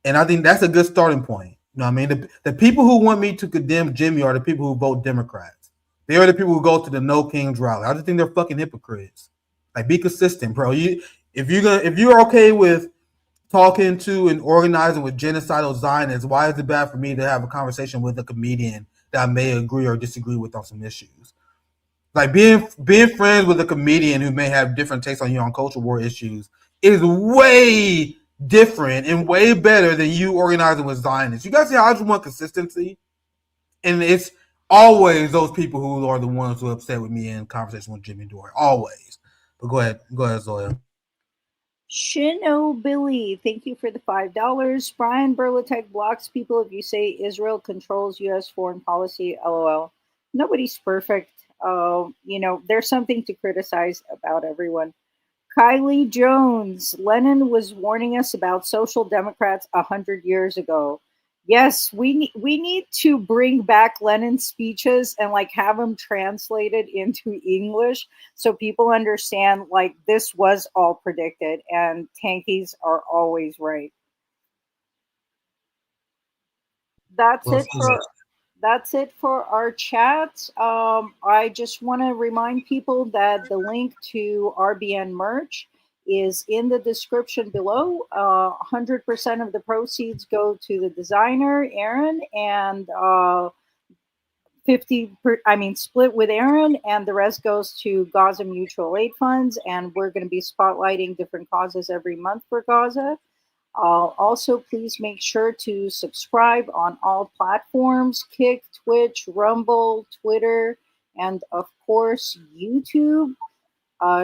B: And I think that's a good starting point. You know what I mean? The people who want me to condemn Jimmy are the people who vote Democrats. They are the people who go to the No Kings rally. I just think they're fucking hypocrites. Like, be consistent, bro. If you're okay with talking to and organizing with genocidal Zionists, why is it bad for me to have a conversation with a comedian that I may agree or disagree with on some issues? Like, being friends with a comedian who may have different takes on you on culture war issues is way different and way better than you organizing with Zionists. You guys see how I just want consistency? And it's always those people who are the ones who are upset with me in conversation with Jimmy Dore. Always. But go ahead, Zoya.
H: Shino Billy, thank you for the $5. Brian Berlatek blocks people if you say Israel controls U.S. foreign policy. LOL. Nobody's perfect. There's something to criticize about everyone. Kylie Jones, Lenin was warning us about social democrats 100 years ago. Yes, we need to bring back Lenin's speeches and have them translated into English so people understand this was all predicted and tankies are always right. That's it for our chat. I just want to remind people that the link to RBN merch is in the description below. 100% of the proceeds go to the designer, Aaron, and split with Aaron, and the rest goes to Gaza Mutual Aid Funds. And we're going to be spotlighting different causes every month for Gaza. Also, please make sure to subscribe on all platforms: Kick, Twitch, Rumble, Twitter, and of course, YouTube.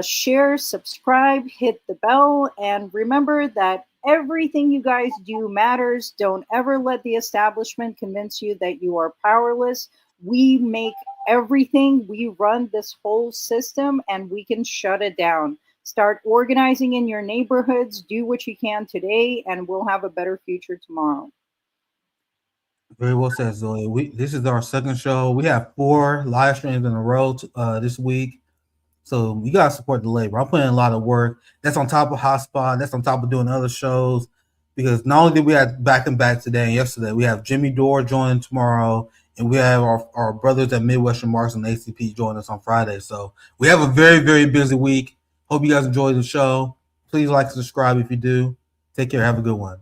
H: Share, subscribe, hit the bell, and remember that everything you guys do matters. Don't ever let the establishment convince you that you are powerless. We make everything. We run this whole system, and we can shut it down. Start organizing in your neighborhoods. Do what you can today, and we'll have a better future tomorrow.
B: Very well said, Zoe. This is our second show. We have 4 live streams in a row this week. So you gotta support the labor. I'm putting in a lot of work. That's on top of Hotspot. That's on top of doing other shows. Because not only did we have back and back today and yesterday, we have Jimmy Dore joining tomorrow, and we have our brothers at Midwestern Marks and ACP join us on Friday. So we have a very, very busy week. Hope you guys enjoyed the show. Please like and subscribe if you do. Take care. Have a good one.